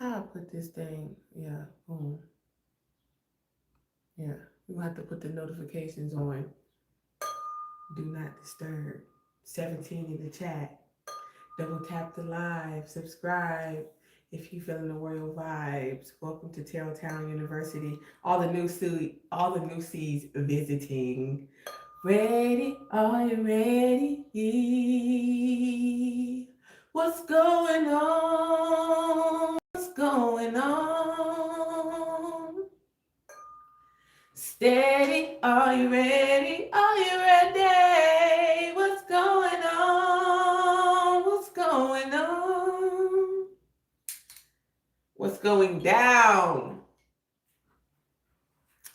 How I put this thing? Yeah, boom. Yeah, you have to put the notifications on. Do not disturb. 17 in the chat. Double tap the live. Subscribe if you feeling the royal vibes. Welcome to Terrelltown University. All the new C's visiting. Ready? Are you ready? What's going on? What's going on? Steady, are you ready? Are you ready? What's going on? What's going on? What's going down?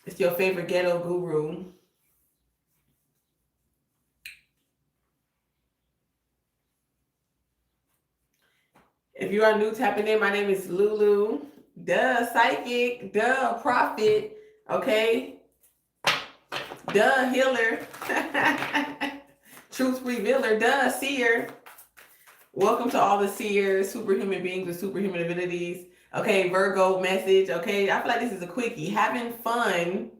It's your favorite ghetto guru. If you are new tapping in, my name is Lulu. Duh, psychic. Duh, prophet. Okay. Duh, healer. Truth revealer. Duh, seer. Welcome to all the seers, superhuman beings with superhuman abilities. Okay, Virgo message. Okay, I feel like this is a quickie. Having fun.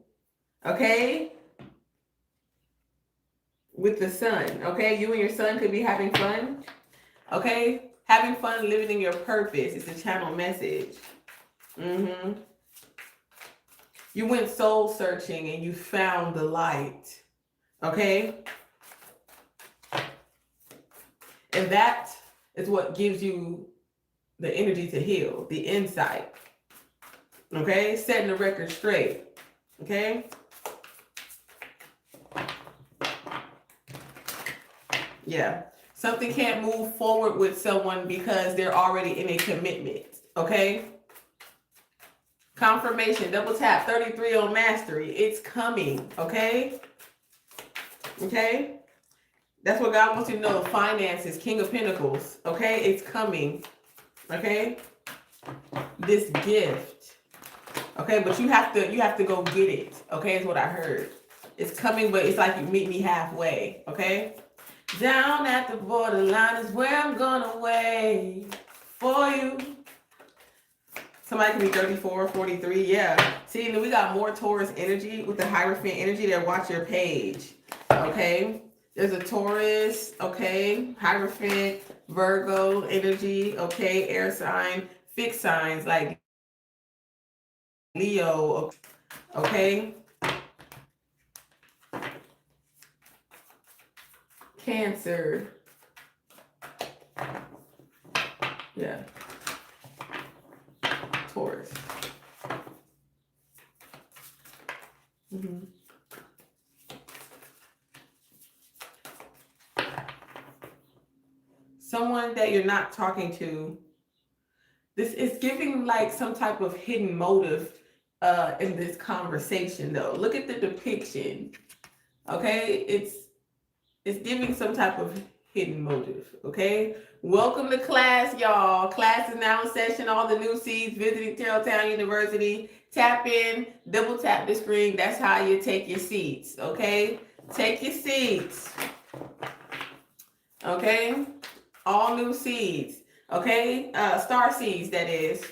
Okay, with the sun. Okay, you and your son could be having fun. Okay, having fun living in your purpose. It's a channel message. You went soul searching and you found the light. Okay, and that is what gives you the energy to heal, the insight. Okay, setting the record straight. Okay. Yeah. Something can't move forward with someone because they're already in a commitment. Okay. Confirmation, double tap, 33 on mastery. It's coming. Okay. Okay. That's what God wants you to know. Finances, King of Pentacles. Okay. It's coming. Okay. This gift. Okay. But you have to go get it. Okay. Is what I heard. It's coming, but it's like you meet me halfway. Okay. Down at the borderline is where I'm gonna wait for you. Somebody can be 34, 43. Yeah. See, we got more Taurus energy with the Hierophant energy that watch your page. Okay. There's a Taurus, okay, Hierophant, Virgo energy, okay, air sign, fixed signs like Leo, okay. Cancer. Yeah. Taurus. Someone that you're not talking to. This is giving like some type of hidden motive in this conversation though. Look at the depiction. Okay, it's giving some type of hidden motive. Okay, welcome to class, y'all. Class is now in session. All the new seeds visiting Terrelltown University. Tap in, double tap the screen. That's how you take your seats. Okay, take your seats. Okay, all new seeds. Okay, star seeds, that is.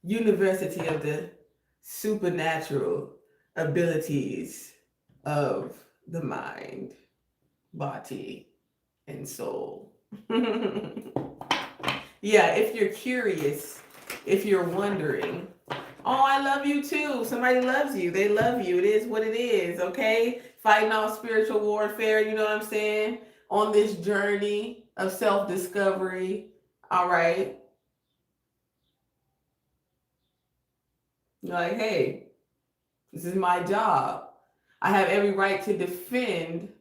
University of the supernatural abilities of the mind, body, and soul. Yeah, if you're curious, if you're wondering, oh, I love you too. Somebody loves you. They love you. It is what it is, okay? Fighting off spiritual warfare, you know what I'm saying? On this journey of self-discovery, all right? You're like, hey, this is my job. I have every right to defend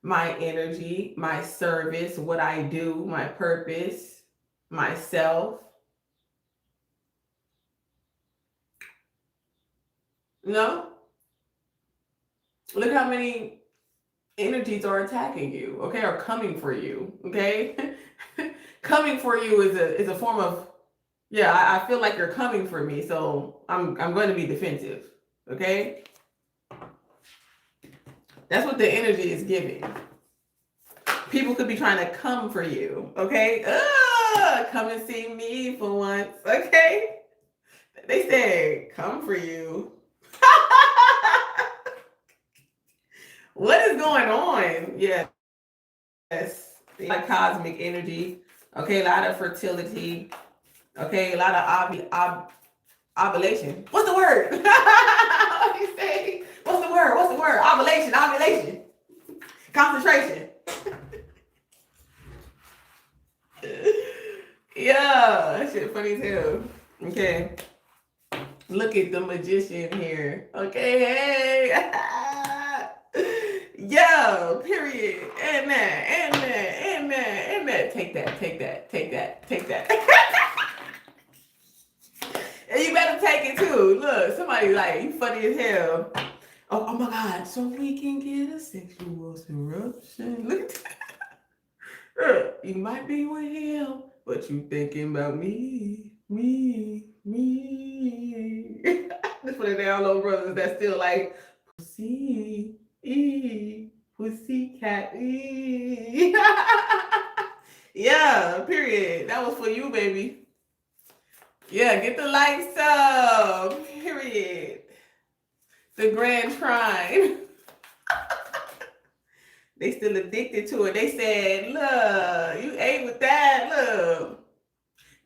my energy, my service, what I do, my purpose, myself. No? Look how many energies are attacking you, okay, or coming for you, okay? Coming for you is a form of, yeah, I feel like you're coming for me, so I'm going to be defensive, okay? That's what the energy is giving. People People could be trying to come for you, okay? Come and see me for once, okay? They said, come for you. What is going on? Yes. Like cosmic energy, okay? A lot of fertility, okay? A lot of ovulation. What's the word? What do you say? What's the word? What's the word? Ovulation. Concentration. Yeah, that shit funny as hell. Okay. Look at the magician here. Okay, hey. Yo, period. And that. Take that. And you better take it too. Look, somebody like, you funny as hell. Oh my God, so we can get a sexual interruption. Look at that. You might be with him, but you thinking about me. This for the down low brothers that still like pussy, pussy cat. Yeah, period. That was for you, baby. Yeah, get the likes up. Period. The grand trine. They still addicted to it. They said, look, you ate with that. Look.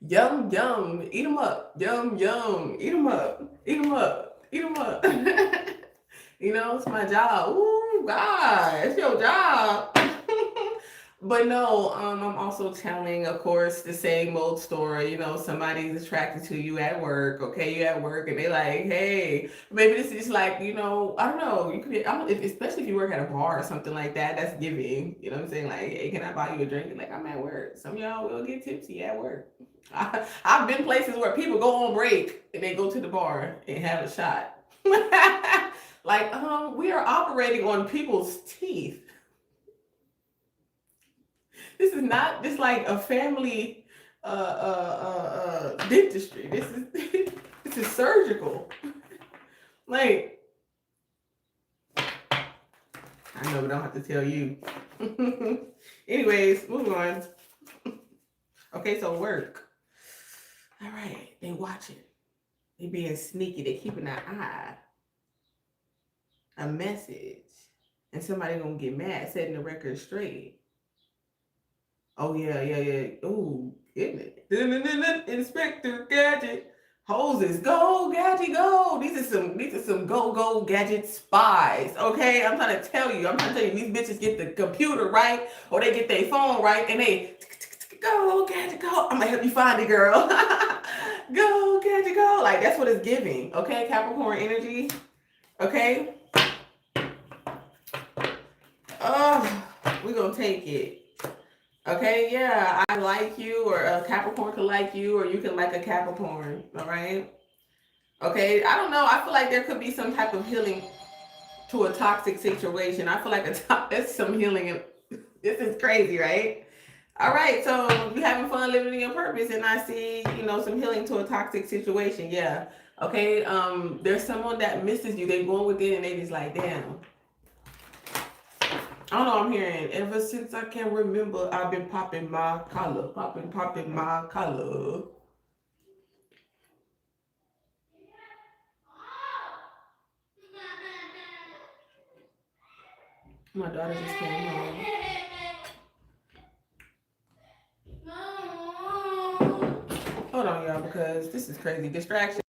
Yum, yum. Eat them up. Yum, yum. Eat them up. Eat them up. Eat them up. You know, it's my job. Ooh, God, it's your job. But no, I'm also telling, of course, the same old story. You know, somebody's attracted to you at work. Okay, you at work, and they like, hey, maybe this is like, you know, I don't know. You could, especially if you work at a bar or something like that. That's giving. You know what I'm saying? Like, hey, can I buy you a drink? And like, I'm at work. Some of y'all will get tipsy at work. I've been places where people go on break and they go to the bar and have a shot. Like, we are operating on people's teeth. This is not just like a family dentistry. This is surgical. Like, I know, but I don't have to tell you. Anyways, moving on. Okay, so work. All right, they watching. They being sneaky. They keeping an eye. A message, and somebody gonna get mad, setting the record straight. Oh yeah. Ooh, isn't it? Inspector Gadget. Hoses, go, Gadget, go. These are some go Gadget spies. Okay, I'm trying to tell you. These bitches get the computer right, or they get their phone right, and they go, Gadget, go. I'm gonna help you find it, girl. Go, Gadget, go. Like, that's what it's giving. Okay, Capricorn energy. Okay. Oh, we're gonna take it. Okay, yeah, I like you, or a Capricorn can like you, or you can like a Capricorn. All right. Okay, I don't know. I feel like there could be some type of healing to a toxic situation. I feel like there's some healing. This is crazy, right? All right, so you're having fun living in your purpose, and I see, some healing to a toxic situation. Yeah. Okay. There's someone that misses you. They going with it, and they just like, damn. I don't know, I'm hearing, ever since I can remember, I've been popping my collar, popping my collar. My daughter just came home. Hold on, y'all, because this is crazy. Distraction.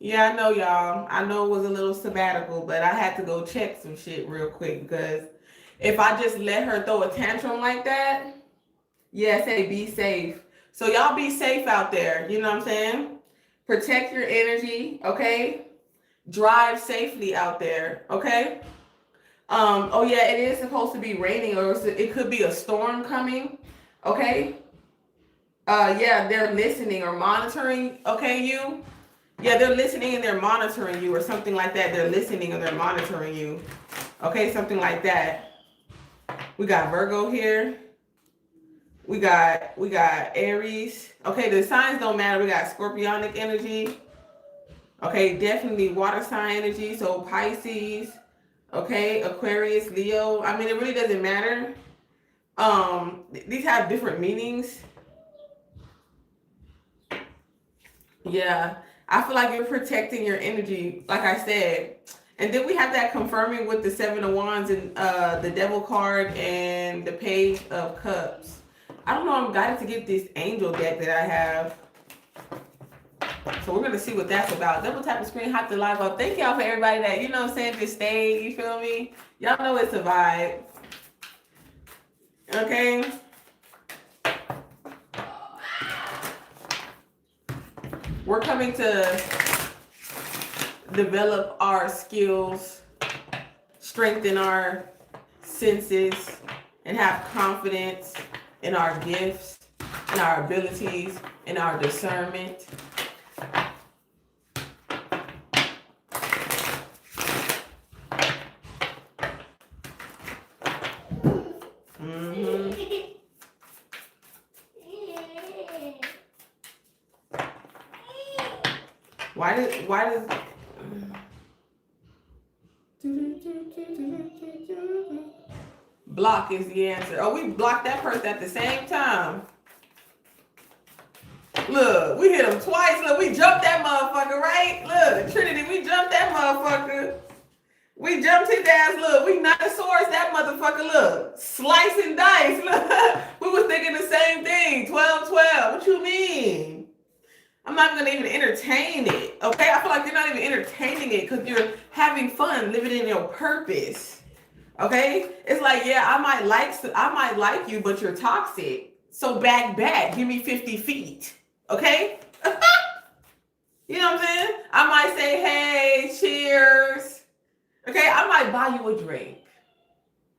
Yeah, I know, y'all. I know it was a little sabbatical, but I had to go check some shit real quick because if I just let her throw a tantrum like that, yeah, say be safe. So y'all be safe out there. You know what I'm saying? Protect your energy, okay? Drive safely out there, okay? Oh yeah, it is supposed to be raining, or it could be a storm coming, okay? Yeah, they're listening or monitoring, okay, you? Yeah, they're listening and they're monitoring you or something like that. They're listening and they're monitoring you. Okay, something like that. We got Virgo here. We got Aries. Okay, the signs don't matter. We got Scorpionic energy. Okay, definitely water sign energy. So Pisces. Okay, Aquarius, Leo. I mean, it really doesn't matter. These have different meanings. Yeah, I feel like you're protecting your energy, like I said. And then we have that confirming with the Seven of Wands and the Devil card and the Page of Cups. I don't know, I'm guided to get this angel deck that I have. So we're going to see what that's about. Double tap the screen, hop the live up. Thank y'all for everybody that, you know what I'm saying, just stayed, you feel me? Y'all know it's a vibe. Okay? We're coming to develop our skills, strengthen our senses, and have confidence in our gifts, in our abilities, in our discernment. Why does block is the answer? Oh, we blocked that person at the same time. Look, we hit him twice. Look, we jumped that motherfucker, right? Look, Trinity, we jumped that motherfucker. We jumped his ass. Look, we Ninosaurus that motherfucker. Look, slice and dice. Look, we was thinking the same thing. 12-12. What you mean? I'm not gonna even entertain it. Okay, I feel like you're not even entertaining it because you're having fun, living in your purpose. Okay, it's like, yeah, I might like you, but you're toxic. So back, give me 50 feet. Okay. You know what I'm saying? I might say, hey, cheers. Okay, I might buy you a drink,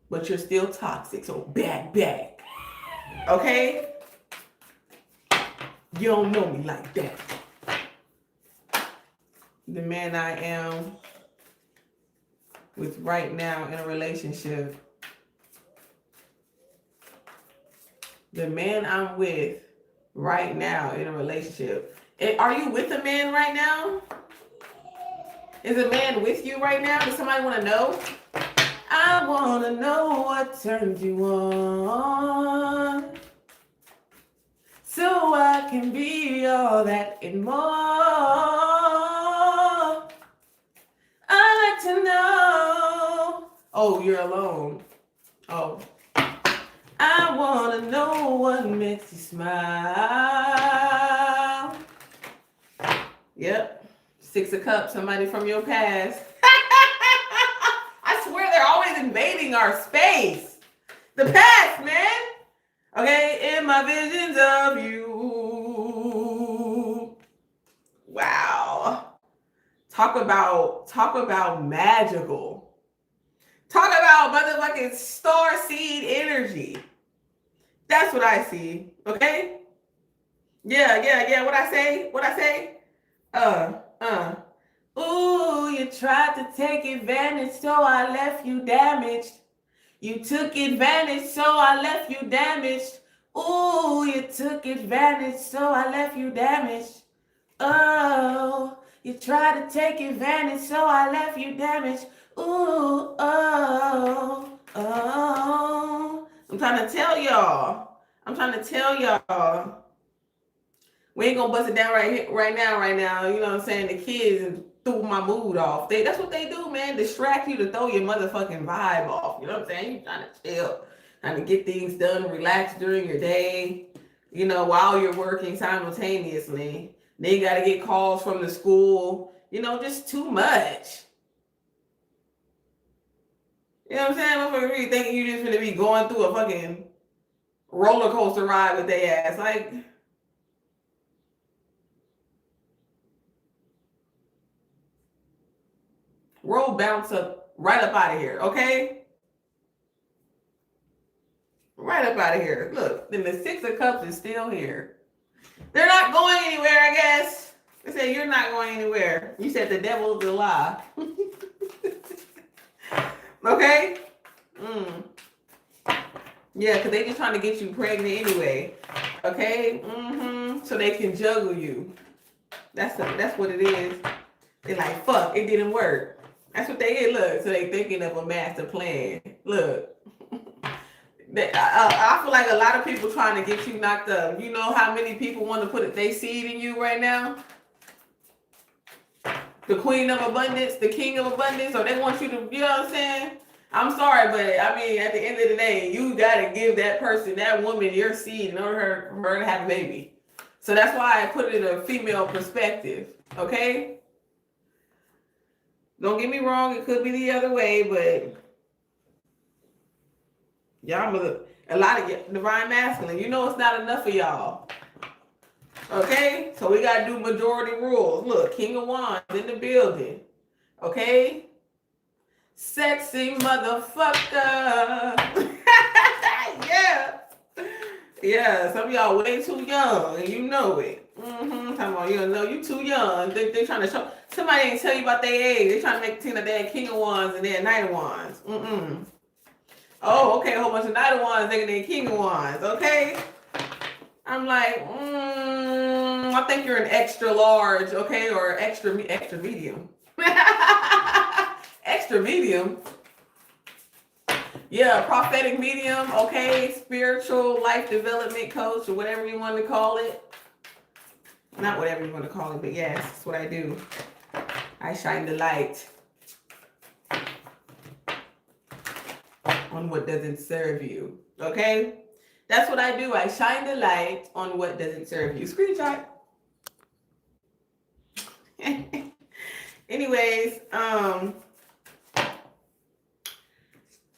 but you're still toxic. So back. Okay. You don't know me like that. The man I am with right now in a relationship. The man I'm with right now in a relationship. Are you with a man right now? Is a man with you right now? Does somebody want to know? I want to know what turns you on, so I can be all that and more. I like to know. Oh, you're alone. Oh. I want to know what makes you smile. Yep. 6 of Cups, somebody from your past. I swear they're always invading our space. The past, man. Okay, in my visions of you. Wow. Talk about magical. Talk about motherfucking star seed energy. That's what I see. Okay? Yeah. What I say? Ooh, you tried to take advantage, so I left you damaged. You took advantage, so I left you damaged. Ooh, you took advantage, so I left you damaged. Oh, you tried to take advantage, so I left you damaged. Ooh, oh. I'm trying to tell y'all. We ain't gonna bust it down right now. You know what I'm saying? The kids threw my mood off. That's what they do, man. Distract you to throw your motherfucking vibe off. You know what I'm saying? You trying to chill, trying to get things done, relax during your day, you know, while you're working simultaneously. Then you gotta get calls from the school. You know, just too much. You know what I'm saying? Motherfuckers really thinking you just gonna be going through a fucking roller coaster ride with their ass. Like, roll bounce up right up out of here, okay? Right up out of here. Look, then the Six of Cups is still here. They're not going anywhere, I guess. They said you're not going anywhere. You said the devil is a lie. Okay? Yeah, because they just trying to get you pregnant anyway. Okay? So they can juggle you. That's what it is. They're like, fuck, it didn't work. That's what they get. Look, so they thinking of a master plan. Look. I feel like a lot of people trying to get you knocked up. You know how many people want to put their seed in you right now? The queen of abundance, the king of abundance, or they want you to, you know what I'm saying? I'm sorry, but I mean, at the end of the day, you got to give that person, that woman, your seed in order for her to have a baby. So that's why I put it in a female perspective, okay? Don't get me wrong, it could be the other way, but y'all, a lot of divine masculine, you know it's not enough for y'all. Okay? So we got to do majority rules. Look, King of Wands in the building. Okay? Sexy motherfucker. Yeah. Yeah, some of y'all way too young, and you know it. Talking about, you know, you too young. They trying to show. Somebody ain't tell you about their age. They trying to make it seem that they're King of Wands and they're Knight of Wands. Oh, okay, a whole bunch of Knight of Wands thinking they're King of Wands. Okay? I'm like, I think you're an extra large, okay, or extra medium. Extra medium. Yeah, prophetic medium, okay, spiritual life development coach, or whatever you want to call it. Not whatever you want to call it, but yes, that's what I do. I shine the light on what doesn't serve you, okay? That's what I do. I shine the light on what doesn't serve you. Screenshot. Anyways,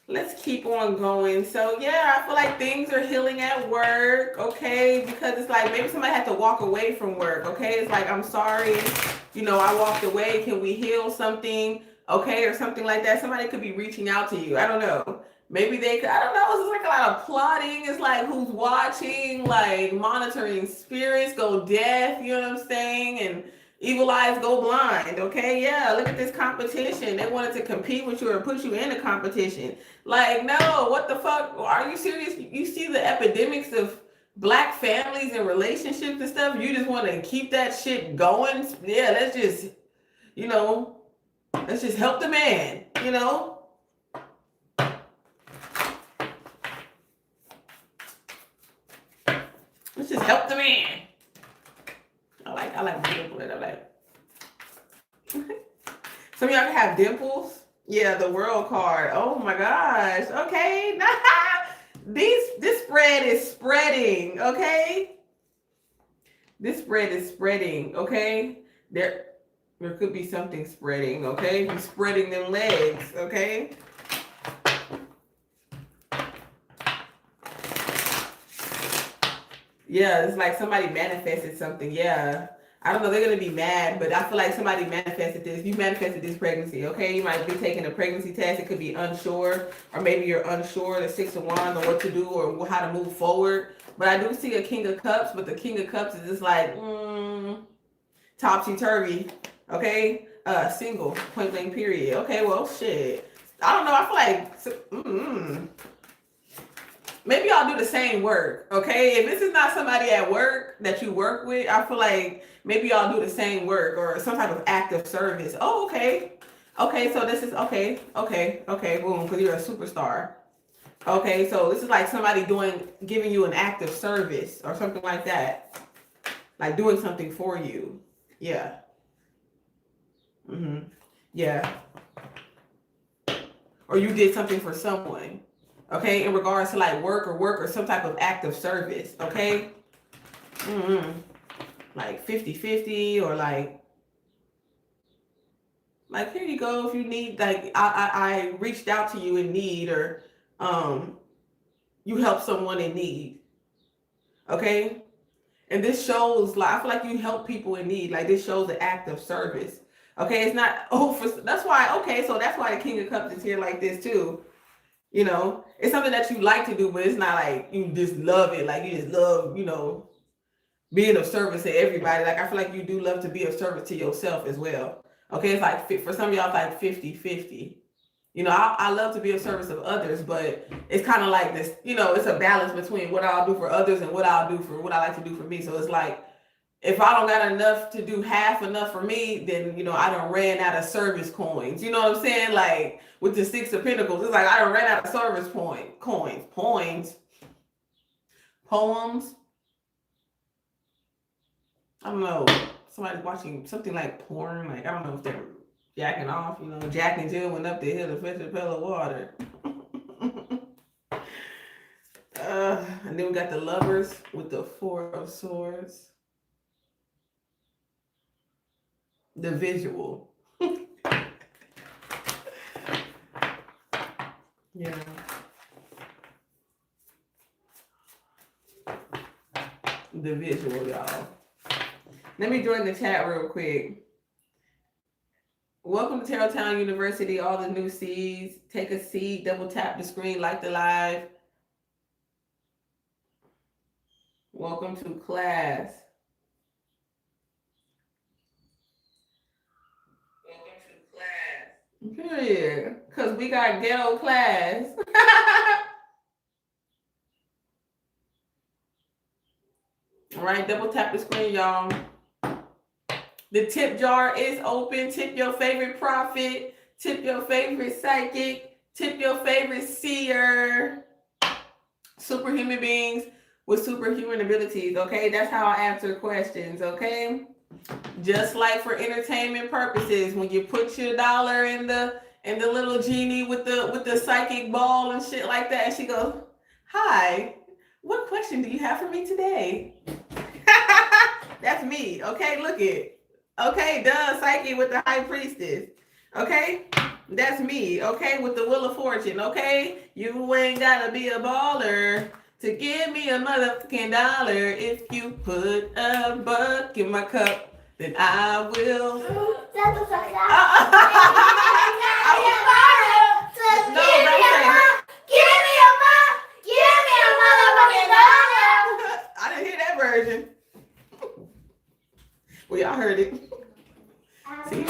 let's keep on going. So yeah, I feel like things are healing at work, okay? Because it's like maybe somebody had to walk away from work, okay? It's like, I'm sorry, you know, I walked away. Can we heal something, okay? Or something like that. Somebody could be reaching out to you. I don't know. Maybe they could, I don't know, it's like a lot of plotting. It's like who's watching, like monitoring spirits go deaf, you know what I'm saying? And evil eyes go blind, okay? Yeah, look at this competition. They wanted to compete with you or put you in a competition. Like, no, what the fuck? Are you serious? You see the epidemics of black families and relationships and stuff? You just want to keep that shit going? Yeah, let's just, you know, let's just help the man, you know? Let's just help the man. I like dimples. I like. Some of y'all can have dimples. Yeah, the world card. Oh my gosh. Okay. This spread is spreading. Okay. This spread is spreading. Okay. There could be something spreading. Okay. You're spreading them legs. Okay. Yeah, it's like somebody manifested something. Yeah. I don't know, they're going to be mad, but I feel like somebody manifested this. You manifested this pregnancy, okay? You might be taking a pregnancy test. It could be unsure, or maybe you're unsure, the Six of Wands, or what to do, or how to move forward. But I do see a King of Cups, but the King of Cups is just like, topsy-turvy, okay? Single, point blank, period. Okay, well, shit. I don't know, I feel like, maybe y'all do the same work, okay? If this is not somebody at work that you work with, I feel like maybe y'all do the same work or some type of active service. Oh, okay. Okay, so this is, okay, boom, because you're a superstar. Okay, so this is like somebody giving you an active service or something like that. Like doing something for you. Yeah. Yeah. Or you did something for someone. Okay, in regards to like work or some type of active service, okay? Like 50-50 or like, Like, here you go. If you need, like, I reached out to you in need, or you help someone in need. Okay. And this shows, like, I feel like you help people in need. Like, this shows an act of service. Okay, it's not, that's why, okay, so that's why the King of Cups is here like this too. You know, it's something that you like to do, but it's not like you just love it. Like, you just love, being of service to everybody. Like, I feel like you do love to be of service to yourself as well. Okay, it's like, for some of y'all, it's like 50-50. I love to be of service of others, but it's kind of like this, it's a balance between what I'll do for others and what I'll do for what I like to do for me. So it's like, if I don't got enough to do half enough for me, then, I done ran out of service coins. You know what I'm saying? Like, with the Six of Pentacles, it's like I done ran out of service poems. I don't know. Somebody's watching something like porn. Like, I don't know if they're jacking off, Jack and Jill went up the hill to fetch a pail of water. And then we got the Lovers with the Four of Swords. The visual. Yeah. The visual, y'all. Let me join the chat real quick. Welcome to Tarot Town University, all the new C's. Take a seat, double tap the screen, like the live. Welcome to class. Period. Because we got ghetto class. All right, double tap the screen, y'all. The tip jar is open. Tip your favorite prophet. Tip your favorite psychic. Tip your favorite seer. Superhuman beings with superhuman abilities, okay? That's how I answer questions, okay? Just like for entertainment purposes, when you put your dollar in the little genie with the psychic ball and shit like that, and she goes, "Hi, what question do you have for me today?" That's me, okay? Look it. Okay, duh, Psyche with the High Priestess. Okay? That's me, okay? With the Wheel of Fortune, okay? You ain't gotta be a baller to give me a motherfucking dollar. If you put a buck in my cup, then I will. I didn't hear that version. Well, y'all heard it. See,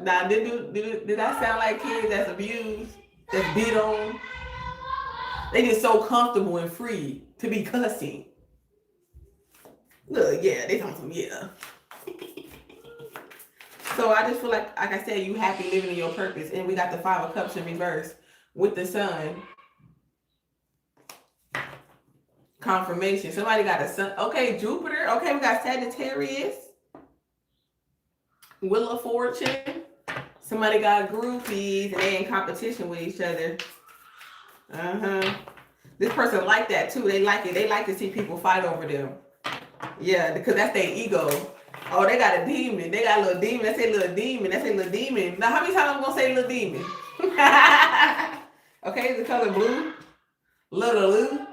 now did I sound like kids that's abused, that's beat on? They just so comfortable and free to be cussing. Look, yeah, they talking some yeah. So I just feel like I said, you happy living in your purpose, and we got the Five of Cups in reverse with the Sun. Confirmation. Somebody got a Sun. Okay, Jupiter. Okay, we got Sagittarius. Wheel of Fortune. Somebody got groupies and they in competition with each other. This person like that too. They like it. They like to see people fight over them. Yeah, because that's their ego. Oh, they got a demon. They got a little demon. That's a little demon. That's a little demon. Now, how many times I'm gonna say little demon? Okay, is the color blue? Little blue.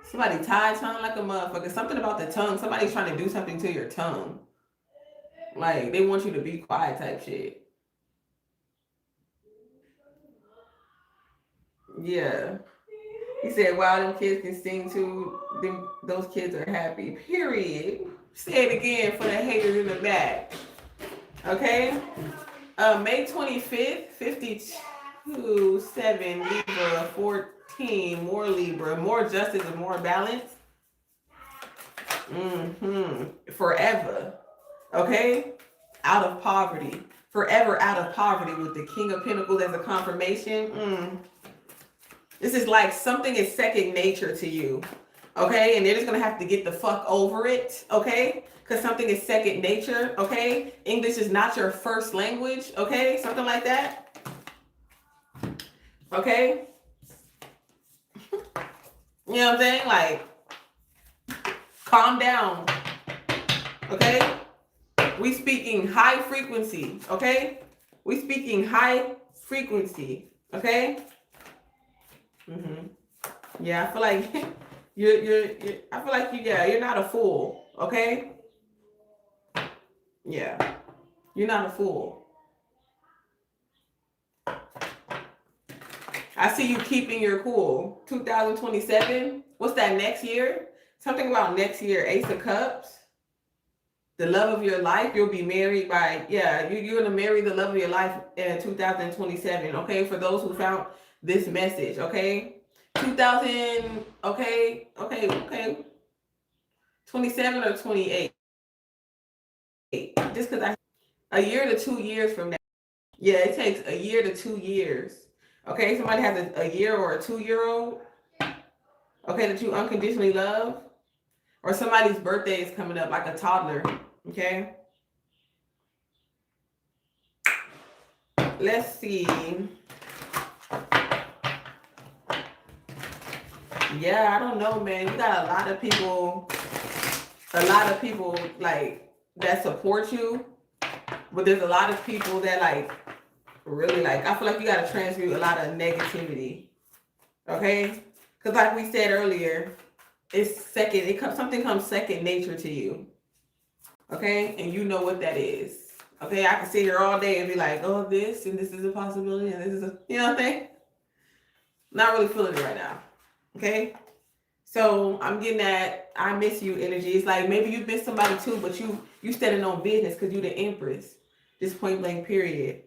Somebody tied tongue like a motherfucker. Something about the tongue. Somebody's trying to do something to your tongue. Like, they want you to be quiet type shit. Yeah. He said, wow, them kids can sing too. Those kids are happy. Period. Say it again for the haters in the back. Okay? May 25th, 52, 7, Libra, 14, more Libra, more justice and more balance. Forever. Okay? Out of poverty. Forever out of poverty with the King of Pentacles as a confirmation. This is like something is second nature to you. Okay? And they're just going to have to get the fuck over it. Okay? Because something is second nature. Okay? English is not your first language. Okay? Something like that. Okay? You know what I'm saying? Like, calm down. Okay? We speaking high frequency, okay? We speaking high frequency, okay? Yeah, I feel like I feel like you're not a fool, okay? Yeah, you're not a fool. I see you keeping your cool. 2027. What's that next year? Something about next year. Ace of Cups. The love of your life. You'll be married by, you're going to marry the love of your life in 2027. Okay. For those who found this message. Okay. 2000. Okay. 27 or 28. Just because a year to 2 years from now. Yeah. It takes a year to 2 years. Okay. Somebody has a year or a 2-year-old. Okay, that you unconditionally love, or somebody's birthday is coming up, like a toddler. Okay, let's see. Yeah, I don't know, man. You got a lot of people like that support you, but there's a lot of people that like really like. I feel like you got to transmute a lot of negativity. Okay, because like we said earlier, something comes second nature to you. Okay, and you know what that is. Okay, I can sit here all day and be like, oh, this and this is a possibility, and this is a, you know what I'm saying? Not really feeling it right now. Okay, so I'm getting that I miss you energy. It's like maybe you miss somebody too, but you standing on business because you the empress. This point blank period.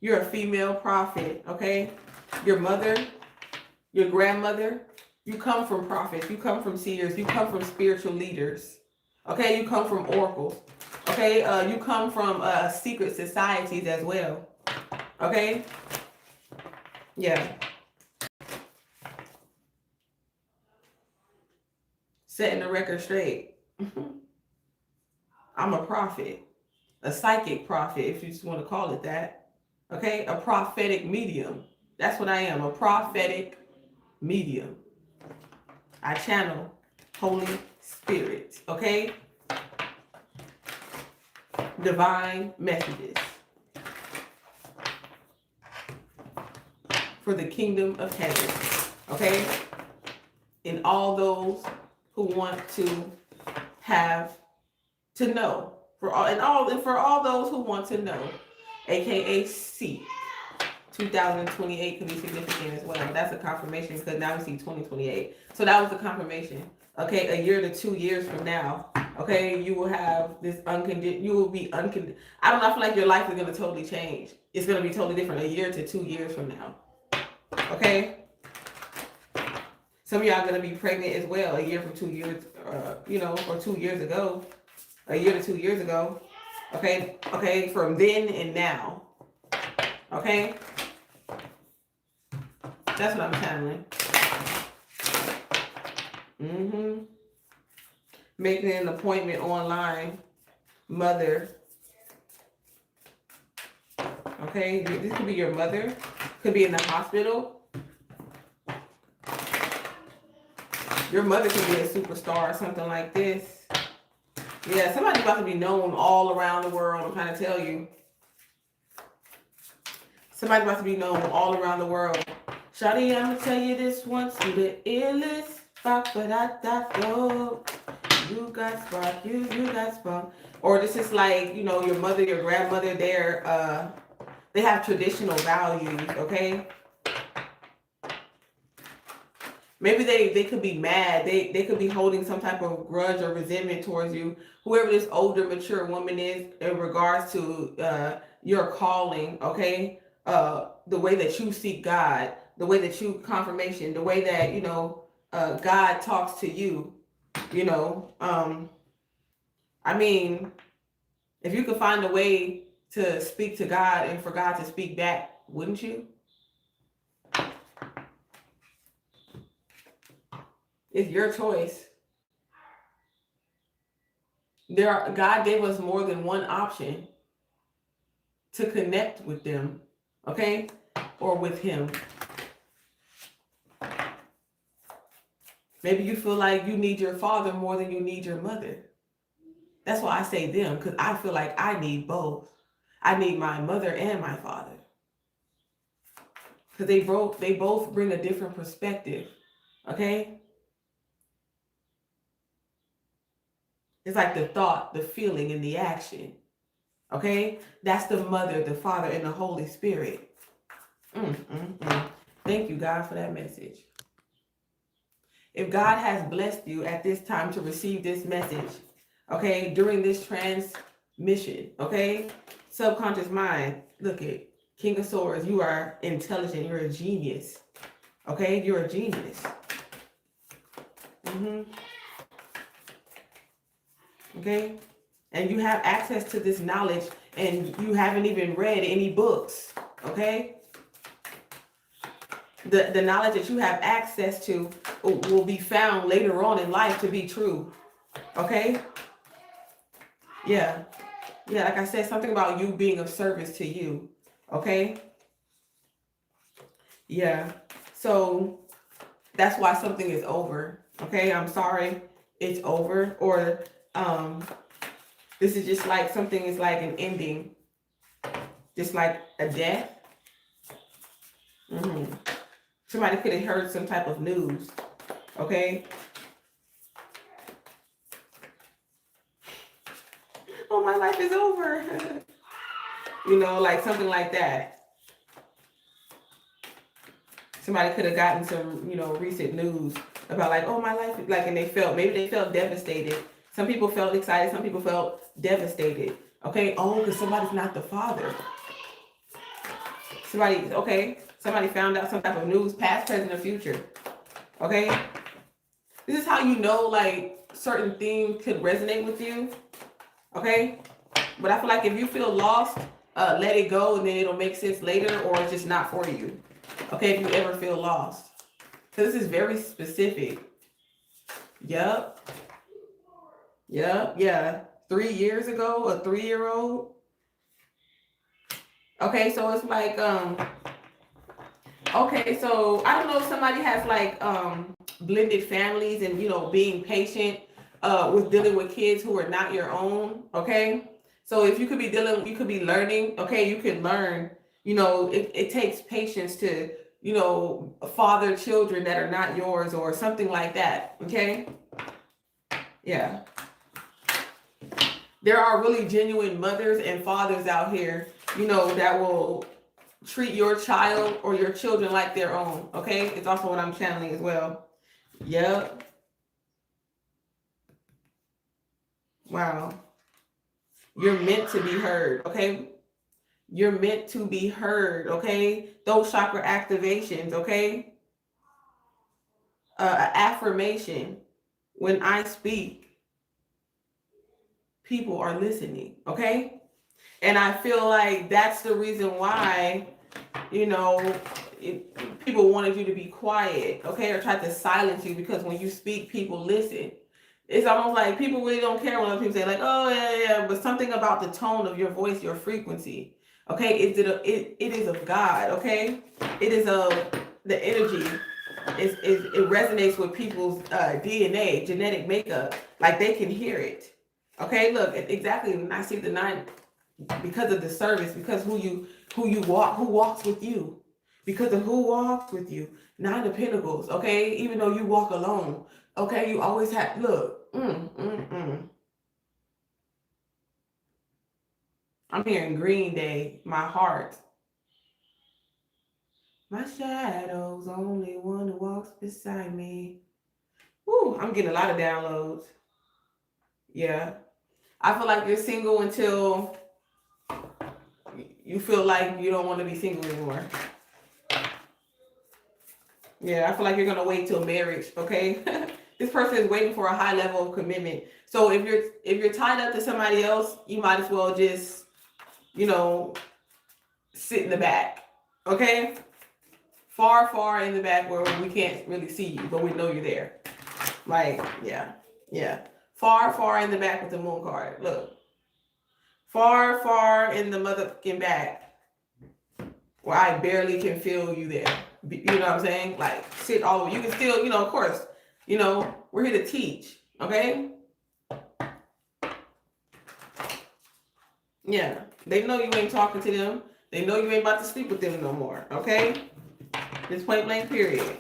You're a female prophet. Okay, your mother, your grandmother. You come from prophets. You come from seers. You come from spiritual leaders. Okay, you come from oracles. Okay, you come from secret societies as well. Okay, yeah. Setting the record straight. I'm a prophet, a psychic prophet, if you just want to call it that. Okay, a prophetic medium. That's what I am, a prophetic medium. I channel Holy Spirit. Okay, divine messages for the kingdom of heaven. Okay, and all those who want to have to know, for all those who want to know, aka seek. 2028 can be significant as well. That's a confirmation because now we see 2028. So that was the confirmation. Okay, a year to 2 years from now, okay, you will have this you will be unconditional. I don't know, I feel like your life is going to totally change. It's going to be totally different a year to 2 years from now. Okay? Some of y'all are going to be pregnant as well a year from 2 years, or 2 years ago. A year to 2 years ago. Okay, from then and now. Okay? That's what I'm channeling. Making an appointment online. Mother. Okay, this could be your mother. Could be in the hospital. Your mother could be a superstar or something like this. Yeah, somebody's about to be known all around the world. I'm trying to tell you. Somebody's about to be known all around the world. Shawty, I'm gonna tell you this once. You the illest. You got spark. You got spark. Or this is like, your mother, your grandmother, they have traditional values, okay? Maybe they could be mad. They could be holding some type of grudge or resentment towards you. Whoever this older, mature woman is in regards to your calling, okay? The way that you seek God, the way that you confirmation, the way that, God talks to you, I mean, if you could find a way to speak to God and for God to speak back, wouldn't you? It's your choice. God gave us more than one option to connect with them, okay? Or with him. Maybe you feel like you need your father more than you need your mother. That's why I say them, because I feel like I need both. I need my mother and my father. Because they both bring a different perspective. Okay? It's like the thought, the feeling, and the action. Okay? That's the Mother, the Father, and the Holy Spirit. Thank you, God, for that message. If God has blessed you at this time to receive this message, okay, during this transmission, okay, subconscious mind, look at King of Swords, you are intelligent, you're a genius, okay, you're a genius. Okay, and you have access to this knowledge and you haven't even read any books, okay? The knowledge that you have access to will be found later on in life to be true. Okay? Yeah. Yeah, like I said, something about you being of service to you. Okay? Yeah. So that's why something is over. Okay? I'm sorry it's over. Or this is just like something is like an ending. Just like a death. Somebody could have heard some type of news. Okay? Oh, my life is over. You know, like something like that. Somebody could have gotten some, you know, recent news about like, oh, my life, like, and maybe they felt devastated. Some people felt excited. Some people felt devastated. Okay? Oh, because somebody's not the father. Somebody found out some type of news, past, present, or future. Okay? This is how you know, like, certain things could resonate with you. Okay? But I feel like if you feel lost, let it go and then it'll make sense later, or it's just not for you. Okay? If you ever feel lost. Because this is very specific. Yep. Yeah. 3 years ago, a 3-year-old. Okay, so it's like, okay, so I don't know if somebody has like blended families and, you know, being patient with dealing with kids who are not your own. Okay, so if you could be learning. Okay, you can learn. You know, it takes patience to, you know, father children that are not yours or something like that. Okay, yeah. There are really genuine mothers and fathers out here, you know, that will treat your child or your children like their own. Okay, it's also what I'm channeling as well. Yep. Wow. You're meant to be heard. Okay, you're meant to be heard. Okay, those chakra activations. Okay, affirmation. When I speak, people are listening. Okay, and I feel like that's the reason why, you know, people wanted you to be quiet, okay, or tried to silence you, because when you speak, people listen. It's almost like people really don't care when other people say like, oh yeah, but something about the tone of your voice, your frequency, okay, it is of God, okay, it is of the energy. It resonates with people's DNA, genetic makeup, like they can hear it. Okay, look, exactly. When I see the 9, because of the service, because who walks with you, because of who walks with you. 9 of Pentacles, okay, even though you walk alone, okay, you always have, look, I'm hearing Green Day, my heart. My shadow's only one who walks beside me. Woo, I'm getting a lot of downloads. Yeah, I feel like you're single until you feel like you don't want to be single anymore. Yeah, I feel like you're gonna wait till marriage, okay? This person is waiting for a high level of commitment. So if you're tied up to somebody else, you might as well just, you know, sit in the back, okay? Far, far in the back where we can't really see you, but we know you're there. Like, yeah. Far, far in the back with the moon card. Look. Far, far in the motherfucking back where I barely can feel you there. You know what I'm saying? Like, sit all over. You can still, you know, of course, you know, we're here to teach, okay? Yeah, they know you ain't talking to them. They know you ain't about to sleep with them no more. Okay, just point blank period.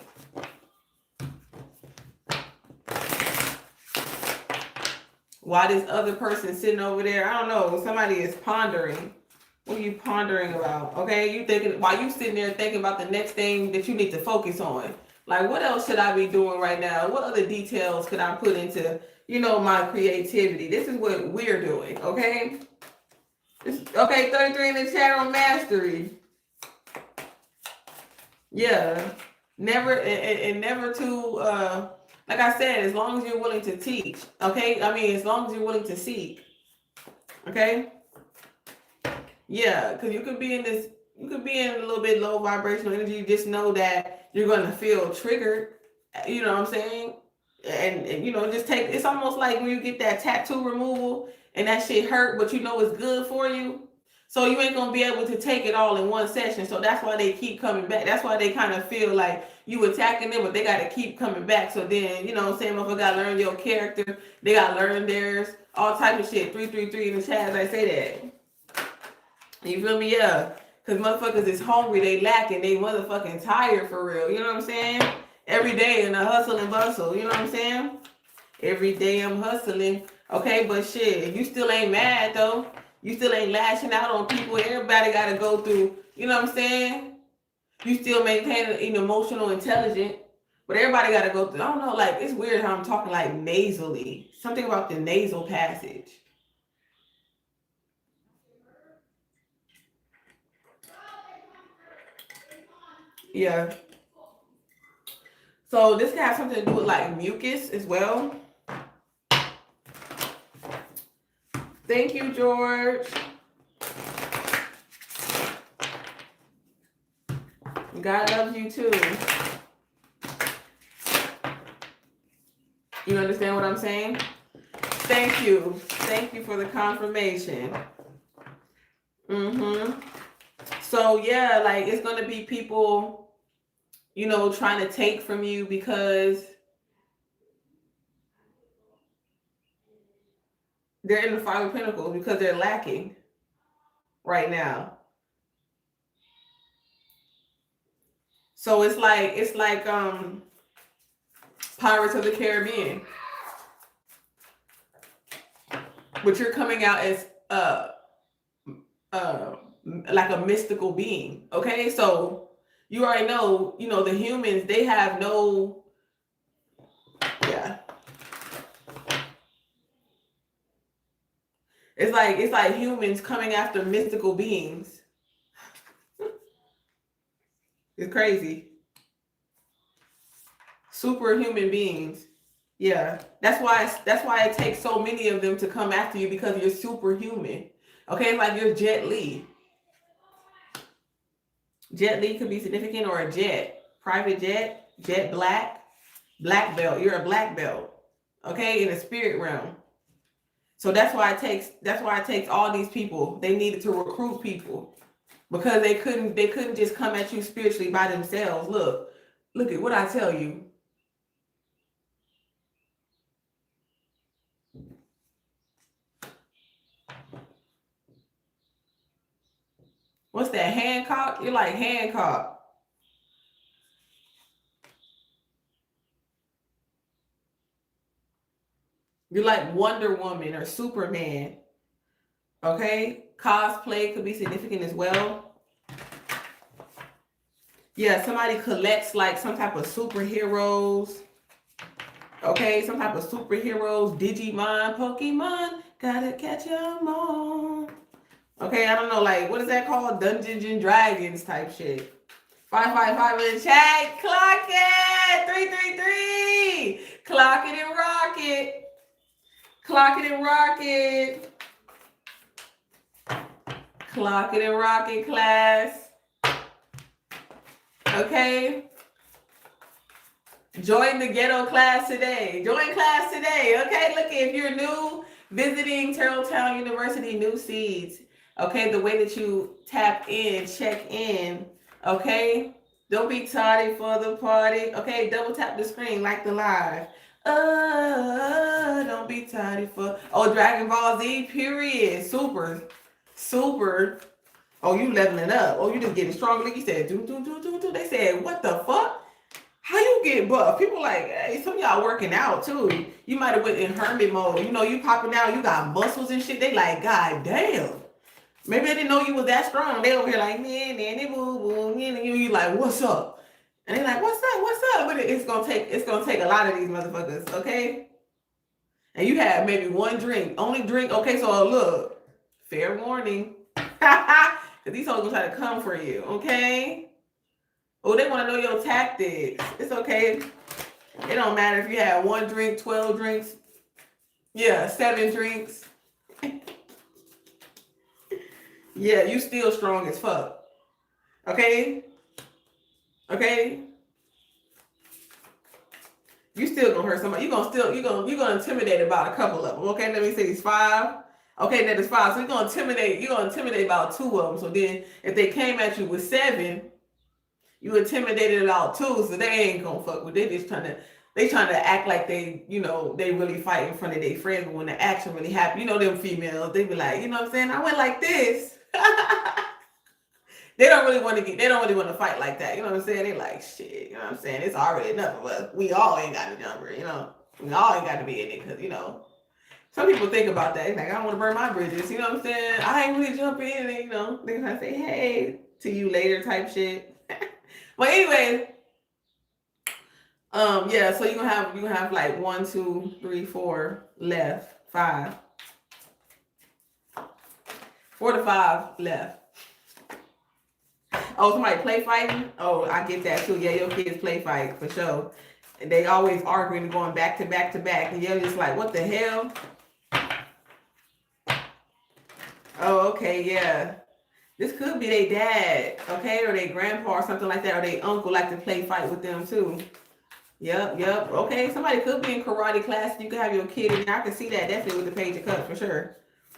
Why this other person sitting over there? I don't know. Somebody is pondering. What are you pondering about? Okay, you thinking while you sitting there thinking about the next thing that you need to focus on. Like, what else should I be doing right now? What other details could I put into, my creativity? This is what we're doing. Okay. Okay, 33 in the chat on mastery. Yeah, never and never to like I said, as long as you're willing to teach. Okay, I mean, as long as you're willing to seek. Okay. Yeah, because you could be in a little bit low vibrational energy. Just know that you're going to feel triggered. You know what I'm saying? And just take, it's almost like when you get that tattoo removal and that shit hurt, but it's good for you. So you ain't going to be able to take it all in one session. So that's why they keep coming back. That's why they kind of feel like you attacking them, but they got to keep coming back. So then, motherfucker got to learn your character. They got to learn theirs. All type of shit. 333 in the chat as I say that. You feel me? Yeah. Because motherfuckers is hungry, they lacking, they motherfucking tired for real. You know what I'm saying? Every day in the hustle and bustle. You know what I'm saying? Every day I'm hustling. Okay, but shit, you still ain't mad though. You still ain't lashing out on people. Everybody got to go through, you know what I'm saying? You still maintain an emotional intelligence. But everybody got to go through, I don't know, like, it's weird how I'm talking like nasally. Something about the nasal passage. Yeah. So this can have something to do with like mucus as well. Thank you, George. God loves you too. You understand what I'm saying? Thank you. Thank you for the confirmation. So yeah, like it's gonna be people, trying to take from you because they're in the Five of Pentacles, because they're lacking right now. So it's like Pirates of the Caribbean. But you're coming out as like a mystical being. Okay, so you already know, the humans, they have no, yeah. It's like humans coming after mystical beings. It's crazy. Superhuman beings. Yeah. That's why it takes so many of them to come after you, because you're superhuman. Okay, it's like you're Jet Li. Jet Li could be significant, or a jet. Private jet, jet black belt. You're a black belt. Okay, in the spirit realm. So that's why it takes all these people. They needed to recruit people because they couldn't just come at you spiritually by themselves. Look at what I tell you. What's that, Hancock? You're like Hancock. You're like Wonder Woman or Superman. Okay? Cosplay could be significant as well. Yeah, somebody collects like some type of superheroes. Okay, some type of superheroes, Digimon, Pokemon, gotta catch them all. Okay, I don't know, like, what is that called? Dungeons and Dragons type shit. 555 in the chat. Clock it. 333. Clock it and rock it. Clock it and rock it. Clock it and rock it, class. Okay. Join the ghetto class today. Join class today. Okay, look, if you're new, visiting Terrelltown University, New Seeds. Okay, the way that you tap in, check in. Okay, don't be tardy for the party. Okay, double tap the screen like the live. Don't be tardy for. Oh, Dragon Ball Z, period. Super. super. Oh, you leveling up. Oh, you just getting stronger. Like you said, do. They said, what the fuck? How you get buff? People like, hey, some of y'all working out too. You might have went in hermit mode. You know, you popping out, you got muscles and shit. They like, God damn. Maybe they didn't know you was that strong. They over here like, man, nanny boo boo, and you like, what's up? And they like, what's up? But it's gonna take a lot of these motherfuckers, okay? And you have maybe one drink, only drink. Okay, so look, fair warning. Cause these hoes gonna try to come for you, okay? Oh, they want to know your tactics. It's okay. It don't matter if you had 1 drink, 12 drinks, 7 drinks. Yeah, you still strong as fuck. Okay? Okay? You still gonna hurt somebody. You're gonna intimidate about a couple of them. Okay, let me say it's 5. Okay, that is 5. So you're gonna intimidate about 2 of them. So then if they came at you with 7, you intimidated about 2, so they ain't gonna fuck with. They just trying to act like they really fight in front of their friends, but when the action really happen, them females, they be like, you know what I'm saying? I went like this. They don't really want to fight like that. You know what I'm saying? They like, shit, you know what I'm saying? It's already enough of us. We all ain't got a number, We all ain't got to be in it because, some people think about that. It's like, I don't want to burn my bridges. You know what I'm saying? I ain't really jump in and, they're trying to say, hey, to you later type shit. But anyway, so you're gonna have like 1, 2, 3, 4 left, 5. 4 to 5 left. Oh, somebody play fighting? Oh, I get that too. Yeah, your kids play fight for sure. And they always arguing and going back to back to back. And you're just like, what the hell? Oh, okay, yeah. This could be their dad, okay, or their grandpa or something like that, or their uncle like to play fight with them too. Yep. Okay, somebody could be in karate class. You could have your kid in there. I can see that definitely with the Page of Cups for sure.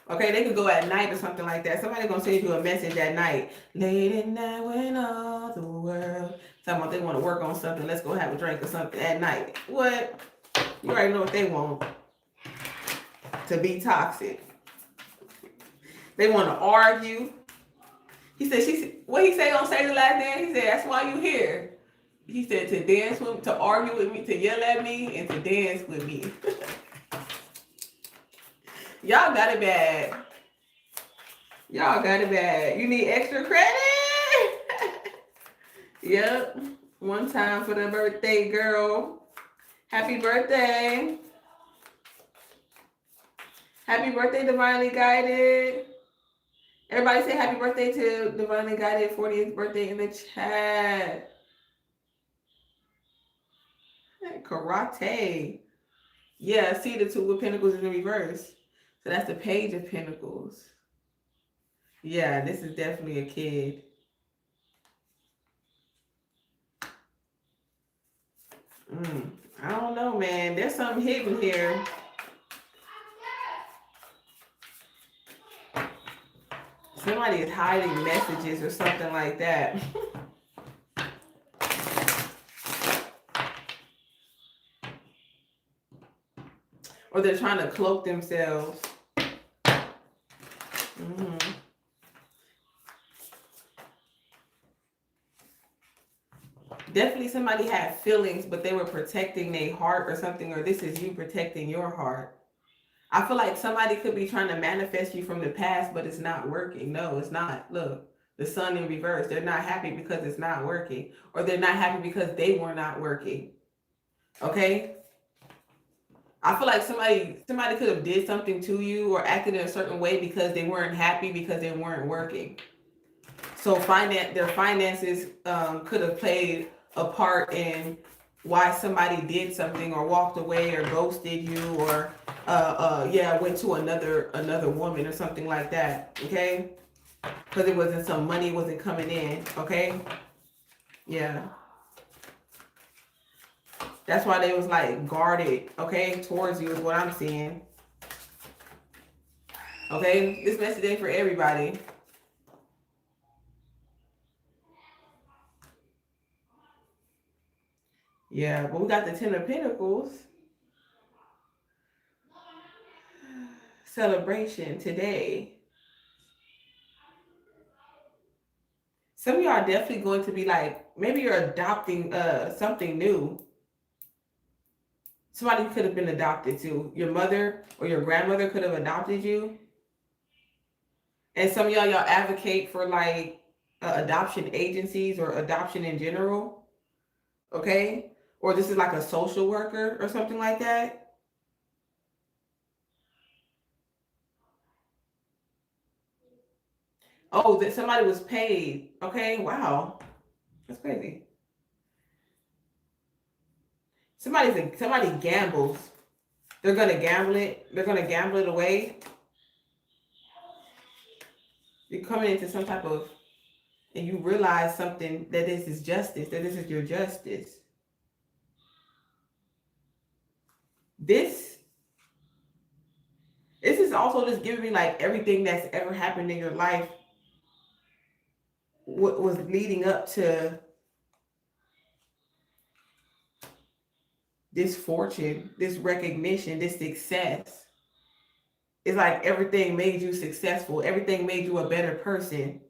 Okay, they could go at night or something like that. Somebody's gonna send you a message at night. Late at night when all the world. Talking about they want to work on something. Let's go have a drink or something at night. What? You already know what they want. To be toxic. They want to argue. He said, what he say on Say the Last Dance? He said, that's why you here. He said to dance with, to argue with me, to yell at me, and to dance with me. Y'all got it bad. Y'all got it bad. You need extra credit? Yep. One time for the birthday girl. Happy birthday. Happy birthday, Divinely Guided. Everybody say happy birthday to Divinely Guided 40th birthday in the chat. Karate. Yeah, see the 2 of Pentacles in the reverse. So that's the Page of Pentacles. Yeah, this is definitely a kid. I don't know, man. There's something hidden here. Somebody is hiding messages or something like that. Or they're trying to cloak themselves. Definitely somebody had feelings, but they were protecting their heart or something, or this is you protecting your heart. I feel like somebody could be trying to manifest you from the past, but it's not working. No, it's not. Look, the Sun in reverse. They're not happy because it's not working, or they're not happy because they were not working. Okay? I feel like somebody could have did something to you or acted in a certain way because they weren't happy because they weren't working. So their finances could have played a part in why somebody did something or walked away or ghosted you or went to another woman or something like that. Okay, because it wasn't some money wasn't coming in. Okay, yeah. That's why they was like guarded, okay, towards you is what I'm seeing. Okay, this message ain't for everybody. Yeah, but we got the 10 of Pentacles. Celebration today. Some of y'all are definitely going to be like, maybe you're adopting something new. Somebody could have been adopted too. Your mother or your grandmother could have adopted you. And some of y'all advocate for like adoption agencies or adoption in general. Okay? Or this is like a social worker or something like that. Oh, that somebody was paid. Okay, wow. That's crazy. Somebody gambles. They're gonna gamble it. They're gonna gamble it away. You're coming into some type of, and you realize something, that this is justice, that this is your justice. This is also just giving me like everything that's ever happened in your life, what was leading up to this fortune, this recognition, this success. It's like everything made you successful. Everything made you a better person.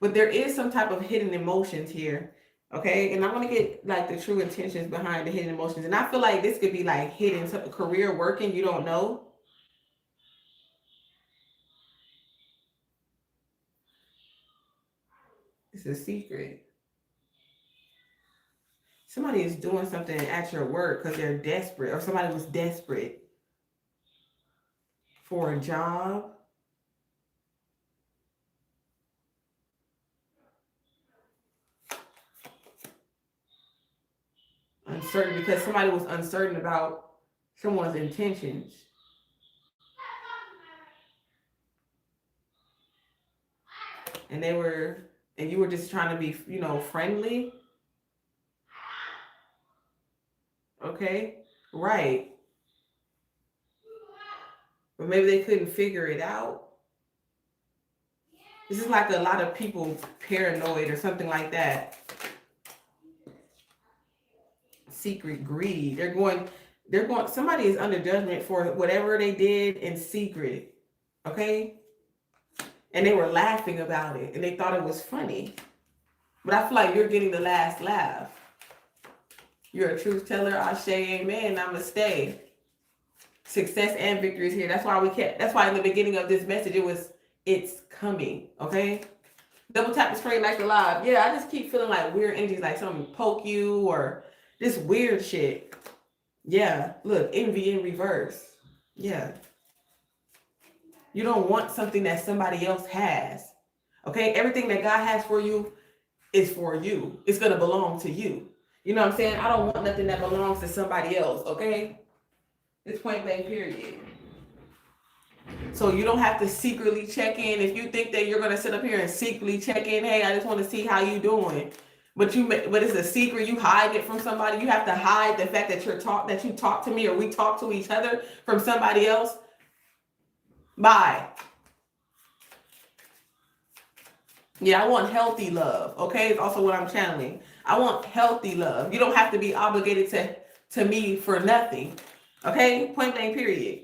But there is some type of hidden emotions here. Okay. And I want to get like the true intentions behind the hidden emotions. And I feel like this could be like hidden, some career working, you don't know. It's a secret. Somebody is doing something at your work because they're desperate, or somebody was desperate for a job. Uncertain because somebody was uncertain about someone's intentions. And you were just trying to be, friendly. Okay. Right. But maybe they couldn't figure it out. This is like a lot of people paranoid or something like that. Secret greed. Somebody is under judgment for whatever they did in secret. Okay? And they were laughing about it and they thought it was funny. But I feel like you're getting the last laugh. You're a truth teller. I say amen. Namaste. Success and victory is here. That's why in the beginning of this message it's coming. Okay? Double tap the screen like alive. Yeah, I just keep feeling like weird energies, like something poke you or this weird shit. Yeah, look, envy in reverse. Yeah. You don't want something that somebody else has. Okay? Everything that God has for you is for you. It's going to belong to you. You know what I'm saying? I don't want nothing that belongs to somebody else. Okay? It's point blank period. So you don't have to secretly check in. If you think that you're going to sit up here and secretly check in, hey, I just want to see how you doing. But it's a secret. You hide it from somebody. You have to hide the fact that you talk to me or we talk to each other from somebody else. Bye. Yeah, I want healthy love. Okay, it's also what I'm channeling. I want healthy love. You don't have to be obligated to me for nothing. Okay, point blank period.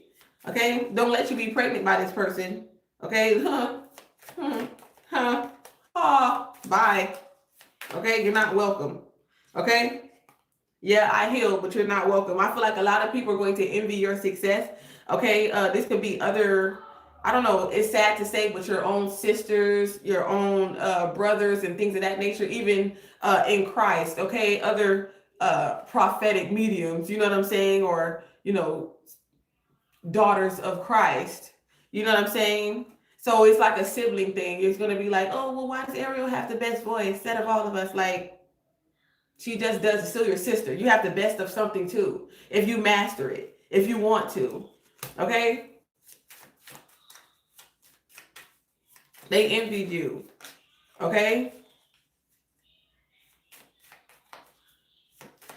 Okay, don't let you be pregnant by this person. Okay, bye. Okay, you're not welcome. Okay, yeah, I healed, but you're not welcome. I feel like a lot of people are going to envy your success. Okay, this could be other, I don't know, it's sad to say, but your own sisters, your own brothers and things of that nature, even in Christ. Okay, other prophetic mediums, you know what I'm saying? Or, daughters of Christ. You know what I'm saying? So it's like a sibling thing. It's going to be like, oh, well, why does Ariel have the best voice instead of all of us? Like, she just does. Still your sister. You have the best of something too. If you master it, if you want to. Okay? They envied you. Okay?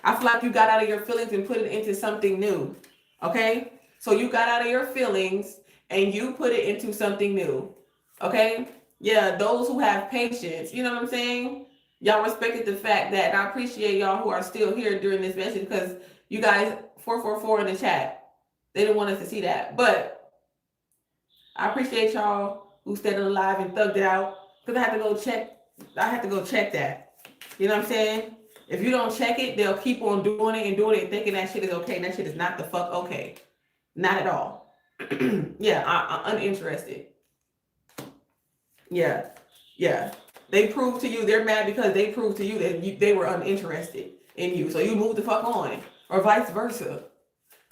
I feel like you got out of your feelings and put it into something new. Okay? So you got out of your feelings and you put it into something new. Okay? Yeah, those who have patience, you know what I'm saying? Y'all respected the fact that, and I appreciate y'all who are still here during this message, because you guys, 444 in the chat, they didn't want us to see that. But I appreciate y'all who stayed alive and thugged it out. Because I had to go check that. You know what I'm saying? If you don't check it, they'll keep on doing it and thinking that shit is okay. And that shit is not the fuck okay. Not at all. Yeah, I'm uninterested. Yeah. Yeah. They proved to you they're mad because they proved to you that they were uninterested in you. So you moved the fuck on. Or vice versa.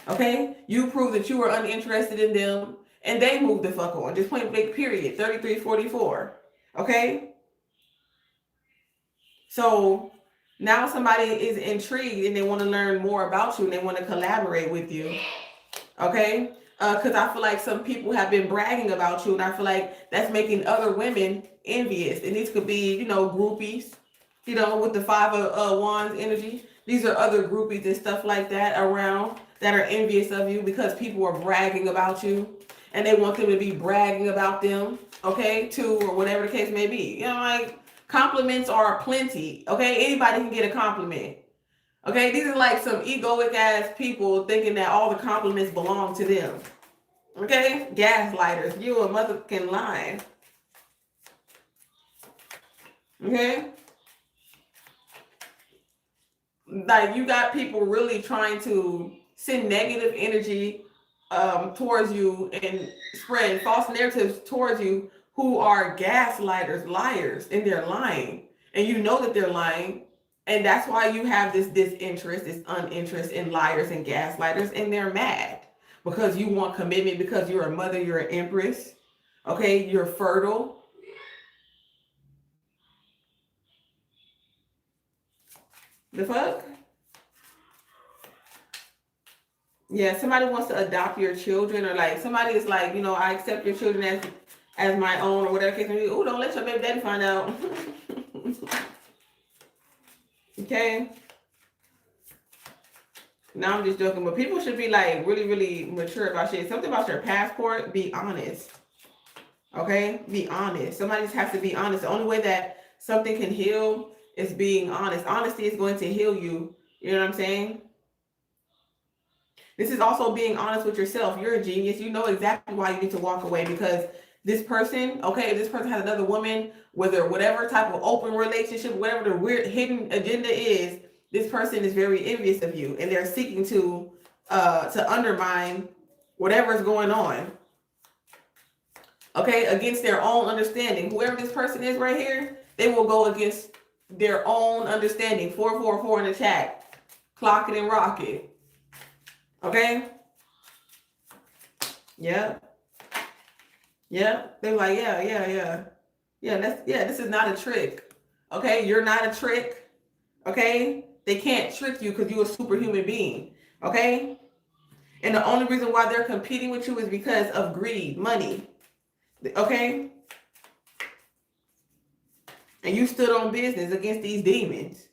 Okay? You proved that you were uninterested in them and they moved the fuck on. Just point blank period. 3344. Okay? So now somebody is intrigued and they want to learn more about you and they want to collaborate with you. Okay? Because I feel like some people have been bragging about you and I feel like that's making other women envious. And these could be, you know, groupies, you know, with the 5 of Wands energy. These are other groupies and stuff like that around that are envious of you because people are bragging about you and they want them to be bragging about them, okay, too, or whatever the case may be. You know, like compliments are plenty, okay? Anybody can get a compliment. Okay, these are like some egoic ass people thinking that all the compliments belong to them. Okay, gaslighters, you a motherfucking lie. Okay, like you got people really trying to send negative energy towards you and spread false narratives towards you who are gaslighters, liars, and they're lying, and you know that they're lying. And that's why you have this disinterest, this uninterest in liars and gaslighters, and they're mad because you want commitment because you're a mother, you're an empress, okay, you're fertile. The fuck? Yeah, somebody wants to adopt your children, or like somebody is like, you know, I accept your children as my own, or whatever case may be. Oh, don't let your baby daddy find out. Okay. Now I'm just joking, but people should be like really, really mature about shit. Something about your passport, be honest. Okay? Be honest. Somebody just has to be honest. The only way that something can heal is being honest. Honesty is going to heal you. You know what I'm saying? This is also being honest with yourself. You're a genius. You know exactly why you need to walk away because this person, okay, if this person has another woman, whether whatever type of open relationship, whatever the weird hidden agenda is, this person is very envious of you and they're seeking to undermine whatever's going on. Okay, against their own understanding. Whoever this person is right here, they will go against their own understanding. 444 in the chat. Clock it and rock it. Okay? Yeah. Yeah. They're like, yeah. This is not a trick. Okay? You're not a trick. Okay? They can't trick you because you're a superhuman being. Okay? And the only reason why they're competing with you is because of greed, money. Okay? And you stood on business against these demons.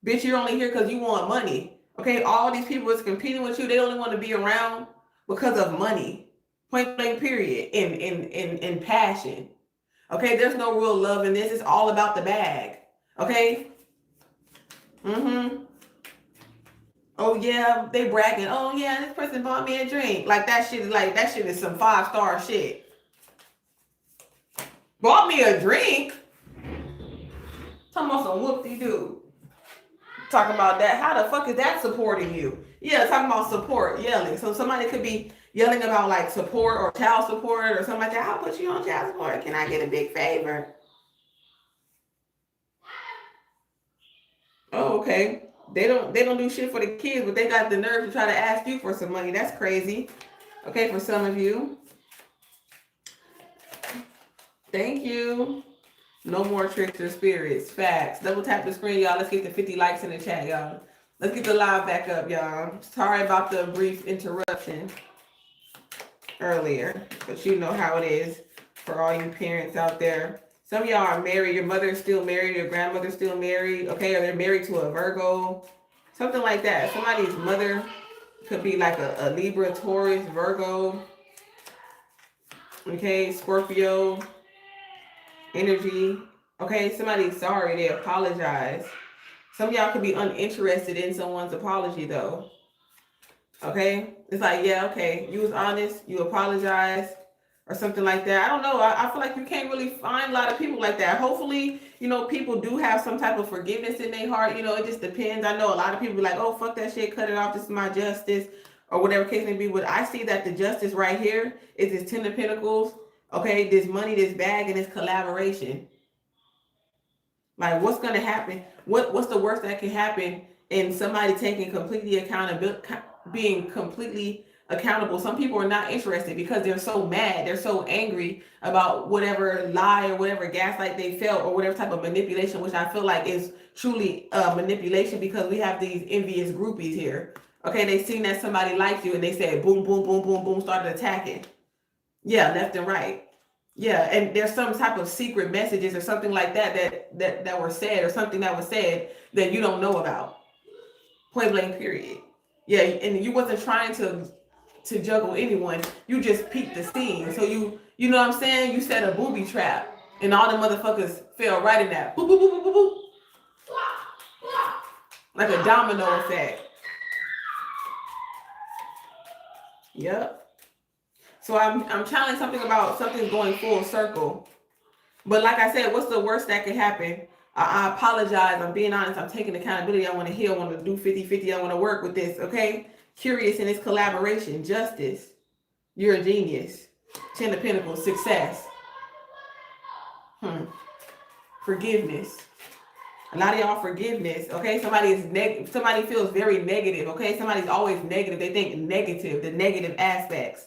Bitch, you're only here because you want money. Okay? All these people is competing with you. They only want to be around because of money. Point blank period. In passion. Okay? There's no real love in this. It's all about the bag. Okay? Oh yeah, they bragging. Oh yeah, this person bought me a drink. Like that shit is some 5-star shit. Bought me a drink? Talking about some whoop-de-doo. Talking about that. How the fuck is that supporting you? Yeah, talking about support, yelling. So somebody could be yelling about like support or child support or something like that. I'll put you on child support. Can I get a big favor? Oh, okay. They don't do shit for the kids, but they got the nerve to try to ask you for some money. That's crazy. Okay, for some of you. Thank you. No more tricks or spirits. Facts. Double tap the screen, y'all. Let's get the 50 likes in the chat, y'all. Let's get the live back up, y'all. Sorry about the brief interruption earlier, but you know how it is for all you parents out there. Some of y'all are married. Your mother's still married. Your grandmother's still married. Okay, or they're married to a Virgo. Something like that. Somebody's mother could be like a Libra, Taurus, Virgo. Okay, Scorpio energy. Okay, somebody's sorry. They apologize. Some of y'all could be uninterested in someone's apology though. Okay, it's like, yeah, okay, you was honest. You apologize. or something like that. I don't know. I feel like you can't really find a lot of people like that. Hopefully, you know, people do have some type of forgiveness in their heart. You know, it just depends. I know a lot of people be like, oh, fuck that shit, cut it off. This is my justice, or whatever case may be. But I see that the justice right here is this 10 of Pentacles. Okay, this money, this bag, and this collaboration. Like, what's gonna happen? What's the worst that can happen in somebody taking completely accountability, being completely accountable? Some people are not interested because they're so mad, they're so angry about whatever lie or whatever gaslight they felt or whatever type of manipulation, which I feel like is truly manipulation, because we have these envious groupies here. Okay, they seen that somebody liked you and they said boom, boom, boom, boom, boom, started attacking. Yeah, left and right. Yeah, and there's some type of secret messages or something like that were said, or something that was said that you don't know about. Point blank, period. Yeah, and you wasn't trying to juggle anyone. You just peeped the scene. So you know what I'm saying? You set a booby trap, and all the motherfuckers fell right in that. Boop, boop, boop, boop, boop. Like a domino effect. Yep. So I'm channeling something about something going full circle. But like I said, what's the worst that could happen? I apologize. I'm being honest. I'm taking accountability. I want to heal. I want to do 50-50. I want to work with this. Okay. Curious in this collaboration. Justice. You're a genius. 10 of Pentacles. Success. Forgiveness. A lot of y'all forgiveness. Okay. Somebody feels very negative. Okay. Somebody's always negative. They think negative. The negative aspects.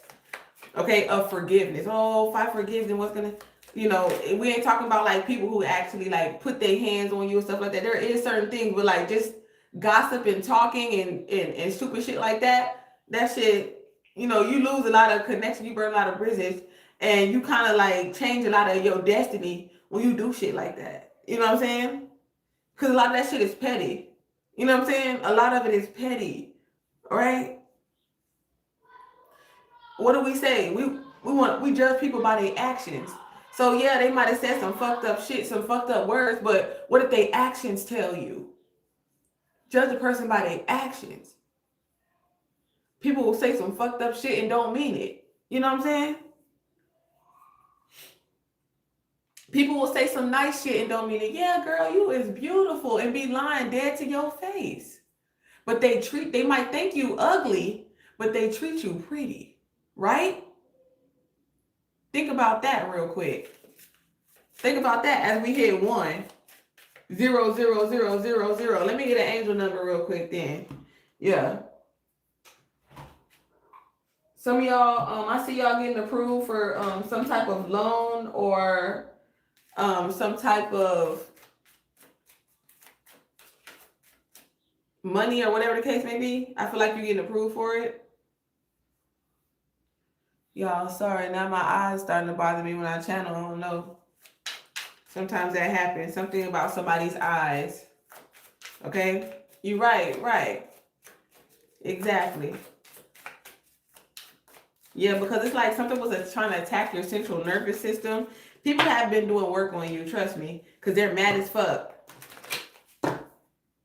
Okay, of forgiveness. Oh, if I forgive them, what's gonna, you know, we ain't talking about like people who actually like put their hands on you and stuff like that. There is certain things, but like just gossip and talking and stupid shit like that, that shit, you know, you lose a lot of connection, you burn a lot of bridges, and you kind of like change a lot of your destiny when you do shit like that. You know what I'm saying? Because a lot of that shit is petty. You know what I'm saying? A lot of it is petty. All right? What do we say? We judge people by their actions. So yeah, they might have said some fucked up shit, some fucked up words, but what did their actions tell you? Judge a person by their actions. People will say some fucked up shit and don't mean it. You know what I'm saying? People will say some nice shit and don't mean it. Yeah, girl, you is beautiful, and be lying dead to your face. But they might think you ugly, but they treat you pretty. Right? Think about that real quick. Think about that as we hit 1, 0, 0, 0, 0, 0. Let me get an angel number real quick then. Yeah. Some of y'all, I see y'all getting approved for some type of loan or some type of money or whatever the case may be. I feel like you're getting approved for it. Y'all, sorry, now my eyes starting to bother me when I channel. I don't know. Sometimes that happens. Something about somebody's eyes. Okay? You're right. Exactly. Yeah, because it's like something was trying to attack your central nervous system. People have been doing work on you, trust me, because they're mad as fuck.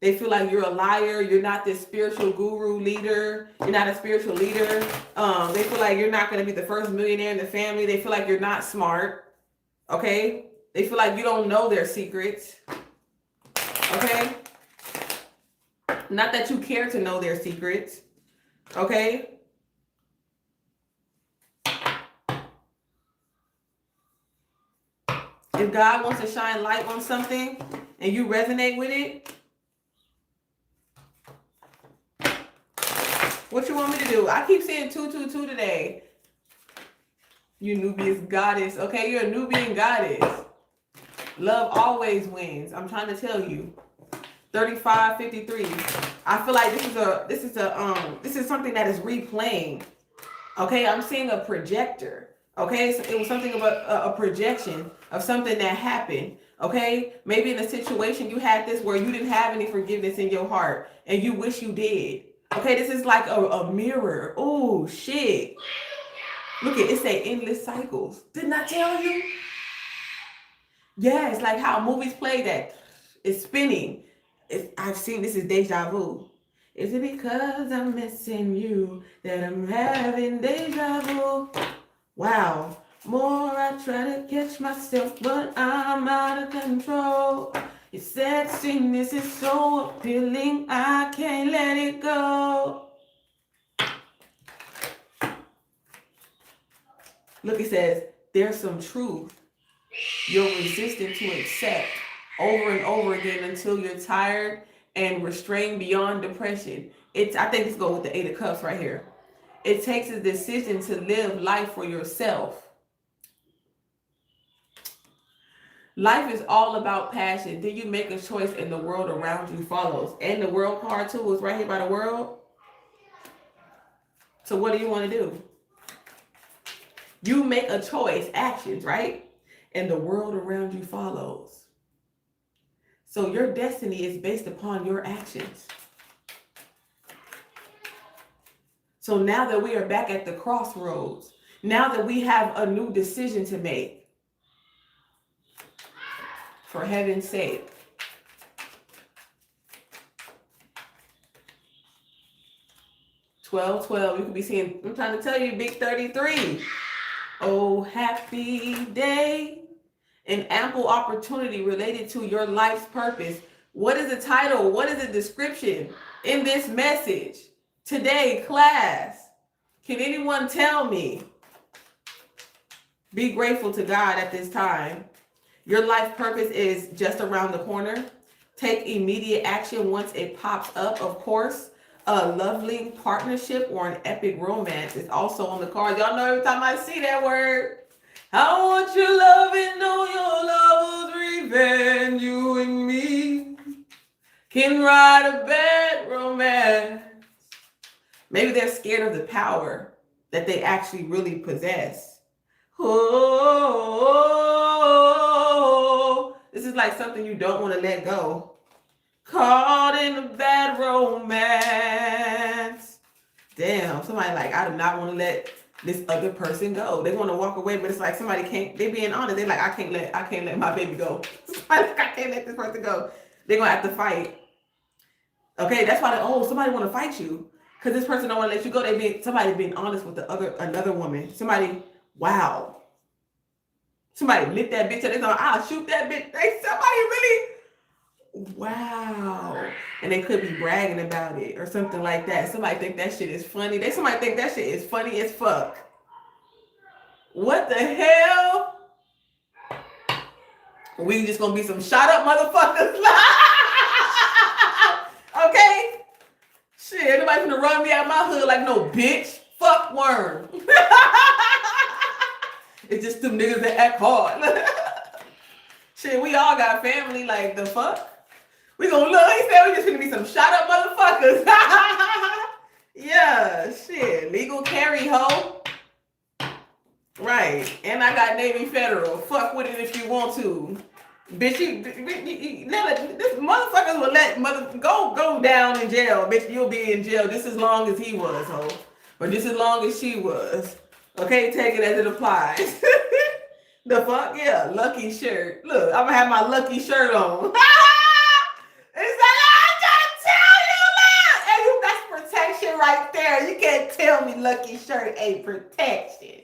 They feel like you're a liar. You're not this spiritual guru leader. You're not a spiritual leader. They feel like you're not going to be the first millionaire in the family. They feel like you're not smart. Okay? They feel like you don't know their secrets. Okay? Not that you care to know their secrets. Okay? If God wants to shine light on something and you resonate with it, what you want me to do? I keep saying 222 today. You Nubian goddess. Okay, you're a Nubian goddess. Love always wins. I'm trying to tell you. 3553. I feel like this is something that is replaying. Okay, I'm seeing a projector. Okay, so it was something about a projection of something that happened. Okay, maybe in a situation you had this where you didn't have any forgiveness in your heart and you wish you did. Okay, this is like a mirror. Oh, shit. Look at it, say endless cycles. Didn't I tell you? Yeah, it's like how movies play that. It's spinning. I've seen this is deja vu. Is it because I'm missing you that I'm having deja vu? Wow. More I try to catch myself, but I'm out of control. Your sexiness is so appealing, I can't let it go. Look, it says, there's some truth you're resistant to accept over and over again until you're tired and restrained beyond depression. I think this goes with the 8 of Cups right here. It takes a decision to live life for yourself. Life is all about passion. Then you make a choice and the world around you follows. And the world card too is right here by the world. So what do you want to do? You make a choice, actions, right? And the world around you follows. So your destiny is based upon your actions. So now that we are back at the crossroads, now that we have a new decision to make, for heaven's sake. $12, you could be seeing, I'm trying to tell you, big 33. Oh, happy day. An ample opportunity related to your life's purpose. What is the title? What is the description in this message? Today, class, can anyone tell me? Be grateful to God at this time. Your life purpose is just around the corner. Take immediate action once it pops up. Of course, a lovely partnership or an epic romance is also on the card. Y'all know every time I see that word, I want your love and know your love will revenge. You and me can write a bad romance. Maybe they're scared of the power that they actually really possess. Oh, this is like something you don't want to let go. Caught in a bad romance. Damn, somebody like, I do not want to let this other person go. They want to walk away, but it's like somebody can't, they being honest. They're like, I can't let my baby go. I can't let this person go. They're going to have to fight. Okay, that's why somebody want to fight you. Because this person don't want to let you go. Somebody being honest with another woman. Wow. Somebody lit that bitch up. They thought, I'll shoot that bitch. Somebody really, wow. And they could be bragging about it or something like that. Somebody think that shit is funny. Somebody think that shit is funny as fuck. What the hell? We just gonna be some shot up motherfuckers. Okay? Shit, everybody gonna run me out my hood like no bitch. Fuck worm. It's just them niggas that act hard. Shit, we all got family. Like, the fuck? We gonna look. He said we just gonna be some shot up motherfuckers. Yeah, shit. Legal carry, ho. Right. And I got Navy Federal. Fuck with it if you want to. Bitch, this motherfuckers will let go down in jail. Bitch, you'll be in jail just as long as he was, ho. Or just as long as she was. Okay, take it as it applies. The fuck? Yeah, lucky shirt. Look, I'm gonna have my lucky shirt on. It's like, I'm trying to tell you that. And that's protection right there. You can't tell me lucky shirt ain't protection.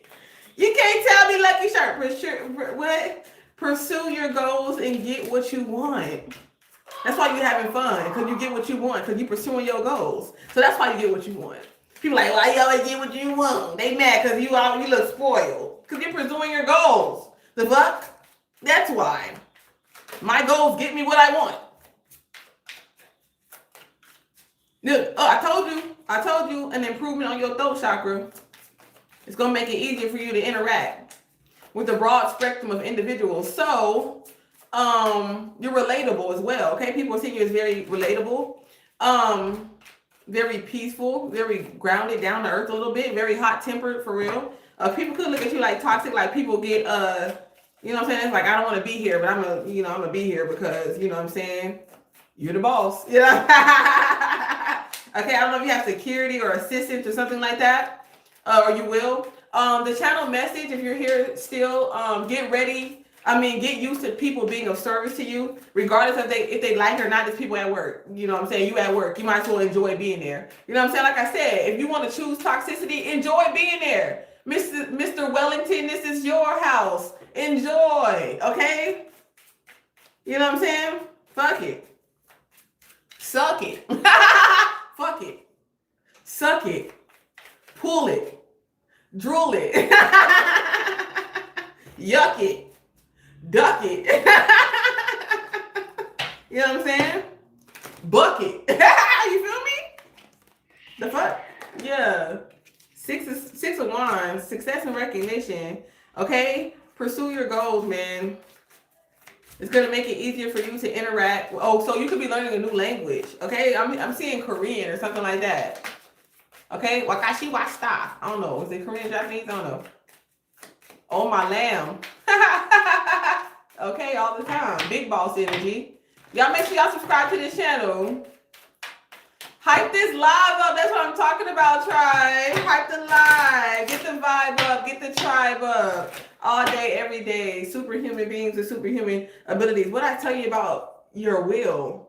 You can't tell me lucky shirt. What? Pursue your goals and get what you want. That's why you're having fun, because you get what you want, because you're pursuing your goals. So that's why you get what you want. People like, why you always get what you want? They mad because you look spoiled. Because you're pursuing your goals. The fuck? That's why. My goals get me what I want. Look, I told you an improvement on your throat chakra. It's going to make it easier for you to interact with a broad spectrum of individuals. So, you're relatable as well. Okay, people see you as very relatable. Very peaceful, very grounded, down to earth a little bit, very hot tempered for real. People could look at you like toxic, like people get you know what I'm saying? It's like, I don't want to be here, but I'm gonna be here because, you know what I'm saying? You're the boss. You know? Okay, I don't know if you have security or assistance or something like that. Or you will. The channel message, if you're here still, get ready. Get used to people being of service to you, regardless if they like it or not. There's people at work. You know what I'm saying? You at work. You might as well enjoy being there. You know what I'm saying? Like I said, if you want to choose toxicity, enjoy being there. Mr. Wellington, this is your house. Enjoy, okay? You know what I'm saying? Fuck it. Suck it. Fuck it. Suck it. Pull it. Drool it. Yuck it. Duck it. You know what I'm saying? Bucket. You feel me? The fuck? Yeah. Six of Wands, success and recognition. Okay? Pursue your goals, man. It's gonna make it easier for you to interact. Oh, so you could be learning a new language. Okay? I'm seeing Korean or something like that. Okay? Wakashi washita. I don't know. Is it Korean, Japanese? I don't know. Oh my lamb. Okay, all the time. Big boss energy. Y'all make sure y'all subscribe to this channel. Hype this live up. That's what I'm talking about, tribe. Hype the live. Get the vibe up. Get the tribe up. All day, every day. Superhuman beings with superhuman abilities. What I tell you about your will.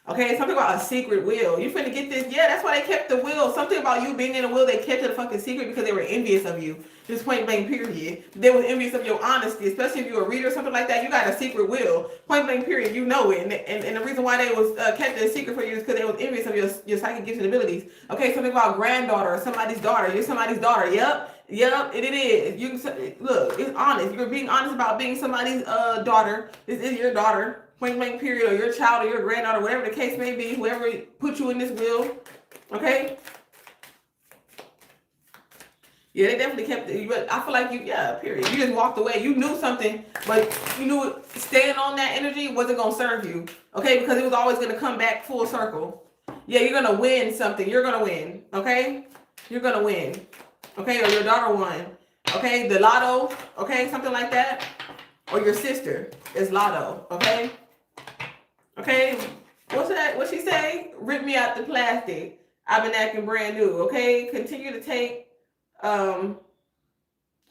Okay, something about a secret will. You finna get this. Yeah, that's why they kept the will. Something about you being in a will, they kept it a fucking secret because they were envious of you. Just point blank period. They were envious of your honesty, especially if you're a reader or something like that. You got a secret will. Point blank period. You know it. And the reason why they was kept it a secret for you is because they was envious of your psychic gifts and abilities. Okay, something about granddaughter or somebody's daughter. You're somebody's daughter. Yep, it is. You look, it's honest. You're being honest about being somebody's daughter. This is your daughter. Point blank period, or your child or your granddaughter, whatever the case may be, whoever put you in this will, okay? Yeah, they definitely kept it, but I feel like period. You just walked away. You knew something, but you knew staying on that energy wasn't going to serve you, okay? Because it was always going to come back full circle. Yeah, you're going to win something. You're going to win, okay? You're going to win, okay? Or your daughter won, okay? The lotto, okay? Something like that. Or your sister is lotto, okay? Okay, what's that? What she say? Rip me out the plastic. I've been acting brand new. Okay, continue to take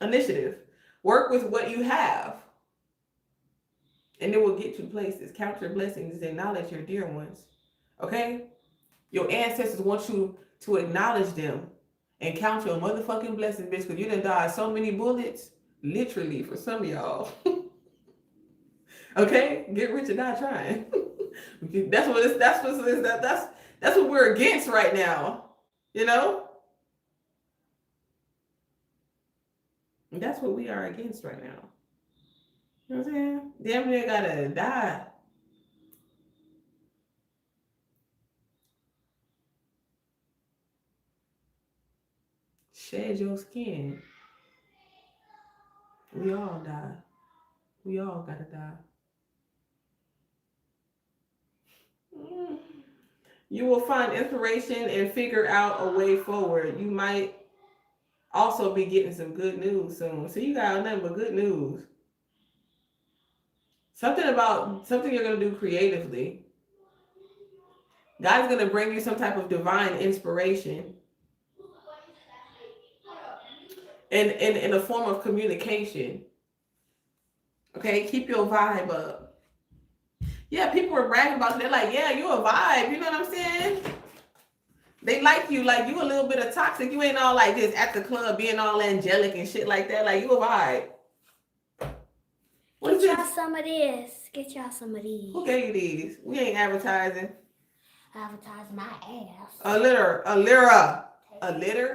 initiative. Work with what you have, and it will get you places. Count your blessings. Acknowledge your dear ones. Okay, your ancestors want you to acknowledge them and count your motherfucking blessings, bitch. Because you done died so many bullets, literally for some of y'all. Okay, get rich and die trying. That's what we're against right now. You know? That's what we are against right now. You know what I'm saying? Damn near gotta die. Shed your skin. We all die. We all gotta die. You will find inspiration and figure out a way forward. You might also be getting some good news soon. So you got nothing but good news. Something you're going to do creatively. God's going to bring you some type of divine inspiration. In a form of communication. Okay, keep your vibe up. Yeah, people were bragging about you. They're like, yeah, you a vibe. You know what I'm saying? They like you a little bit of toxic. You ain't all like this at the club being all angelic and shit like that. Like, you a vibe. Get y'all some of this. Get y'all some of these. Who gave you these? We ain't advertising. Advertise my ass. A litter?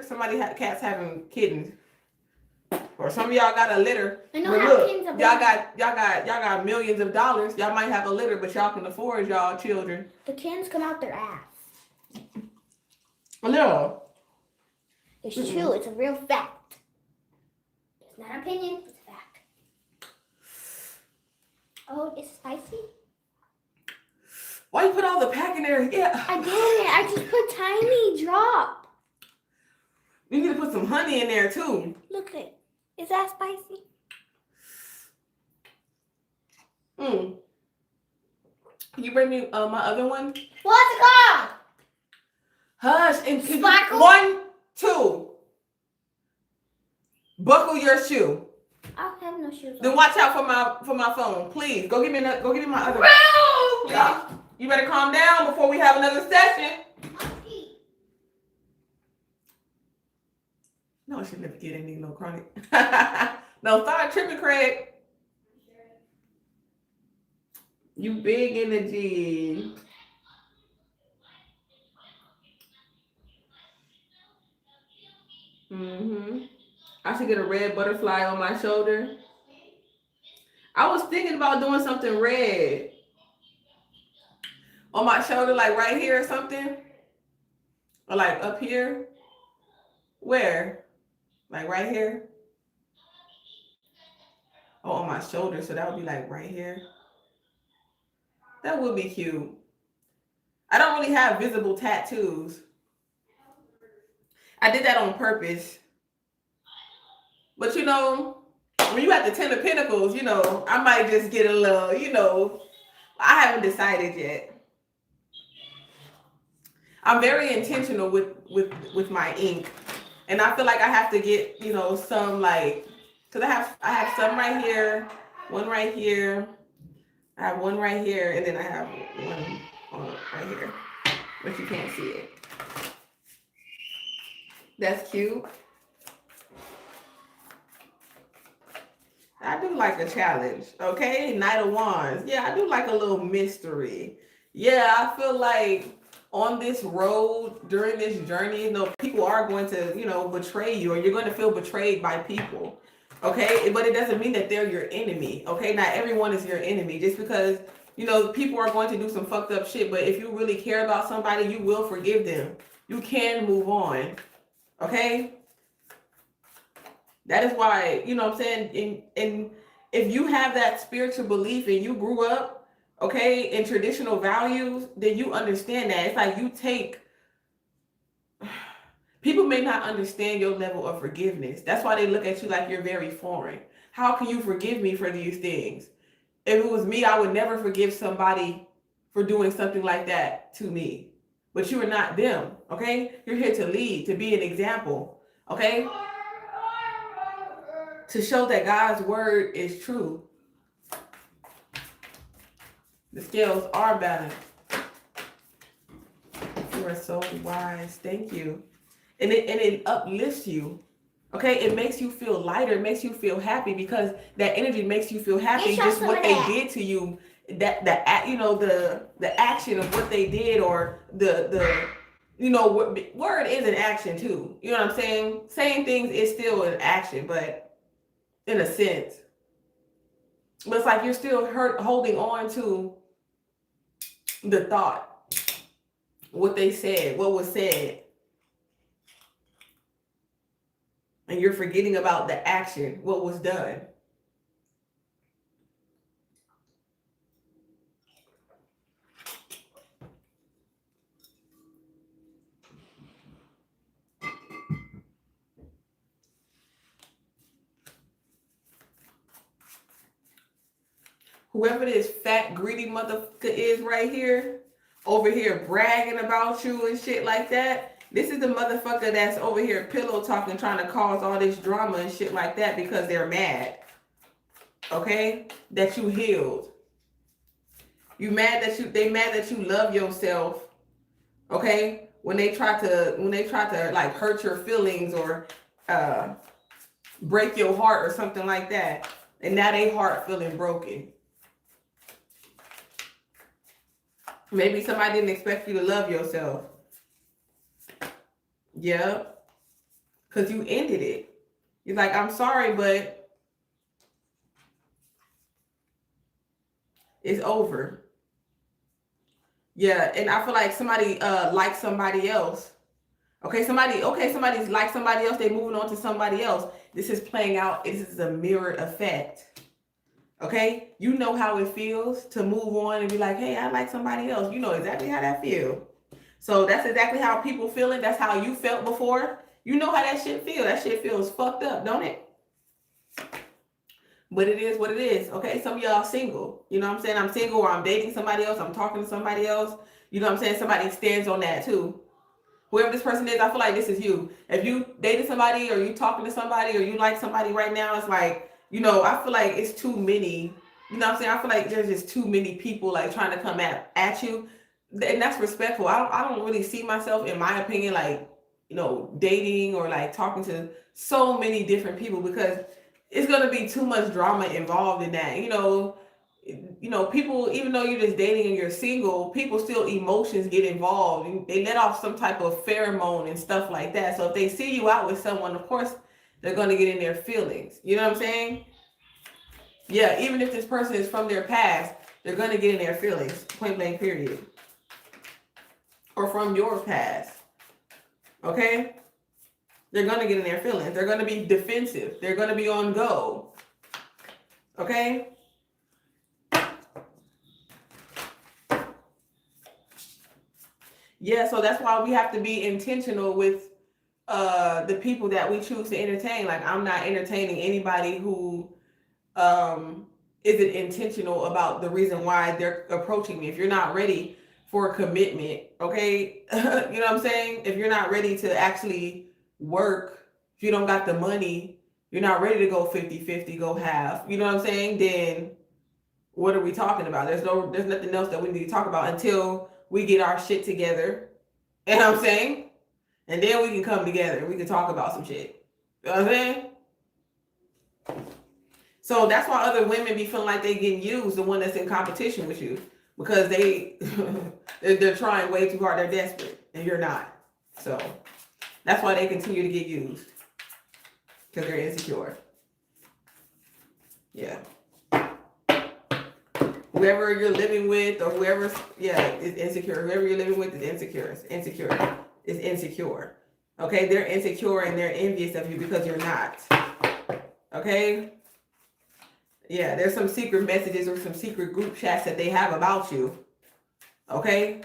Somebody cats having kittens. Or some of y'all got a litter. But look, y'all got millions of dollars. Y'all might have a litter, but y'all can afford y'all children. The kittens come out their ass. A litter. It's true. It's a real fact. It's not an opinion. It's a fact. Oh, it's spicy? Why you put all the pack in there? Yeah. I didn't. I just put tiny drop. You need to put some honey in there too. Look at it. Is that spicy? Can you bring me my other one? What's it called? Hush. And Sparkle? 1, 2. Buckle your shoe. I don't have no shoes on. Then watch out for my phone, please. Go give me my other one. Please. You better calm down before we have another session. No, No, I should never get any no chronic. No, start tripping, Craig. You big energy. I should get a red butterfly on my shoulder. I was thinking about doing something red on my shoulder, like right here or something, or like up here. Where? Like right here? Oh, on my shoulder. So that would be like right here. That would be cute. I don't really have visible tattoos. I did that on purpose. But you know, when you have the 10 of Pentacles, you know, I might just get a little, you know, I haven't decided yet. I'm very intentional with my ink. And I feel like I have to get, you know, some like, because I have some right here, one right here, I have one right here, and then I have one right here, but you can't see it. That's cute. I do like a challenge, okay? Knight of Wands. Yeah, I do like a little mystery. Yeah, I feel like on this road, during this journey, you know, people are going to, you know, betray you, or you're going to feel betrayed by people, okay? But it doesn't mean that they're your enemy, okay? Not everyone is your enemy. Just because, you know, people are going to do some fucked up shit, but if you really care about somebody, you will forgive them. You can move on, okay? That is why, you know what I'm saying, and if you have that spiritual belief and you grew up, okay, in traditional values, then you understand that. It's like you take, people may not understand your level of forgiveness. That's why they look at you like you're very foreign. How can you forgive me for these things? If it was me, I would never forgive somebody for doing something like that to me. But you are not them, okay? You're here to lead, to be an example, okay? To show that God's word is true. The scales are balanced. You are so wise. Thank you. And it uplifts you. Okay, it makes you feel lighter. It makes you feel happy because that energy makes you feel happy. Just what they did to you, that you know, the action of what they did, or the you know, word is an action too. You know what I'm saying? Saying things is still an action, but in a sense. But it's like you're still holding on to the thought, what they said, what was said. And you're forgetting about the action, what was done. Whoever this fat, greedy motherfucker is right here, over here bragging about you and shit like that, this is the motherfucker that's over here pillow talking, trying to cause all this drama and shit like that because they're mad. Okay? That you healed. They mad that you love yourself. Okay? When they try to like hurt your feelings or break your heart or something like that. And now they heart feeling broken. Maybe somebody didn't expect you to love yourself. Yeah. Because you ended it. You're like, I'm sorry, but it's over. Yeah, and I feel like somebody likes somebody else. Somebody's like somebody else, they're moving on to somebody else. This is playing out, this is a mirror effect. Okay, you know how it feels to move on and be like, hey, I like somebody else. You know exactly how that feels. So that's exactly how people feeling. That's how you felt before. You know how that shit feels. That shit feels fucked up, don't it? But it is what it is. Okay, some of y'all single. You know what I'm saying? I'm single, or I'm dating somebody else. I'm talking to somebody else. You know what I'm saying? Somebody stands on that too. Whoever this person is, I feel like this is you. If you dated somebody, or you talking to somebody, or you like somebody right now, it's like, you know, I feel like it's too many. You know what I'm saying? I feel like there's just too many people like trying to come at you. And that's respectful. I don't really see myself, in my opinion, like dating or like talking to so many different people, because it's going to be too much drama involved in that. People, even though you're just dating and you're single, people still emotions get involved, and they let off some type of pheromone and stuff like that. So if they see you out with someone, of course they're going to get in their feelings. You know what I'm saying? Yeah, even if this person is from their past, they're going to get in their feelings, point blank period. Or from your past. Okay? They're going to get in their feelings. They're going to be defensive. They're going to be on go. Okay? Yeah, so that's why we have to be intentional with the people that we choose to entertain. Like, I'm not entertaining anybody who isn't intentional about the reason why they're approaching me. If you're not ready for a commitment, okay? You know what I'm saying? If you're not ready to actually work, if you don't got the money, you're not ready to go 50-50, go half, you know what I'm saying? Then what are we talking about? There's nothing else that we need to talk about until we get our shit together. You know what I'm saying? And then we can come together and we can talk about some shit. You know what I'm saying? So that's why other women be feeling like they getting used, the one that's in competition with you, because they're trying way too hard. They're desperate, and you're not. So that's why they continue to get used, because they're insecure. Yeah. Whoever you're living with, or whoever, is insecure. Whoever you're living with is insecure. Is insecure. Okay, they're insecure and they're envious of you because you're not. Okay. Yeah, there's some secret messages or some secret group chats that they have about you. Okay?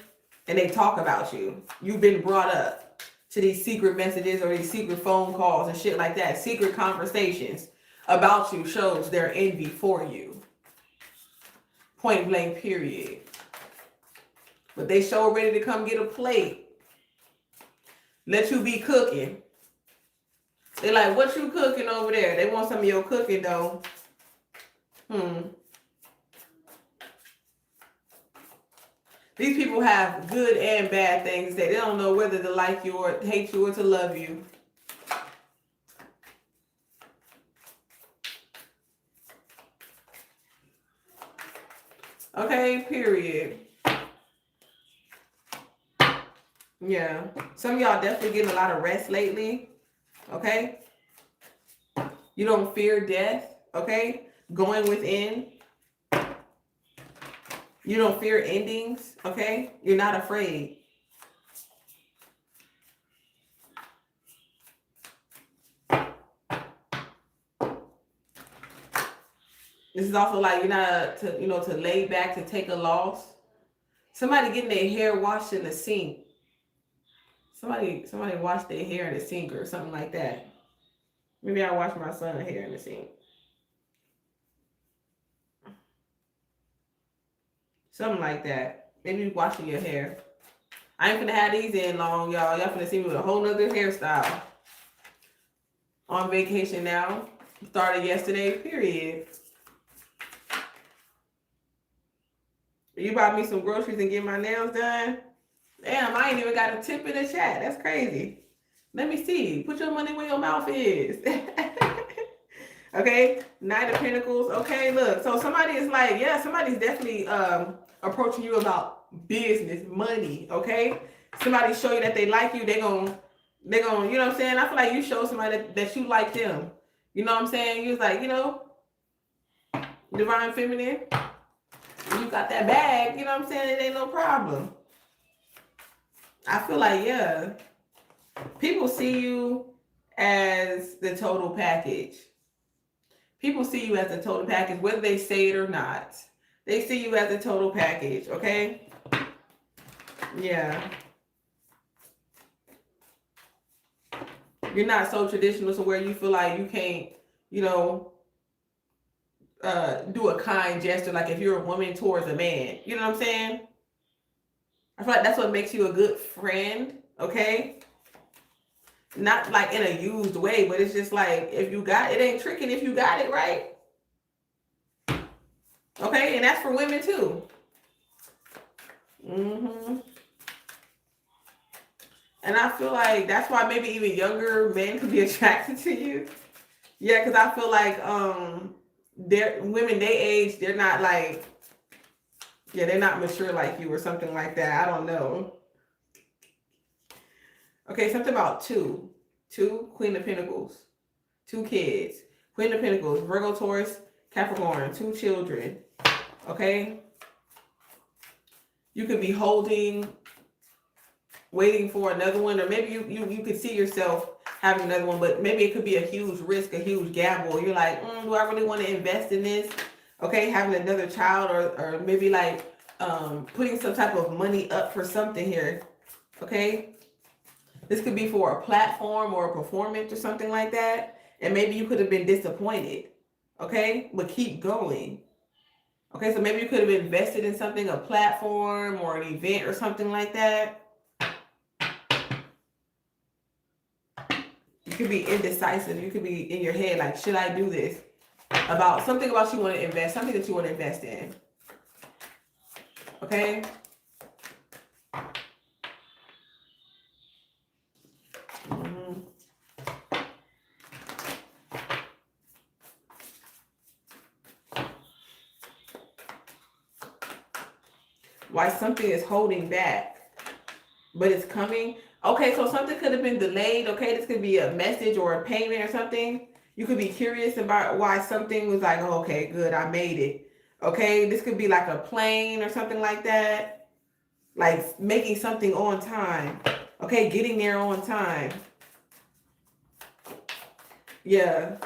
And they talk about you. You've been brought up to these secret messages or these secret phone calls and shit like that. Secret conversations about you shows their envy for you. Point blank, period. But they show ready to come get a plate. Let you be cooking. They like, what you cooking over there? They want some of your cooking though. These people have good and bad things. They don't know whether to like you or hate you or to love you. Okay, period. Yeah. Some of y'all definitely getting a lot of rest lately. Okay? You don't fear death. Okay? Going within. You don't fear endings. Okay? You're not afraid. This is also like you're not to lay back, to take a loss. Somebody getting their hair washed in the sink. Somebody washed their hair in the sink or something like that. Maybe I wash my son's hair in the sink. Something like that. Maybe washing your hair. I ain't finna have these in long, y'all. Y'all finna see me with a whole nother hairstyle. On vacation now. Started yesterday, period. You bought me some groceries and get my nails done? Damn, I ain't even got a tip in the chat. That's crazy. Let me see. Put your money where your mouth is. Okay, Knight of Pentacles. Okay, look. So somebody is like, yeah, somebody's definitely approaching you about business, money. Okay, somebody show you that they like you. They're gonna, you know what I'm saying? I feel like you show somebody that you like them. You know what I'm saying? You was like, divine feminine. You got that bag. You know what I'm saying? It ain't no problem. I feel like, yeah, people see you as the total package. People see you as the total package, whether they say it or not. They see you as the total package, okay? Yeah. You're not so traditional to where you feel like you can't, do a kind gesture, like if you're a woman towards a man. You know what I'm saying? I feel like that's what makes you a good friend, okay? Not like in a used way, but it's just like, if you got it, ain't tricking if you got it right. Okay, and that's for women too. And And I feel like that's why maybe even younger men could be attracted to you. Yeah, because I feel like they're women they age, they're not like, yeah, they're not mature like you or something like that. I don't know. Okay, something about two. Two, Queen of Pentacles. 2 kids. Queen of Pentacles, Virgo, Taurus, Capricorn, 2 children. Okay? You could be waiting for another one, or maybe you could see yourself having another one, but maybe it could be a huge risk, a huge gamble. You're like, do I really want to invest in this? Okay, having another child, or maybe like putting some type of money up for something here. Okay? This could be for a platform or a performance or something like that. And maybe you could have been disappointed. Okay? But keep going. Okay, so maybe you could have invested in something, a platform or an event or something like that. You could be indecisive. You could be in your head like, should I do this? About something about you want to invest, something that you want to invest in. Okay? Why something is holding back, but it's coming. Okay, so something could have been delayed. Okay, this could be a message or a payment or something. You could be curious about why something was like, oh, okay, good, I made it. Okay, this could be like a plane or something like that. Like making something on time. Okay, getting there on time. Yeah.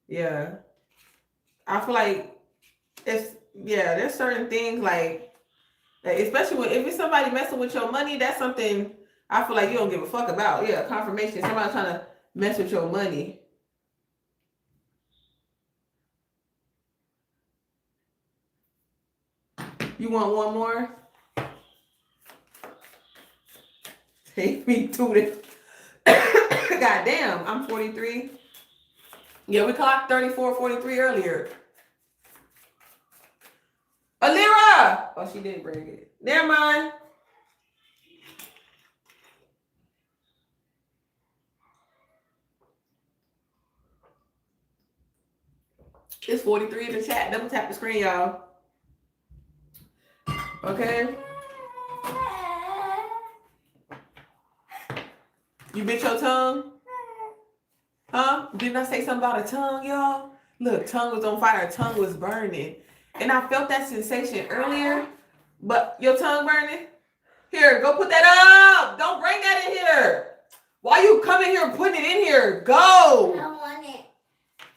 Yeah. I feel like there's certain things like especially if it's somebody messing with your money, that's something I feel like you don't give a fuck about. Yeah, confirmation. Somebody trying to mess with your money. You want one more? Take me to this. Goddamn, I'm 43. Yeah, we clocked 34:43 earlier. Alira! Oh, she didn't bring it. Never mind. It's 43 in the chat. Double tap the screen, y'all. Okay. You bit your tongue? Huh? Didn't I say something about a tongue, y'all? Look, tongue was on fire. Tongue was burning. And I felt that sensation earlier. But your tongue burning? Here, go put that up. Don't bring that in here. Why you coming here and putting it in here? Go. I don't want it.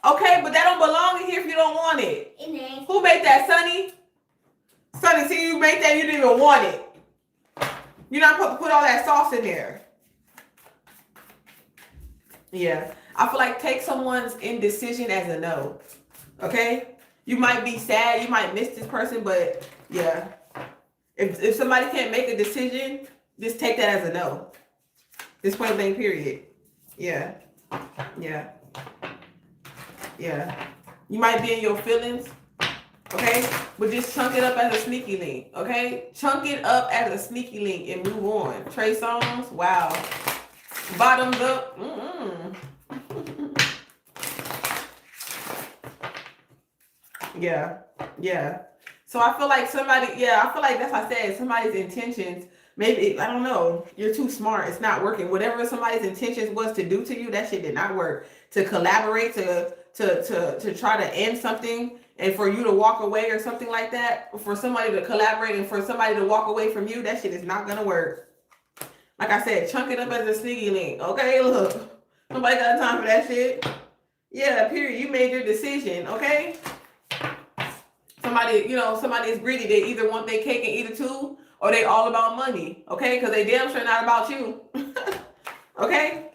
Okay, but that don't belong in here if you don't want it. It is. Who made that, Sonny? Sonny, see you made that, you didn't even want it. You're not supposed to put all that sauce in there. Yeah. I feel like take someone's indecision as a no. Okay? You might be sad, you might miss this person, but yeah. If somebody can't make a decision, just take that as a no. This point blank period. Yeah. Yeah. Yeah. You might be in your feelings. Okay? But just chunk it up as a sneaky link. Okay? Chunk it up as a sneaky link and move on. Trey Songz, wow. Bottoms up. Yeah. Yeah. So I feel like I feel like that's what I said, somebody's intentions, maybe, I don't know, you're too smart, it's not working. Whatever somebody's intentions was to do to you, that shit did not work. To collaborate, to try to end something and for you to walk away or something like that, for somebody to collaborate and for somebody to walk away from you, that shit is not gonna work. Like I said, chunk it up as a sneaky link. Okay, look, nobody got time for that shit. Yeah, period, you made your decision, okay? Somebody is greedy. They either want their cake and eat it too, or they all about money. Okay, because they damn sure not about you. Okay,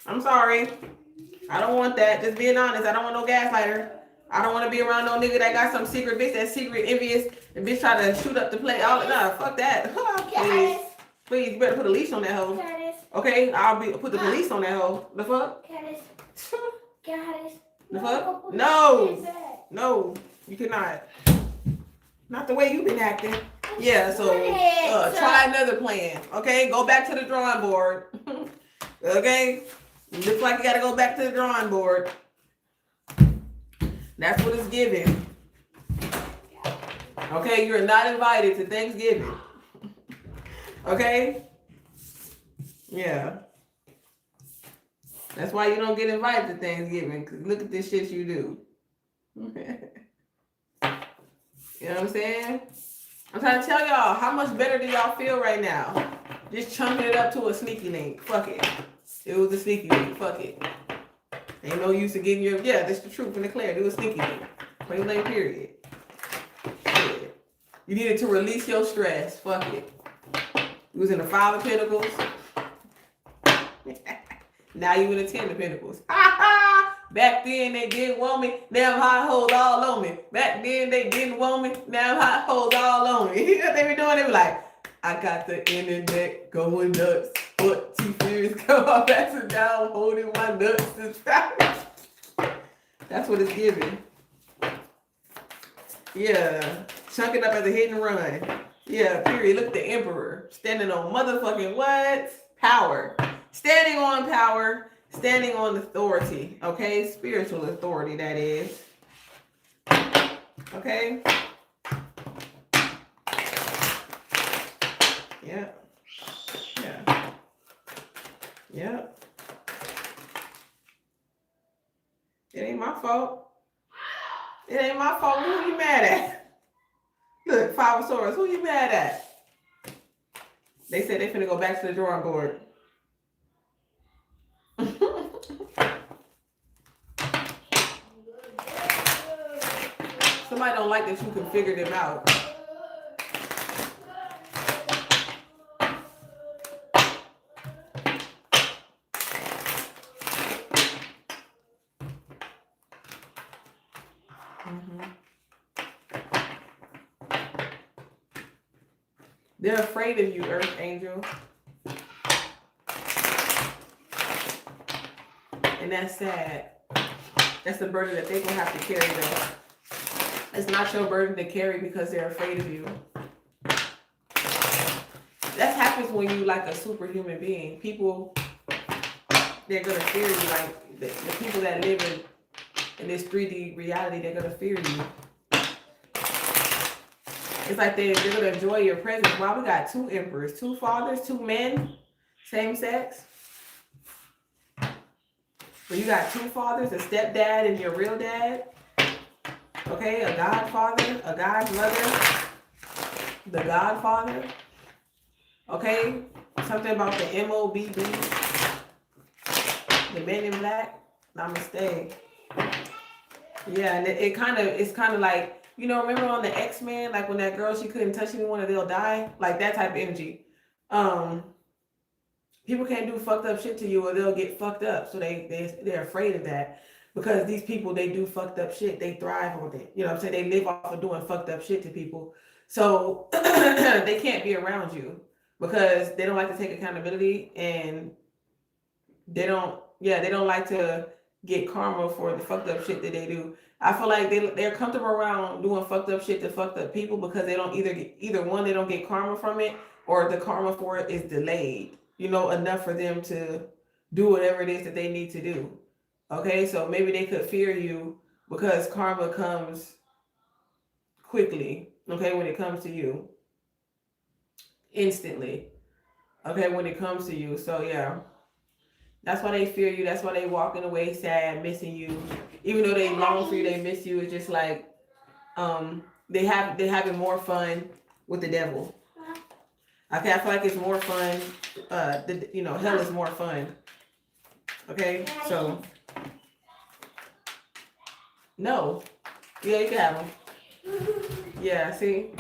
I'm sorry. I don't want that. Just being honest. I don't want no gaslighter. I don't want to be around no nigga that got some secret bitch that's secret envious and bitch try to shoot up the play. Fuck that. Please, you better put a leash on that hoe. Okay, put the police on that hoe. The fuck? The fuck? No, you cannot. Not the way you've been acting. Yeah, so try another plan. Okay, go back to the drawing board. Okay, looks like you got to go back to the drawing board. That's what it's giving. Okay, you're not invited to Thanksgiving. Okay? Yeah. That's why you don't get invited to Thanksgiving, because look at this shit you do. You know what I'm saying? I'm trying to tell y'all, how much better do y'all feel right now? Just chunking it up to a sneaky link. Fuck it. It was a sneaky link. Fuck it. Ain't no use of getting your, yeah, that's the truth and the clarity. It was a sneaky link. Plain lane period. Shit. You needed to release your stress. Fuck it. You was in the 5 of Pentacles. Now you in the 10 of Pentacles. Back then they didn't want me. Now hot hoes all on me. Back then they didn't want me. Now hot hoes all on me. You know what they be doing? They be like, I got the internet going nuts. But T-Furious come up, passing down, holding my nuts. That's what it's giving. Yeah. Chunk it up as a hit and run. Yeah, period. Look at the Emperor. Standing on motherfucking what? Power. Standing on power. Standing on authority. Okay? Spiritual authority, that is. Okay? Yeah. Yeah. Yeah. It ain't my fault. It ain't my fault. Who you mad at? Look, 5 of Swords. Who you mad at? They said they finna go back to the drawing board. Somebody don't like that you can figure them out. They're afraid of you, Earth Angel. And that's sad. That's the burden that they're going to have to carry, though. It's not your burden to carry because they're afraid of you. That happens when you like a superhuman being. People, they're going to fear you. Like the people that live in this 3D reality, they're going to fear you. It's like they're going to enjoy your presence. Wow, we got 2 emperors, 2 fathers, 2 men, same sex. But you got 2 fathers, a stepdad and your real dad. Okay, a godfather, a godmother, the godfather. Okay, something about the MOBB, the Men in Black. Namaste. Yeah, and it's kind of like, you know, remember on the X-Men, like when that girl, she couldn't touch anyone or they'll die? Like that type of energy. People can't do fucked up shit to you or they'll get fucked up. So they're afraid of that. Because these people, they do fucked up shit. They thrive on it. You know what I'm saying? They live off of doing fucked up shit to people. So they can't be around you because they don't like to take accountability and they don't like to get karma for the fucked up shit that they do. I feel like they're comfortable around doing fucked up shit to fucked up people because they don't either one, they don't get karma from it, or the karma for it is delayed, you know, enough for them to do whatever it is that they need to do. Okay, so maybe they could fear you because karma comes quickly, okay, when it comes to you. Instantly. Okay, when it comes to you. So yeah. That's why they fear you. That's why they walking away sad, missing you. Even though they long for you, they miss you. It's just like they're having more fun with the devil. Okay, I feel like it's more fun. Hell is more fun. Okay, so no. Yeah, you can have them. Yeah, see?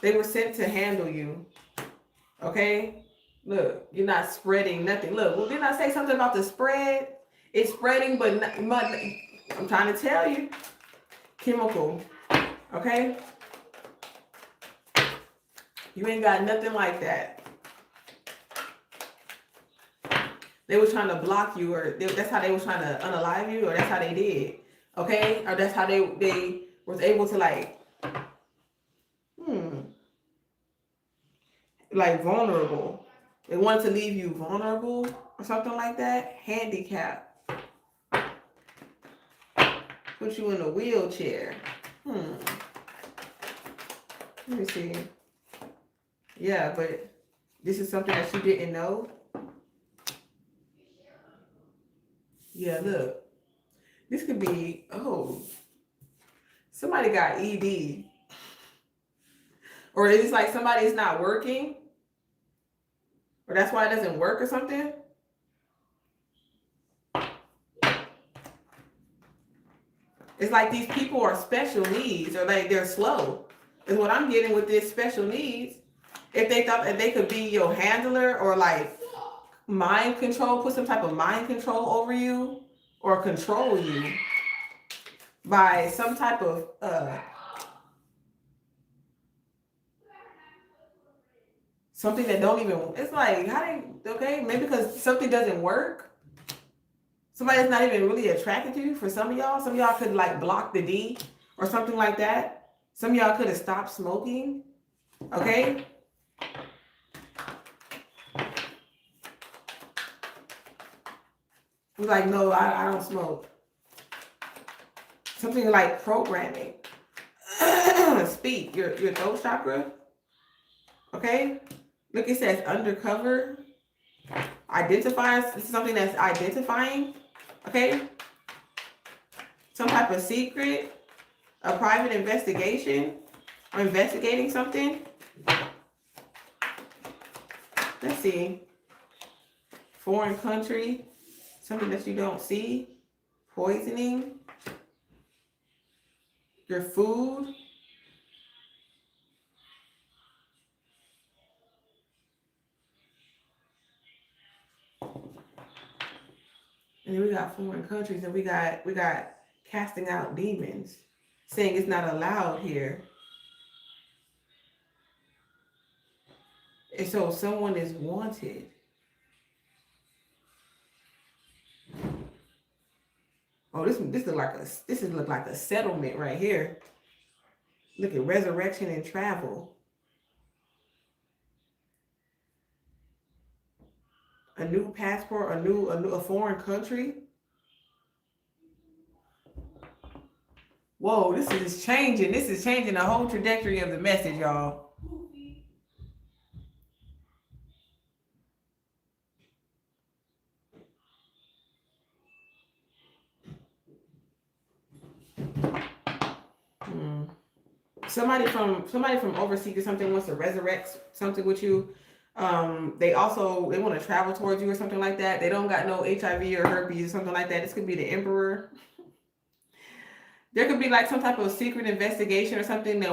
They were sent to handle you. Okay? Look, you're not spreading nothing. Look, well, didn't I say something about the spread? It's spreading, but I'm trying to tell you. Chemical. Okay? You ain't got nothing like that. They were trying to block you, or that's how they were trying to unalive you, or that's how they did. Okay? Or that's how they was able to like, like vulnerable. They wanted to leave you vulnerable or something like that. Handicap. Put you in a wheelchair. Let me see. Yeah, but this is something that you didn't know. Yeah, look. This could be, oh, somebody got ED. Or it's like somebody's not working. Or that's why it doesn't work or something. It's like these people are special needs or like they're slow. Is what I'm getting with this special needs. If they thought that they could be your handler or like mind control, put some type of mind control over you or control you by some type of something that don't even, it's like, how they, okay, maybe because something doesn't work. Somebody's not even really attracted to you. For some of y'all could like block the D or something like that. Some of y'all could have stopped smoking. Okay. Like, no, I don't smoke. Something like programming. Speak, your throat chakra. Okay. Look, it says undercover. Identifies. This is something that's identifying. Okay. Some type of secret. A private investigation. Or investigating something. Let's see. Foreign country. Something that you don't see. Poisoning. Your food. And then we got foreign countries, and we got casting out demons, saying it's not allowed here. And so someone is wanted. Oh, this look like a settlement right here. Look at resurrection and travel. A new passport, a foreign country. Whoa, this is changing. This is changing the whole trajectory of the message, y'all. Somebody from overseas or something wants to resurrect something with you. They want to travel towards you or something like that. They don't got no HIV or herpes or something like that. This could be the emperor. There could be like some type of secret investigation or something that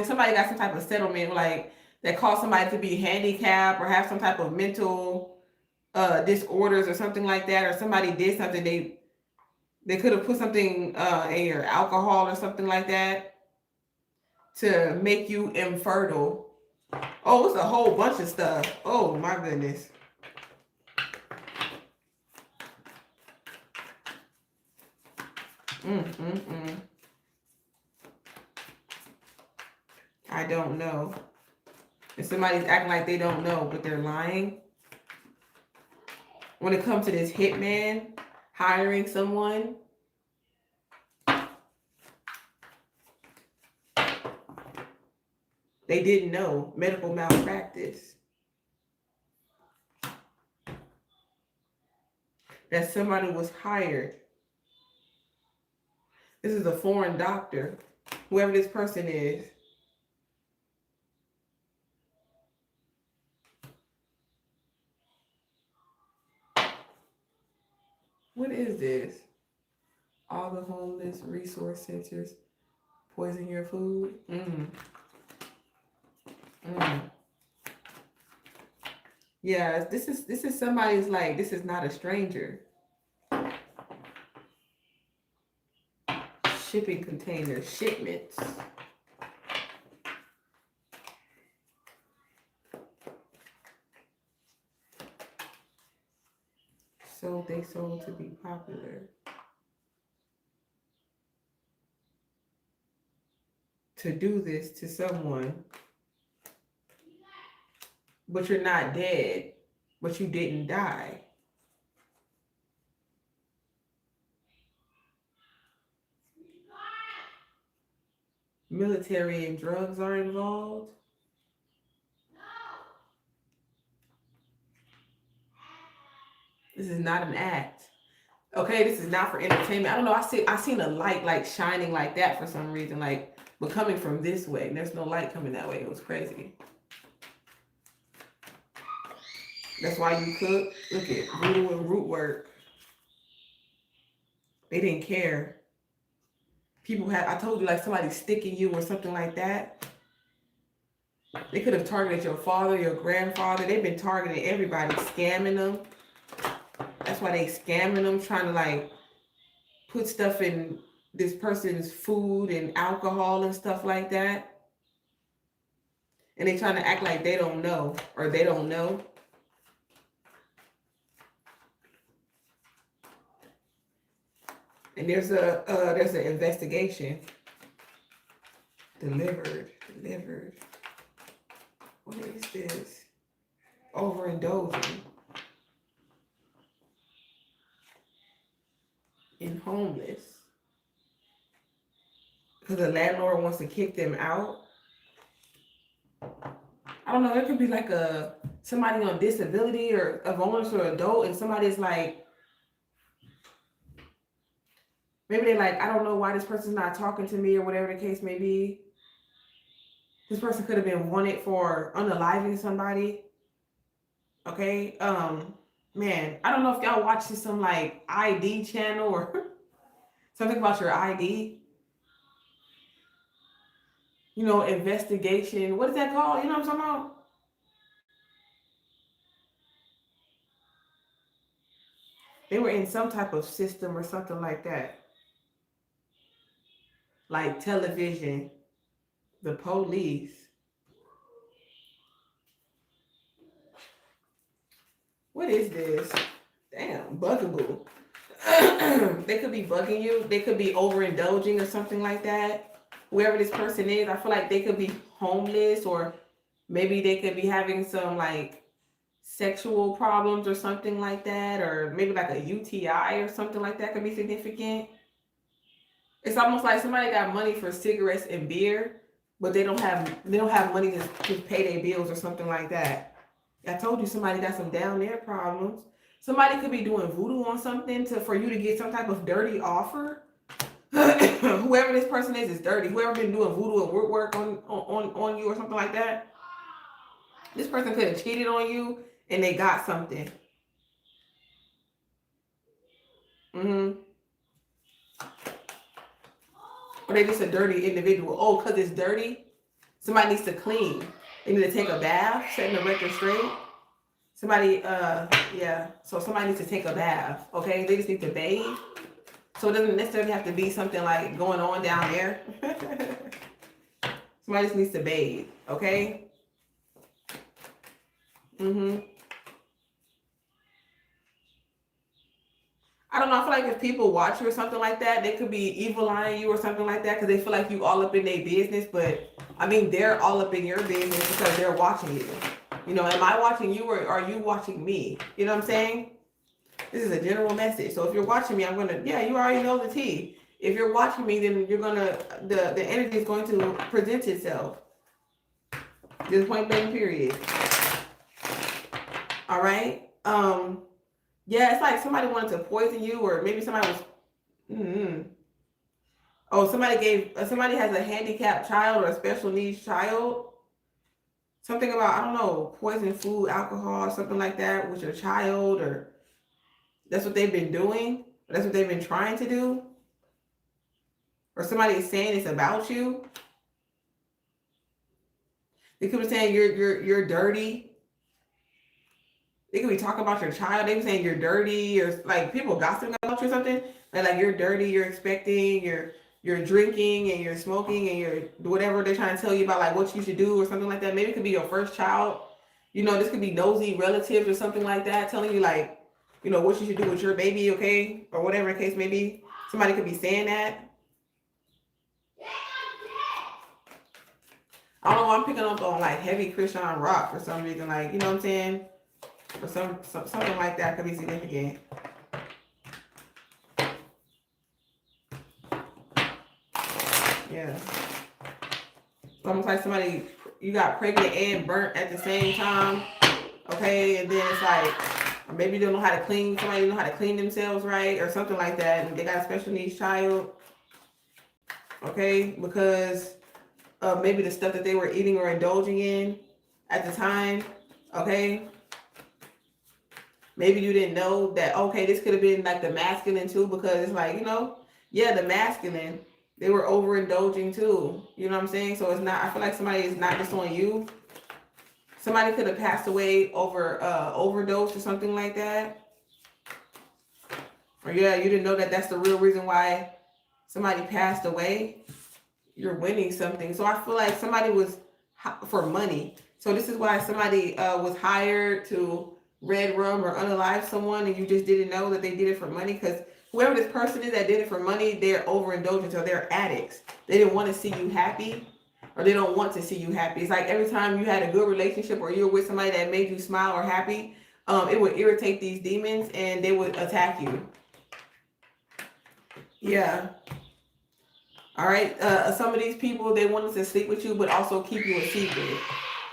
somebody got some type of settlement like that caused somebody to be handicapped or have some type of mental disorders or something like that, or somebody did something they could have put something in your alcohol or something like that to make you infertile. Oh, it's a whole bunch of stuff. Oh my goodness. I don't know. If somebody's acting like they don't know, but they're lying. When it comes to this hitman hiring someone, they didn't know. Medical malpractice. That somebody was hired. This is a foreign doctor, whoever this person is. What is this? All the homeless resource centers poison your food. Yeah, this is somebody's like, this is not a stranger. Shipping containers, shipments. So they sold to be popular. To do this to someone. but you're not dead, but you didn't die. Military and drugs are involved. This is not an act. Okay, this is not for entertainment. I don't know. I seen a light like shining like that for some reason, like, but coming from this way. And there's no light coming that way. It was crazy. That's why you cook. Look at voodoo and root work. They didn't care. People had, I told you, like somebody sticking you or something like that. They could have targeted your father, your grandfather. They've been targeting everybody, scamming them. That's why they scamming them, trying to like put stuff in this person's food and alcohol and stuff like that. And they trying to act like they don't know or they don't know. And there's an investigation. Delivered. What is this? Overindulging in homeless. Because the landlord wants to kick them out. I don't know, there could be like somebody on disability or a vulnerable adult, and somebody's like, maybe they're like, I don't know why this person's not talking to me or whatever the case may be. This person could have been wanted for unaliving somebody. Okay. Man, I don't know if y'all watching some like ID channel or something about your ID. You know, investigation. What is that called? You know what I'm talking about? They were in some type of system or something like that. Like television, the police. What is this? Damn, bugaboo. They could be bugging you. They could be overindulging or something like that. Whoever this person is, I feel like they could be homeless, or maybe they could be having some like sexual problems or something like that, or maybe like a UTI or something like that could be significant. It's almost like somebody got money for cigarettes and beer, but they don't have money to pay their bills or something like that. I told you somebody got some down there problems. Somebody could be doing voodoo on something for you to get some type of dirty offer. Whoever this person is dirty. Whoever been doing voodoo and root work on you or something like that. This person could have cheated on you and they got something. Or they just a dirty individual. Oh, because it's dirty? Somebody needs to clean. They need to take a bath, setting the record straight. Somebody, so somebody needs to take a bath, okay? They just need to bathe. So it doesn't necessarily have to be something like going on down there. Somebody just needs to bathe, okay? I don't know. I feel like if people watch you or something like that, they could be evil eyeing you or something like that because they feel like you all up in their business. But I mean, they're all up in your business because they're watching you. You know, am I watching you or are you watching me? You know what I'm saying? This is a general message. So if you're watching me, you already know the tea. If you're watching me, then you're the energy is going to present itself. Just point blank period. All right. Yeah, it's like somebody wanted to poison you, or maybe somebody was. Oh, somebody has a handicapped child or a special needs child. Something about, I don't know, poison food, alcohol, something like that with your child, or that's what they've been doing. That's what they've been trying to do. Or somebody is saying it's about you. They could be saying you're dirty. They could be talking about your child. They be saying you're dirty, or like people gossiping about you or something. Like you're dirty, you're expecting, you're drinking and you're smoking and you're whatever they're trying to tell you about, like what you should do or something like that. Maybe it could be your first child. You know, this could be nosy relatives or something like that, telling you like, you know, what you should do with your baby, okay? Or whatever the case may be. Somebody could be saying that. I don't know. I'm picking up on like heavy Christian rock for some reason. Like, you know what I'm saying? Or something like that could be significant. Yeah. It's almost like somebody, you got pregnant and burnt at the same time. Okay, and then it's like, maybe they don't know how to clean, somebody don't know how to clean themselves right, or something like that, and they got a special needs child. Okay, because of maybe the stuff that they were eating or indulging in at the time. Okay. Maybe you didn't know that, okay, this could have been like the masculine too, because it's like, you know, yeah, the masculine, they were overindulging too. You know what I'm saying? So it's not, I feel like somebody is not just on you. Somebody could have passed away over overdose or something like that. Or yeah, you didn't know that that's the real reason why somebody passed away. You're winning something. So I feel like somebody was for money. So this is why somebody was hired to red rum or unalive someone, and you just didn't know that they did it for money, because whoever this person is that did it for money, they're overindulgent, or they're addicts. They didn't want to see you happy, or they don't want to see you happy. It's like every time you had a good relationship or you were with somebody that made you smile or happy, it would irritate these demons and they would attack you. Yeah. All right. Some of these people, they wanted to sleep with you, but also keep you a secret.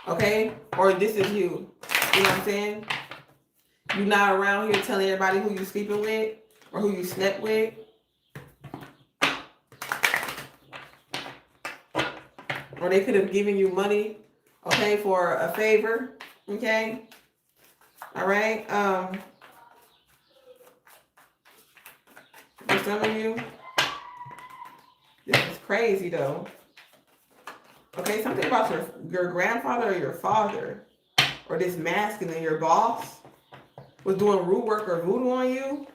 Okay. Or this is you. You know what I'm saying? You're not around here telling everybody who you sleeping with or who you slept with. Or they could have given you money, okay, for a favor, okay? All right. For some of you, this is crazy though. Okay, something about your grandfather or your father, or this masculine, your boss, was doing root work or voodoo on you.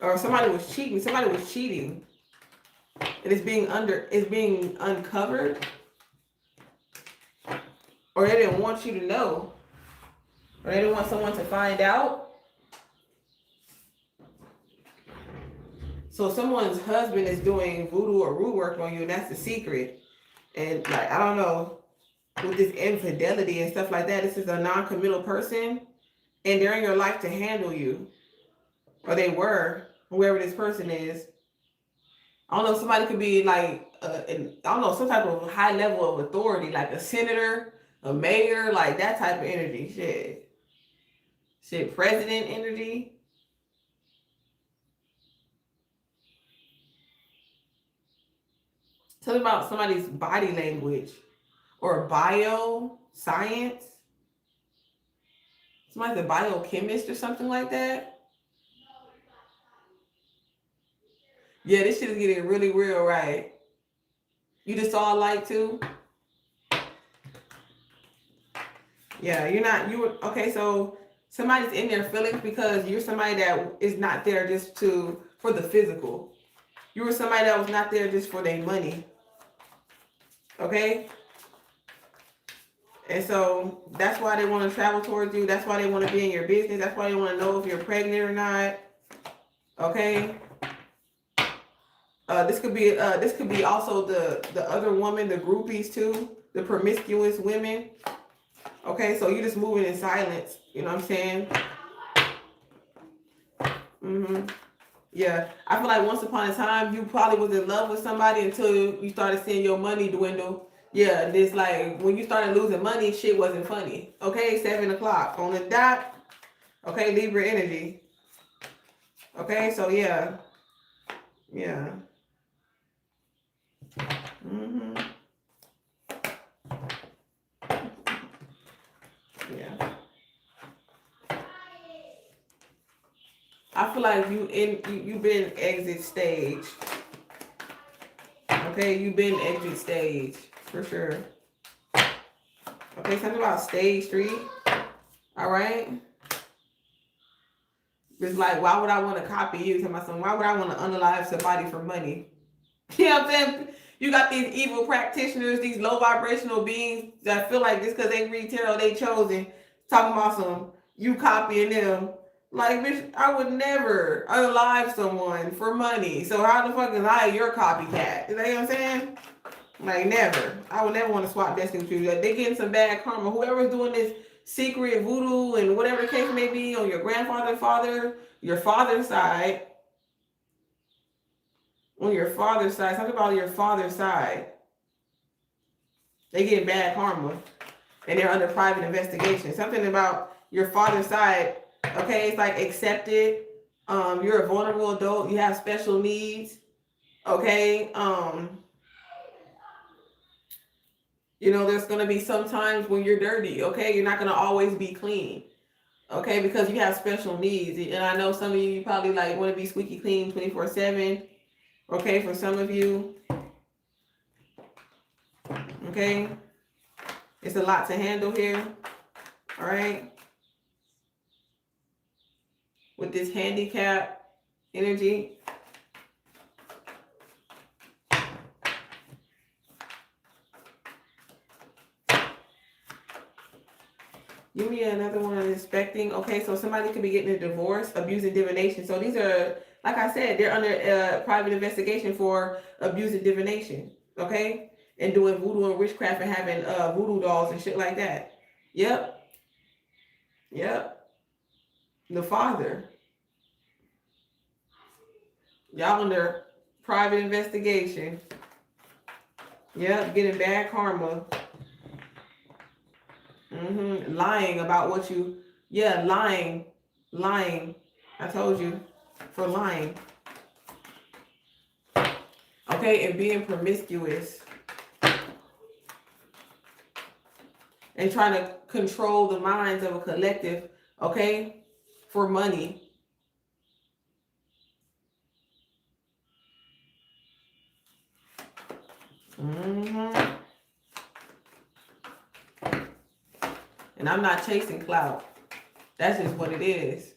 Or somebody was cheating. Somebody was cheating. And it's being uncovered. Or they didn't want you to know. Or they didn't want someone to find out. So someone's husband is doing voodoo or root work on you, and that's the secret. And like, I don't know, with this infidelity and stuff like that, this is a non-committal person, and they're in your life to handle you. Or they were, whoever this person is. I don't know, somebody could be like, some type of high level of authority, like a senator, a mayor, like that type of energy. Shit, president energy. Something about somebody's body language or science. Somebody's a biochemist or something like that. Yeah, this shit is getting really real, right? You just saw a light too? Yeah, okay, so somebody's in their feelings because you're somebody that is not there just for the physical. You were somebody that was not there just for their money. Okay? And so that's why they want to travel towards you. That's why they want to be in your business. That's why they want to know if you're pregnant or not. Okay? This could be also the other woman, the groupies too, the promiscuous women. Okay, so you're just moving in silence. You know what I'm saying? Yeah, I feel like once upon a time you probably was in love with somebody until you started seeing your money dwindle. Yeah, and it's like when you started losing money, shit wasn't funny. Okay, 7:00 on the dot. Okay, Libra energy. Okay, so yeah. Yeah. Yeah. I feel like you've been exit stage. Okay, you've been exit stage for sure. Okay, something about stage 3. All right. It's like, why would I want to copy you? Why would I want to unalive somebody for money? You know what I'm saying? You got these evil practitioners, these low vibrational beings that feel like just because they read tarot, they chosen. Talking about you copying them. Like, bitch, I would never unalive someone for money. So how the fuck is I your copycat? You know what I'm saying? Like never. I would never want to swap destiny with you. Like, they getting some bad karma. Whoever's doing this secret voodoo and whatever the case may be on your grandfather, father, your father's side. On your father's side. Something about your father's side. They get bad karma. And they're under private investigation. Something about your father's side. Okay, it's like accepted. You're a vulnerable adult. You have special needs. Okay. You know, there's gonna be some times when you're dirty. Okay, you're not gonna always be clean. Okay, because you have special needs. And I know some of you probably like want to be squeaky clean 24/7. Okay, for some of you. Okay. It's a lot to handle here. All right. With this handicap energy. Give me another one on inspecting. Okay, so somebody could be getting a divorce, abuse and divination. So these are, like I said, they're under private investigation for abuse and divination. Okay, and doing voodoo and witchcraft and having voodoo dolls and shit like that. Yep. Yep. The father. Y'all under private investigation. Yep, getting bad karma. Lying about what you, lying. I told you, for lying. Okay, and being promiscuous. And trying to control the minds of a collective, okay, for money. And I'm not chasing clout. That's just what it is.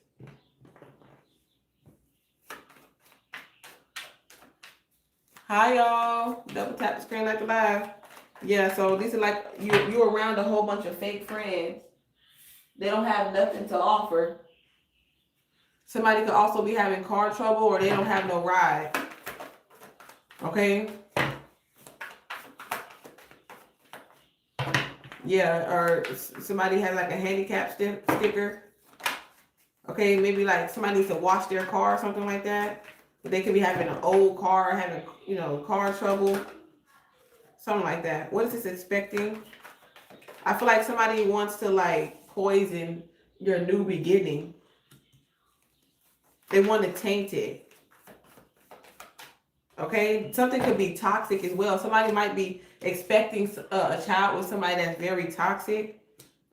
Hi, y'all. Double tap the screen like the live. Yeah, so these are like, you're around a whole bunch of fake friends. They don't have nothing to offer. Somebody could also be having car trouble or they don't have no ride. Okay? Yeah, or somebody has like a handicap sticker. Okay, maybe like somebody needs to wash their car or something like that. But they could be having an old car, having, car trouble. Something like that. What is this expecting? I feel like somebody wants to like poison your new beginning. They want to taint it. Okay, something could be toxic as well. Somebody might be expecting a child with somebody that's very toxic.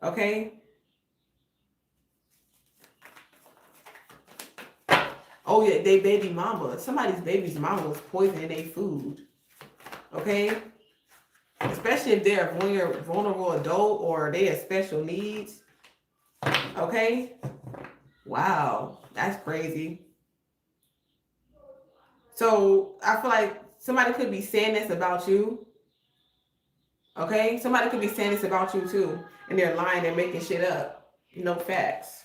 Okay. Oh yeah, they baby mama. Somebody's baby's mama was poisoning their food. Okay. Especially if they're a vulnerable adult or they have special needs. Okay. Wow, that's crazy. So I feel like somebody could be saying this about you. Okay? Somebody could be saying this about you too. And they're lying, they're making shit up. No facts.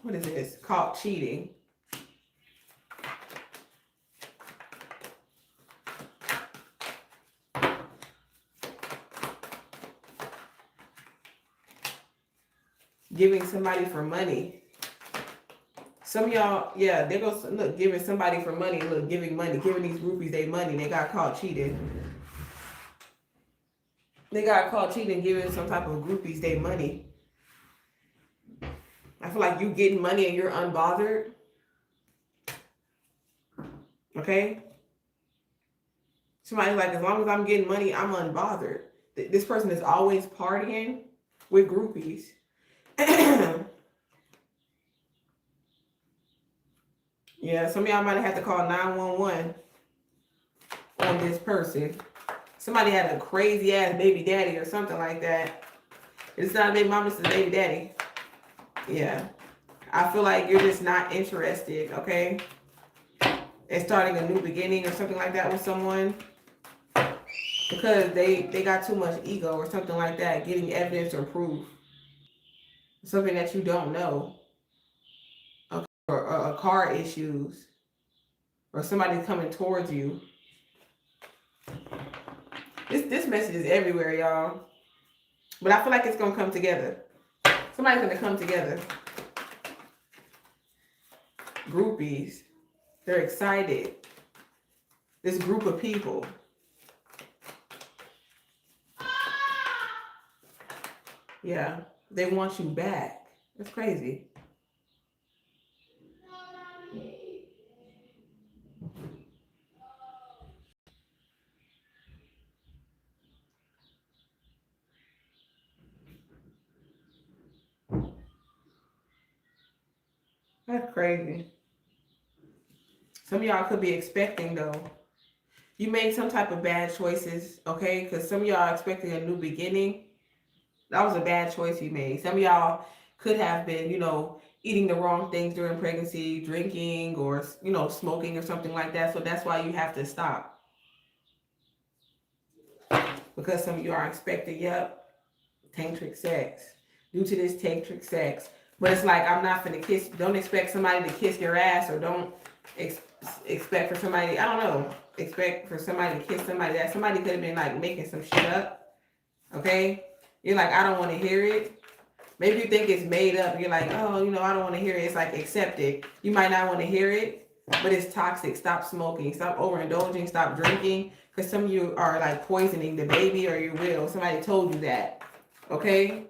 What is this? Called cheating. Giving somebody for money. Some of y'all, yeah, they go, look, giving somebody for money, look, giving money, giving these groupies their money. They got caught cheating. They got caught cheating, giving some type of groupies their money. I feel like you getting money and you're unbothered. Okay? Somebody's like, as long as I'm getting money, I'm unbothered. This person is always partying with groupies. Yeah, some of y'all might have to call 911 on this person. Somebody had a crazy ass baby daddy or something like that. It's not a baby mama, it's a baby daddy. Yeah. I feel like you're just not interested, okay? In starting a new beginning or something like that with someone. Because they got too much ego or something like that. Getting evidence or proof. Something that you don't know. Okay. Or car issues. Or somebody coming towards you. This message is everywhere, y'all. But I feel like it's gonna come together. Somebody's gonna come together. Groupies. They're excited. This group of people. Yeah, they want you back. That's crazy. That's crazy. Some of y'all could be expecting though. You made some type of bad choices, okay? Because some of y'all are expecting a new beginning. That was a bad choice you made. Some of y'all could have been, eating the wrong things during pregnancy, drinking or, smoking or something like that. So that's why you have to stop. Because some of you are expecting, tantric sex. Due to this tantric sex. But it's like, I'm not finna kiss. Don't expect somebody to kiss your ass, or don't expect for somebody, I don't know, expect for somebody to kiss somebody. That somebody could have been like making some shit up. Okay? You're like, I don't want to hear it. Maybe you think it's made up. You're like, oh, I don't want to hear it. It's like, accept it. You might not want to hear it, but it's toxic. Stop smoking. Stop overindulging. Stop drinking. Because some of you are like poisoning the baby or your will. Somebody told you that. Okay?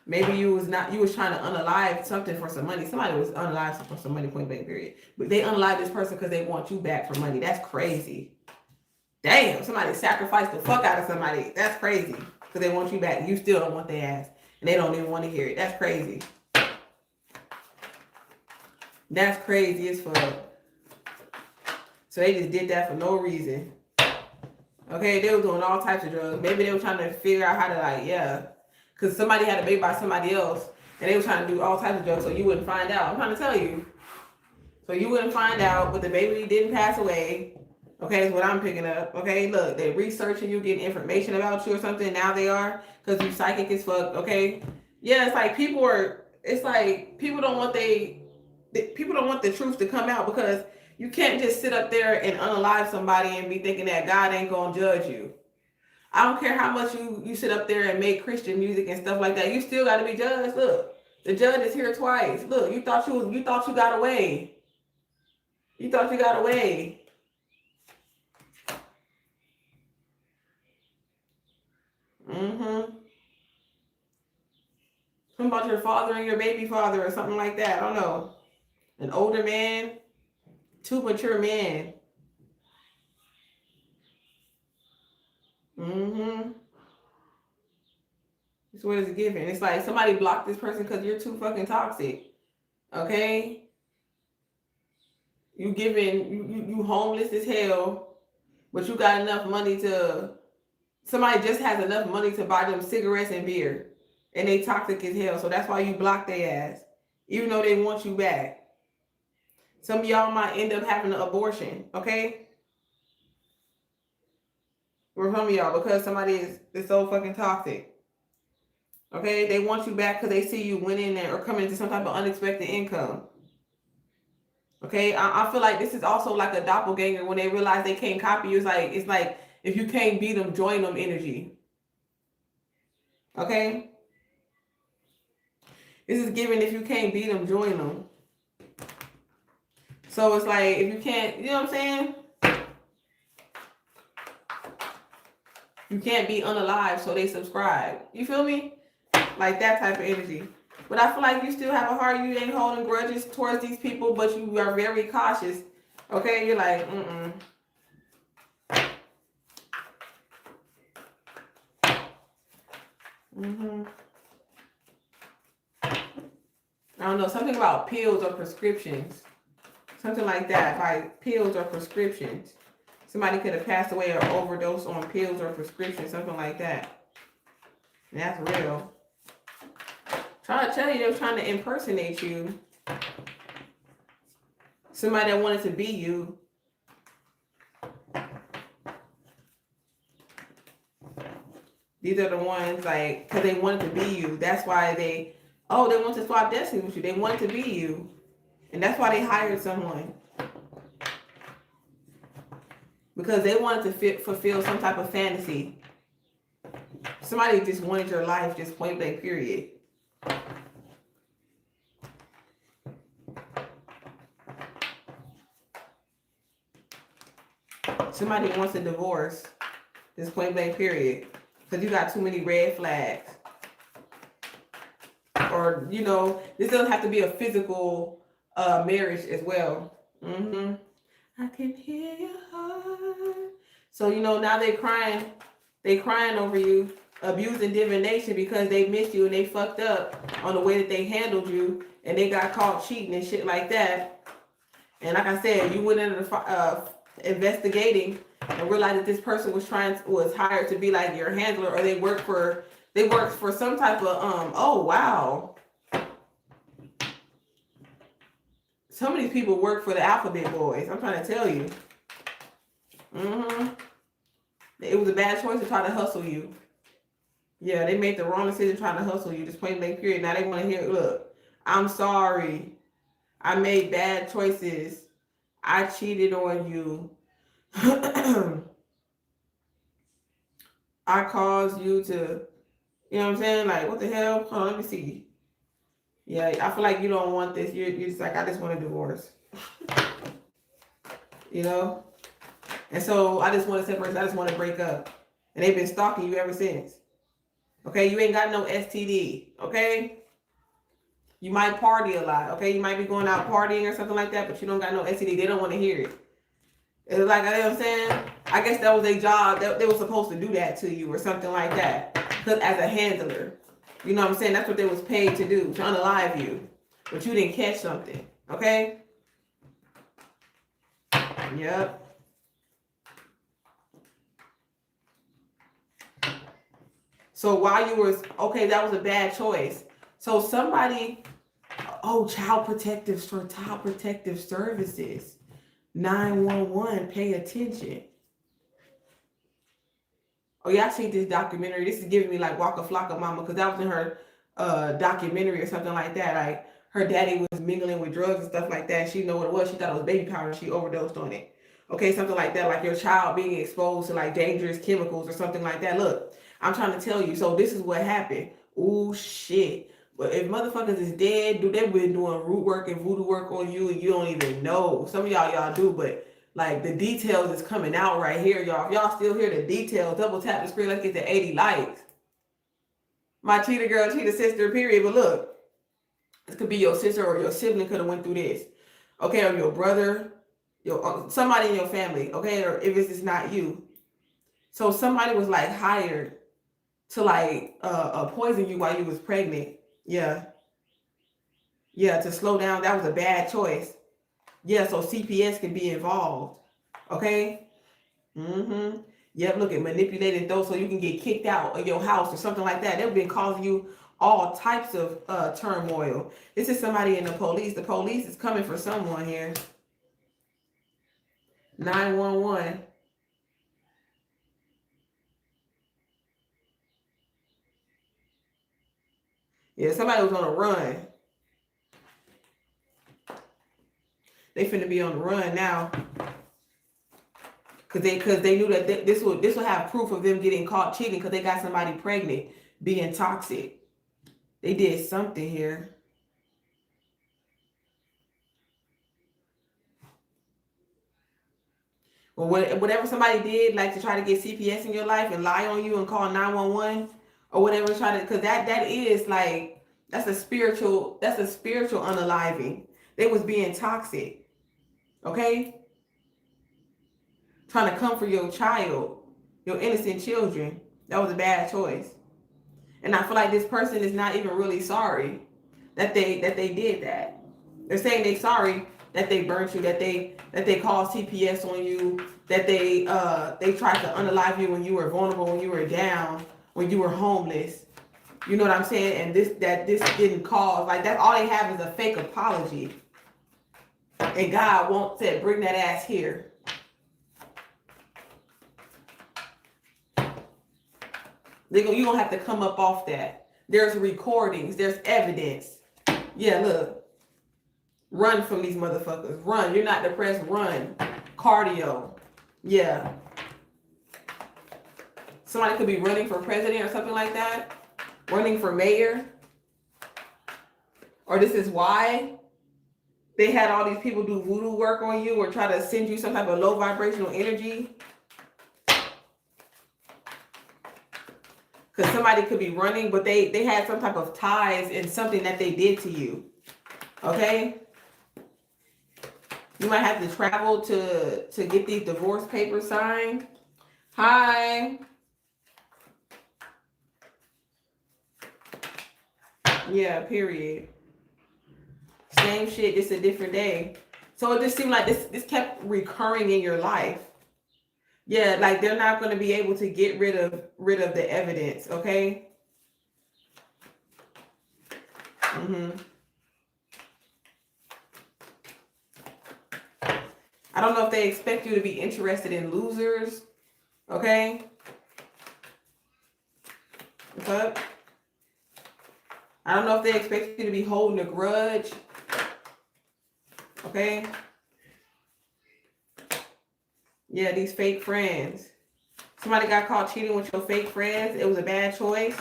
Maybe you was trying to unalive something for some money. Somebody was unalive for some money, point blank period. But they unalive this person because they want you back for money. That's crazy. Damn, somebody sacrificed the fuck out of somebody. That's crazy. Because they want you back. You still don't want their ass. And they don't even want to hear it. That's crazy. That's crazy as fuck. So they just did that for no reason. Okay, they were doing all types of drugs. Maybe they were trying to figure out how to because somebody had a baby by somebody else, and they were trying to do all types of drugs so you wouldn't find out. I'm trying to tell you. So you wouldn't find out, but the baby didn't pass away. Okay, is what I'm picking up. Okay, look, they're researching you, getting information about you or something. Now they are, because you psychic as fuck. Okay, yeah, it's like people don't want people don't want the truth to come out, because you can't just sit up there and unalive somebody and be thinking that God ain't gonna judge you. I don't care how much you sit up there and make Christian music and stuff like that. You still got to be judged. Look, the judge is here twice. Look, you thought you got away. You thought you got away. Something about your father and your baby father or something like that. I don't know. An older man, two mature men. That's what it's giving. It's like somebody blocked this person because you're too fucking toxic. Okay? You homeless as hell, but you got enough money somebody just has enough money to buy them cigarettes and beer. And they toxic as hell. So that's why you block their ass. Even though they want you back. Some of y'all might end up having an abortion. Okay? Or some of y'all, because somebody is so fucking toxic. Okay? They want you back because they see you winning or coming into some type of unexpected income. Okay? I feel like this is also like a doppelganger when they realize they can't copy you. It's like if you can't beat them, join them energy. Okay? This is given if you can't beat them, join them. So it's like if you can't, you know what I'm saying? You can't be unalive, so they subscribe. You feel me? Like that type of energy. But I feel like you still have a heart. You ain't holding grudges towards these people, but you are very cautious. Okay? You're like, I don't know, something about pills or prescriptions. Something like that, like pills or prescriptions. Somebody could have passed away or overdosed on pills or prescriptions, something like that. And that's real. Trying to tell you, they're trying to impersonate you. Somebody that wanted to be you. These are the ones, like, because they wanted to be you. That's why they want to swap destiny with you. They wanted to be you. And that's why they hired someone. because they wanted to fulfill some type of fantasy. Somebody just wanted your life, just point blank, period. Somebody wants a divorce, just point blank, period. Because you got too many red flags. Or, you know, this doesn't have to be a physical marriage as well. I can hear your heart. So, you know, now they crying over you, abusing divination because they missed you and they fucked up on the way that they handled you and they got caught cheating and shit like that. And like I said, you went into the investigating and realized that this person was hired to be like your handler, or they worked for some type of oh wow. Some of these people work for the alphabet boys. I'm trying to tell you. It was a bad choice to try to hustle you. Yeah, they made the wrong decision trying to hustle you. Just plain blank, period. Now they want to hear, look, I'm sorry. I made bad choices. I cheated on you. I caused you to, you know what I'm saying? Like, what the hell? Hold on, let me see. Yeah, I feel like you don't want this. You're just like, I just want a divorce. You know? And so I just want to separate. I just want to break up. And they've been stalking you ever since. Okay? You ain't got no STD. Okay? You might party a lot. Okay? You might be going out partying or something like that, but you don't got no STD. They don't want to hear it. It's like, you know what I'm saying? I guess that was their job. They were supposed to do that to you or something like that. Because as a handler. You know what I'm saying? That's what they was paid to do. To unalive you. But you didn't catch something. Okay? Yep. So while you was, okay, that was a bad choice. So somebody, Child Protective Services. 911, pay attention. Oh, yeah, I seen this documentary. This is giving me like Waka Flocka Mama, because that was in her documentary or something like that. Like her daddy was mingling with drugs and stuff like that. She didn't know what it was. She thought it was baby powder. She overdosed on it. Okay, something like that. Like your child being exposed to like dangerous chemicals or something like that. Look, I'm trying to tell you. So this is what happened. Ooh, shit. But if motherfuckers is dead, dude, they've been doing root work and voodoo work on you and you don't even know. Some of y'all do, but like the details is coming out right here, y'all. If y'all still hear the details, double tap the screen. Let's get to 80 likes. My cheater girl, cheater sister, period. But look, this could be your sister or your sibling could have went through this. Okay, or your brother, somebody in your family, okay, or if it's just not you. So somebody was like hired to like poison you while you was pregnant. Yeah, to slow down. That was a bad choice. Yeah, so CPS can be involved. Okay? Yep, look at manipulating those so you can get kicked out of your house or something like that. They've been causing you all types of turmoil. This is somebody in the police. The police is coming for someone here. 911. Yeah, somebody was on a run. They finna be on the run now. Cause they knew that this will have proof of them getting caught cheating because they got somebody pregnant, being toxic. They did something here. Well, whatever somebody did, like to try to get CPS in your life and lie on you and call 911 or whatever, because that is like, that's a spiritual unaliving. They was being toxic. Okay? Trying to come for your child, your innocent children. That was a bad choice. And I feel like this person is not even really sorry that they did that. They're saying they're sorry that they burnt you, that they called CPS on you, that they tried to unalive you when you were vulnerable, when you were down, when you were homeless. You know what I'm saying? And this didn't cause, like, that all they have is a fake apology. And God won't say, bring that ass here. You don't have to come up off that. There's recordings. There's evidence. Yeah, look. Run from these motherfuckers. Run. You're not depressed. Run. Cardio. Yeah. Somebody could be running for president or something like that. Running for mayor. Or this is why they had all these people do voodoo work on you or try to send you some type of low vibrational energy. Because somebody could be running, but they had some type of ties in something that they did to you. Okay? You might have to travel to get these divorce papers signed. Hi. Yeah, period. Same shit, just a different day. So it just seemed like this kept recurring in your life. Yeah, like they're not going to be able to get rid of the evidence, okay? I don't know if they expect you to be interested in losers, okay? But I don't know if they expect you to be holding a grudge, okay? Yeah, these fake friends. Somebody got caught cheating with your fake friends. It was a bad choice.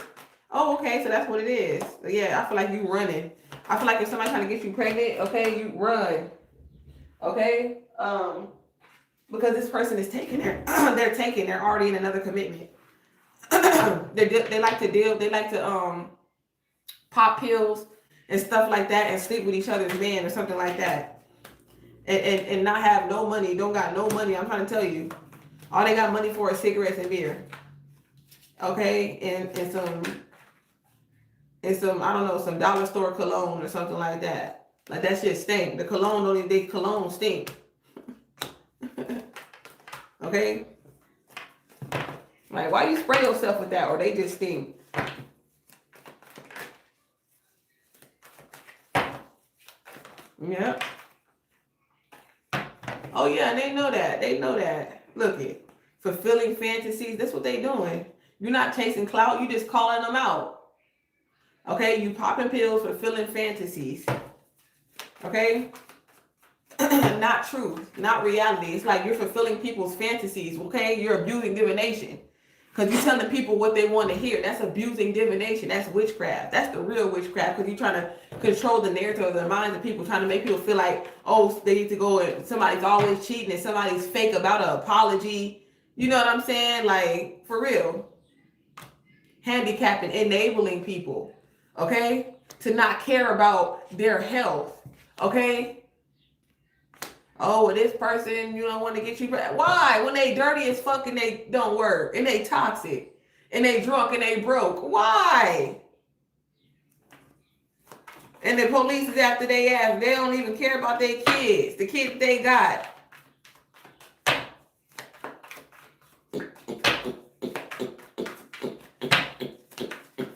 Oh, okay, so that's what it is. Yeah, I feel like you running. I feel like if somebody's trying to get you pregnant, okay, you run. Okay? Because this person is taking they're already in another commitment. They like to pop pills and stuff like that and sleep with each other's men or something like that. And not have no money, don't got no money. I'm trying to tell you. All they got money for is cigarettes and beer. Okay? And some I don't know, some dollar store cologne or something like that. Like that shit stink. The cologne stink. Okay? Like, why you spray yourself with that? Or they just stink. Yeah. Oh yeah, and they know that. They know that. Look it. Fulfilling fantasies. That's what they doing. You're not chasing clout. You just calling them out. Okay? You popping pills, fulfilling fantasies. Okay? Not truth, not reality. It's like you're fulfilling people's fantasies, okay? You're abusing divination. Because you're telling people what they want to hear. That's abusing divination. That's witchcraft. That's the real witchcraft. Because you're trying to control the narrative of the minds of people, trying to make people feel like, oh, they need to go and somebody's always cheating and somebody's fake about an apology. You know what I'm saying? Like, for real. Handicapping, enabling people, okay? To not care about their health, okay? Oh, well, this person, you don't want to get you. Why? When they dirty as fuck and they don't work and they toxic and they drunk and they broke. Why? And the police is after they ass. They don't even care about their kids. The kids they got.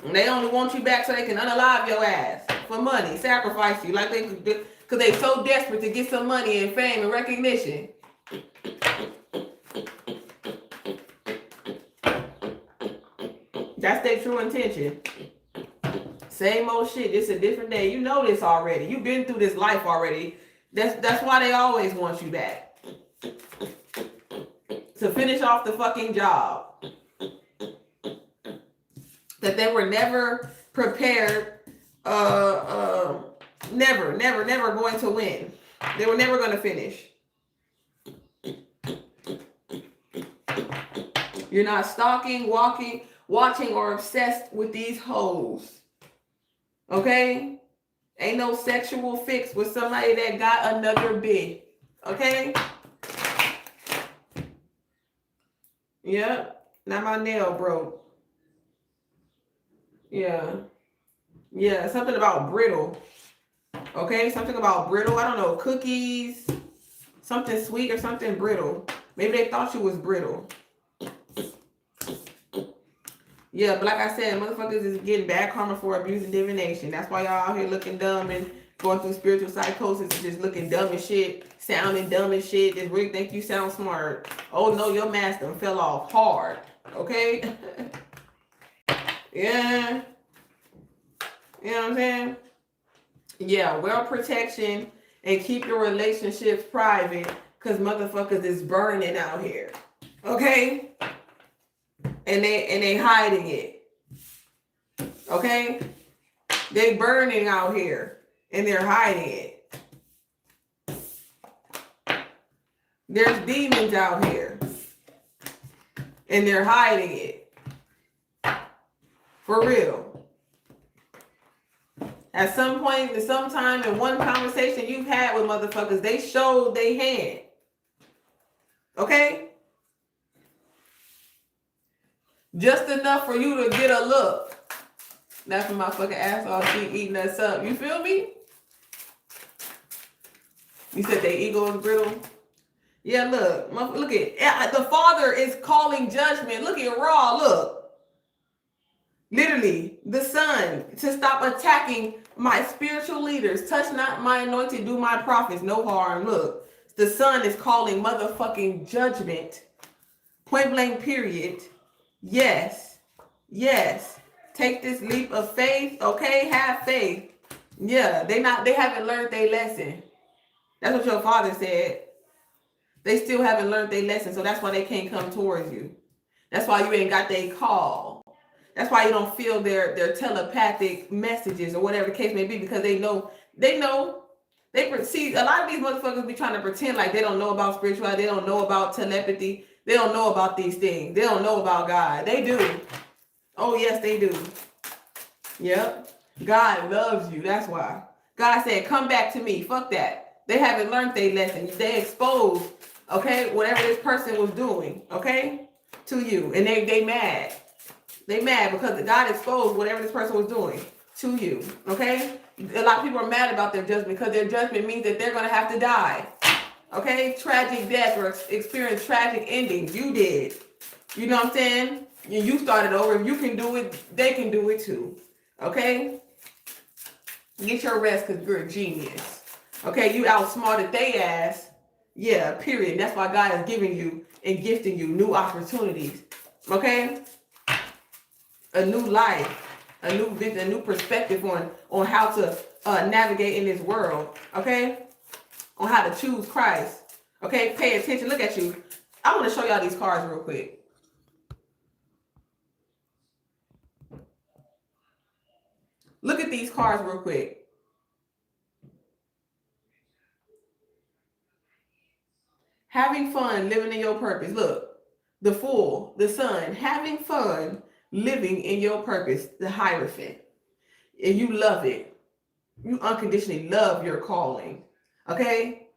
And they only want you back so they can unalive your ass for money, sacrifice you like they could do. Because they so desperate to get some money and fame and recognition. That's their true intention. Same old shit. It's a different day. You know this already. You've been through this life already. That's why they always want you back. To finish off the fucking job. That they were never prepared. Never going to win. They were never going to finish. You're not stalking, watching, or obsessed with these hoes. Okay? Ain't no sexual fix with somebody that got another bit. Okay? Yep. Now my nail broke. Yeah. Yeah, something about brittle. Okay, something about brittle. I don't know, cookies, something sweet or something brittle. Maybe they thought you was brittle. Yeah, but like I said, motherfuckers is getting bad karma for abusing divination. That's why y'all out here looking dumb and going through spiritual psychosis and just looking dumb as shit, sounding dumb as shit, just really think you sound smart. Oh no, your master fell off hard. Okay? Yeah. You know what I'm saying? Yeah, well protection and keep your relationships private Because motherfuckers is burning out here. Okay? And they hiding it. Okay? They burning out here. And they're hiding it. There's demons out here. And they're hiding it. For real. At some point, at some time, in one conversation you've had with motherfuckers, they showed they hand. Okay? Just enough for you to get a look. That's when my fucking ass off, she eating us up. You feel me? You said they ego is brittle? Yeah, look at the Father is calling judgment. Look at Raw, look. Literally, the Son to stop attacking my spiritual leaders. Touch not my anointed, do my prophets no harm. Look, the Son is calling motherfucking judgment. Point blank, period. Yes. Yes. Take this leap of faith. Okay, have faith. Yeah, they haven't learned their lesson. That's what your father said. They still haven't learned their lesson, so that's why they can't come towards you. That's why you ain't got their call. That's why you don't feel their telepathic messages or whatever the case may be, because they know. See, a lot of these motherfuckers be trying to pretend like they don't know about spirituality. They don't know about telepathy. They don't know about these things. They don't know about God. They do. Oh, yes, they do. Yep. God loves you. That's why. God said, come back to me. Fuck that. They haven't learned their lesson. They exposed, okay, whatever this person was doing, okay, to you. And they mad. They mad because God exposed whatever this person was doing to you, okay? A lot of people are mad about their judgment because their judgment means that they're going to have to die, okay? Tragic death or experience tragic endings. You did. You know what I'm saying? You started over. If you can do it, they can do it too, okay? Get your rest because you're a genius, okay? You outsmarted they ass. Yeah, period. That's why God is giving you and gifting you new opportunities, okay? A new life, a new vision, a new perspective on how to navigate in this world, okay? On how to choose Christ, okay? Pay attention. Look at you. I want to show y'all these cards real quick. Look at these cards real quick. Having fun, living in your purpose. Look, the Fool, the Sun, having fun, living in your purpose, the Hierophant. And you love it. You unconditionally love your calling. Okay?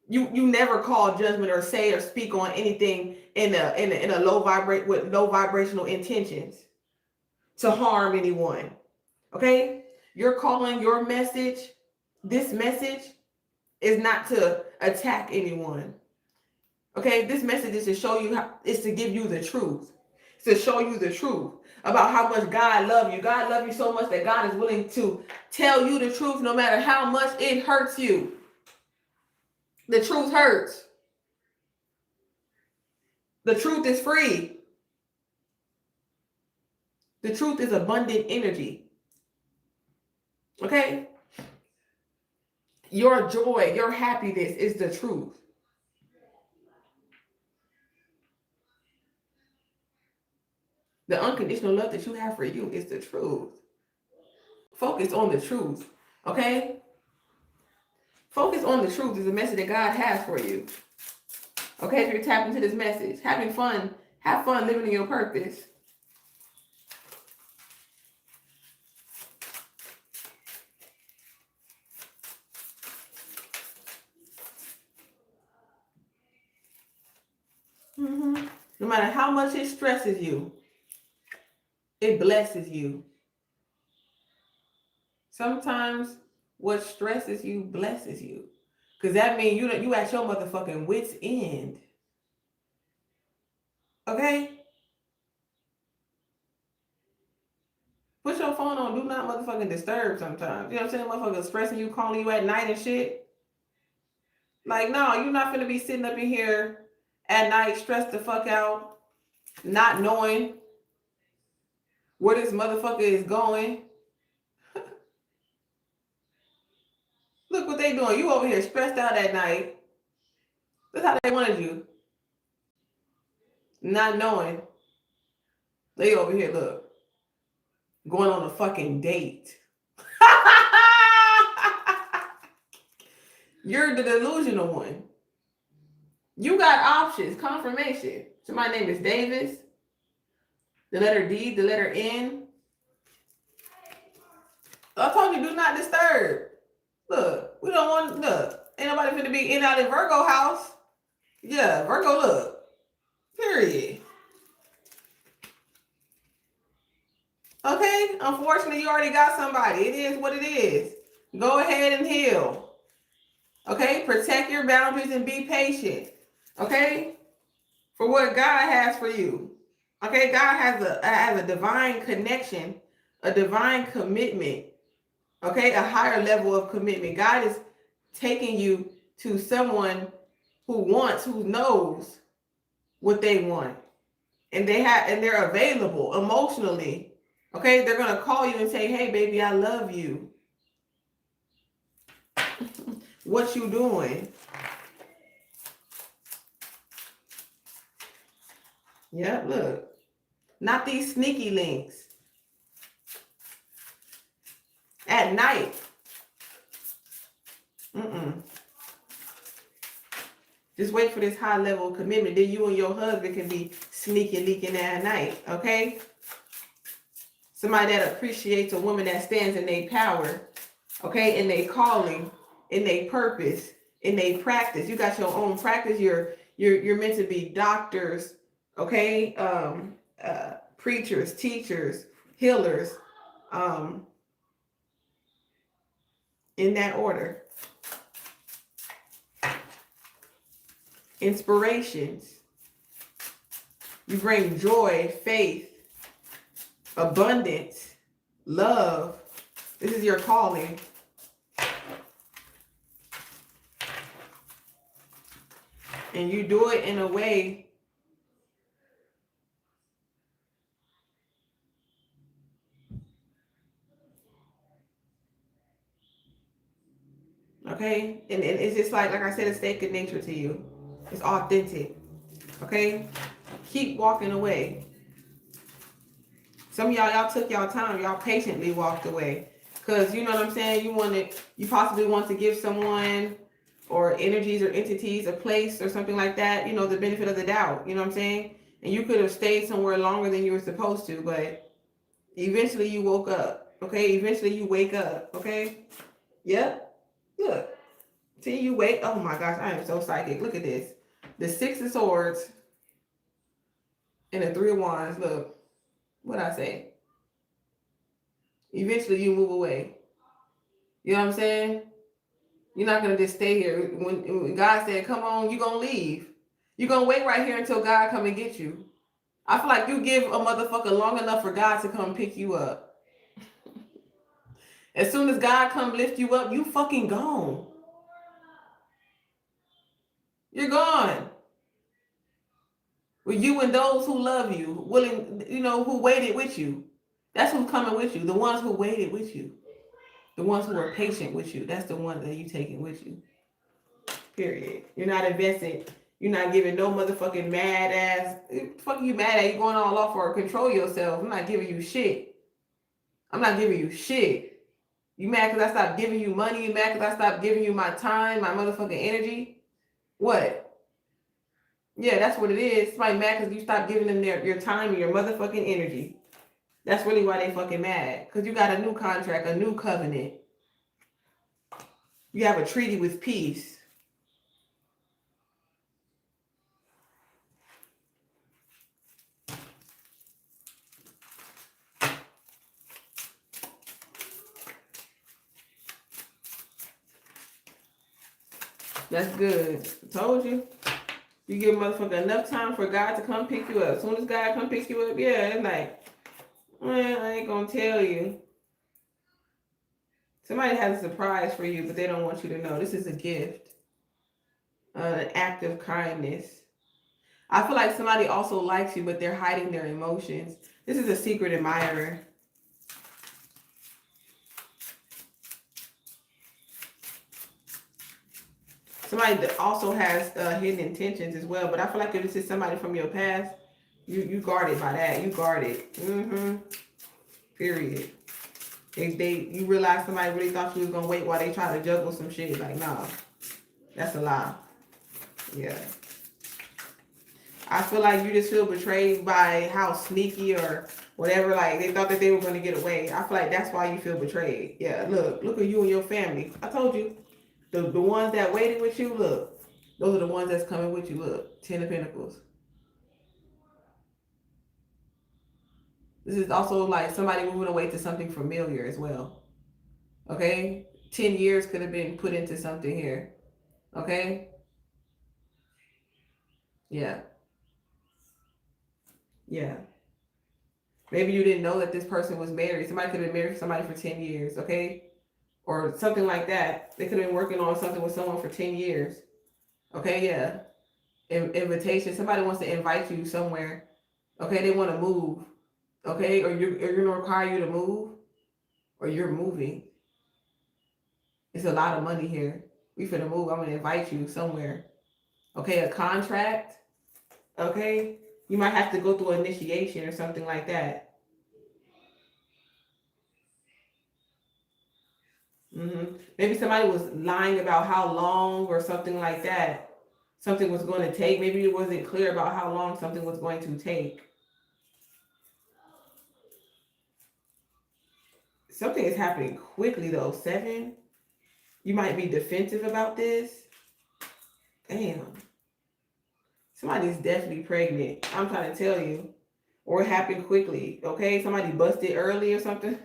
You never call judgment or say or speak on anything in a low vibrational intentions to harm anyone. Okay? Your calling, your message, this message is not to attack anyone. Okay? This message is to show you is to give you the truth. It's to show you the truth about how much God loves you. God loves you so much that God is willing to tell you the truth no matter how much it hurts you. The truth hurts. The truth is free. The truth is abundant energy. Okay? Your joy, your happiness is the truth. The unconditional love that you have for you is the truth. Focus on the truth. Okay? Focus on the truth is the message that God has for you. Okay, if you're tapping into this message, having fun, have fun living in your purpose. No matter how much it stresses you, it blesses you. Sometimes what stresses you blesses you. Because that means you at your motherfucking wit's end. Okay? Put your phone on do not motherfucking disturb sometimes. You know what I'm saying? Motherfuckers stressing you, calling you at night and shit. Like, no, you're not gonna be sitting up in here at night stressed the fuck out, not knowing where this motherfucker is going. Look what they doing. You over here stressed out at night. That's how they wanted you. Not knowing. They over here, look, going on a fucking date. You're the delusional one. You got options, confirmation. So my name is Davis. The letter D, the letter N. I told you, do not disturb. Look, we don't want, look, ain't nobody finna be in out in Virgo house. Yeah, Virgo, look. Period. Okay? Unfortunately, you already got somebody. It is what it is. Go ahead and heal. Okay? Protect your boundaries and be patient. Okay? For what God has for you. Okay? God has a divine connection, a divine commitment. Okay? A higher level of commitment. God is taking you to someone who knows what they want. And they're available emotionally. Okay? They're going to call you and say, "Hey baby, I love you. What you doing?" Yeah, look. Not these sneaky links. At night. Just wait for this high level of commitment. Then you and your husband can be sneaking, leaking at night. Okay? Somebody that appreciates a woman that stands in their power. Okay? In their calling, in their purpose, in their practice. You got your own practice. You're meant to be doctors. Okay? Preachers, teachers, healers. In that order. Inspirations. You bring joy, faith, abundance, love. This is your calling. And you do it in a way okay? And it's just like I said, it's second nature to you. It's authentic. Okay? Keep walking away. Some of y'all took y'all time. Y'all patiently walked away. Because you know what I'm saying? You possibly want to give someone or energies or entities a place or something like that, the benefit of the doubt. You know what I'm saying? And you could have stayed somewhere longer than you were supposed to, but eventually you woke up. Okay? Eventually you wake up. Okay? Yep. Look. Till you wake. Oh my gosh, I am so psychic. Look at this. The Six of Swords and the Three of Wands. Look. What I say? Eventually you move away. You know what I'm saying? You're not going to just stay here. When God said, come on, you're going to leave. You're going to wait right here until God come and get you. I feel like you give a motherfucker long enough for God to come pick you up. As soon as God come lift you up, you fucking gone. You're gone. With you and those who love you, willing, who waited with you. That's who's coming with you. The ones who waited with you. The ones who are patient with you. That's the one that you taking with you. Period. You're not investing. You're not giving no motherfucking mad ass. Fuck you mad at? You going all off or control yourself. I'm not giving you shit. I'm not giving you shit. You mad because I stopped giving you money? You mad because I stopped giving you my time, my motherfucking energy? What? Yeah, that's what it is. Somebody mad because you stopped giving them your time and your motherfucking energy. That's really why they fucking mad. Because you got a new contract, a new covenant. You have a treaty with peace. That's good. I told you. You give motherfucker enough time for God to come pick you up. As soon as God come pick you up, yeah, it's like, I ain't gonna tell you. Somebody has a surprise for you, but they don't want you to know. This is a gift. An act of kindness. I feel like somebody also likes you, but they're hiding their emotions. This is a secret admirer. Somebody that also has hidden intentions as well. But I feel like if this is somebody from your past, you guarded by that. You guarded. Period. You realize somebody really thought you was gonna wait while they try to juggle some shit. Like, nah, that's a lie. Yeah. I feel like you just feel betrayed by how sneaky or whatever. Like, they thought that they were gonna get away. I feel like that's why you feel betrayed. Yeah. Look at you and your family. I told you, the ones that waited with you. Look, those are the ones that's coming with you. Look, 10 of Pentacles. This is also like somebody moving away to something familiar as well. Okay? 10 years could have been put into something here. Okay? Yeah. Yeah. Maybe you didn't know that this person was married. Somebody could have been married to somebody for 10 years. Okay? Or something like that. They could have been working on something with someone for 10 years. Okay? Yeah. Invitation. Somebody wants to invite you somewhere. Okay? They want to move. Okay, or you're gonna require you to move, or you're moving. It's a lot of money here. We finna move. I'm gonna invite you somewhere. Okay, a contract. Okay, you might have to go through initiation or something like that. Maybe somebody was lying about how long or something like that. Something was going to take. Maybe it wasn't clear about how long something was going to take. Something is happening quickly though. 7. You might be defensive about this. Damn. Somebody's definitely pregnant. I'm trying to tell you. Or it happened quickly. Okay? Somebody busted early or something.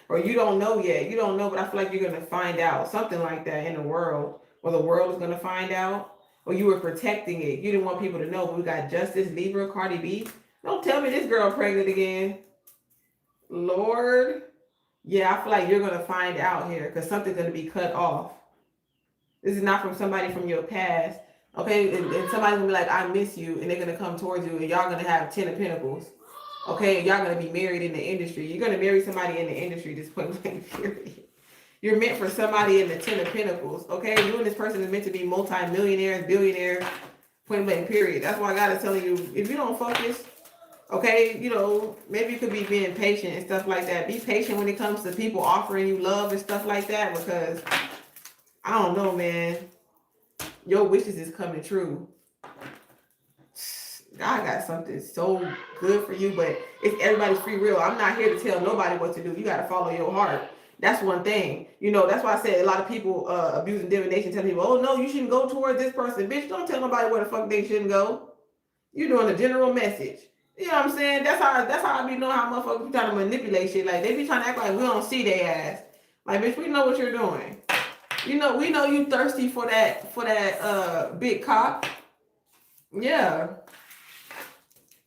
Or you don't know yet. You don't know, but I feel like you're going to find out. Something like that in the world. Or the world is going to find out. Or you were protecting it. You didn't want people to know. But we got Justice, Libra, Cardi B. Don't tell me this girl pregnant again. Lord. Yeah, I feel like you're going to find out here. Because something's going to be cut off. This is not from somebody from your past. Okay, and somebody's gonna be like, I miss you, and they're gonna come towards you, and y'all gonna have 10 of Pentacles. Okay, and y'all gonna be married in the industry. You're gonna marry somebody in the industry, this point blank period. You're meant for somebody in the 10 of Pentacles. Okay, you and this person is meant to be multi-millionaires, billionaires, point blank period. That's why God is telling you, if you don't focus, okay, you know, maybe you could be being patient and stuff like that. Be patient when it comes to people offering you love and stuff like that, because I don't know, man. Your wishes is coming true. God got something so good for you, but it's everybody's free will. I'm not here to tell nobody what to do. You got to follow your heart. That's one thing. You know, that's why I said a lot of people abusing divination, telling people, oh, no, you shouldn't go towards this person. Bitch, don't tell nobody where the fuck they shouldn't go. You're doing a general message. You know what I'm saying? That's how I be knowing how motherfuckers be trying to manipulate shit. Like, they be trying to act like we don't see their ass. Like, bitch, we know what you're doing. You know, we know you thirsty for that big cock. Yeah.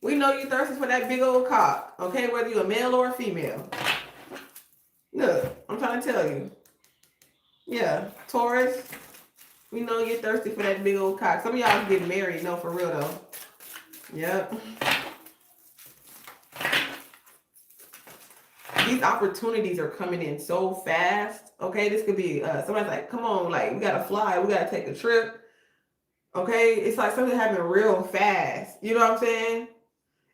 We know you thirsty for that big old cock. Okay, whether you're a male or a female. Look, I'm trying to tell you. Yeah, Taurus. We know you're thirsty for that big old cock. Some of y'all getting married, no, for real though. Yep. These opportunities are coming in so fast. Okay, this could be somebody's like, come on, like, we gotta fly, we gotta take a trip. Okay, it's like something happened real fast. You know what I'm saying?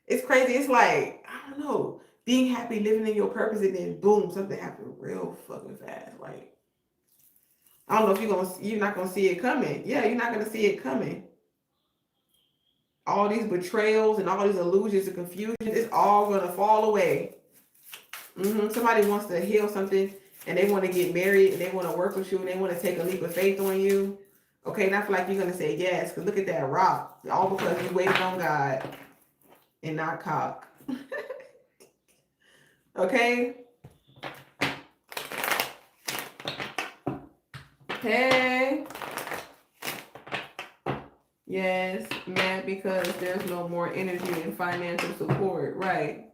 It's crazy. It's like, I don't know, being happy, living in your purpose, and then boom, something happened real fucking fast. Like, I don't know if you're not gonna see it coming. Yeah, you're not gonna see it coming. All these betrayals and all these illusions and confusion, it's all gonna fall away. Somebody wants to heal something, and they want to get married, and they want to work with you, and they want to take a leap of faith on you. Okay, and I feel like you're going to say yes, because look at that rock. All because you waited on God and not cock. Okay? Hey. Yes, mad because there's no more energy and financial support. Right.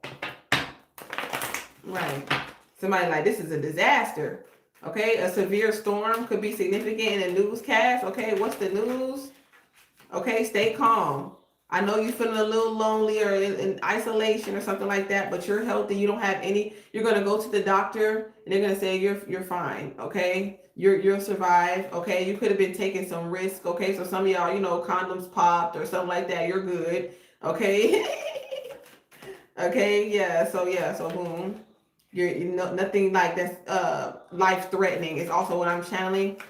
Right. Somebody like, this is a disaster. Okay, a severe storm could be significant in a newscast. Okay, what's the news? Okay, stay calm. I know you're feeling a little lonely or in isolation or something like that, but you're healthy. You don't have any. You're gonna go to the doctor and they're gonna say you're fine. Okay, you'll survive. Okay, you could have been taking some risk. Okay, so some of y'all, condoms popped or something like that. You're good. Okay. Okay. So boom. Nothing like that's life threatening. Is also what I'm channeling.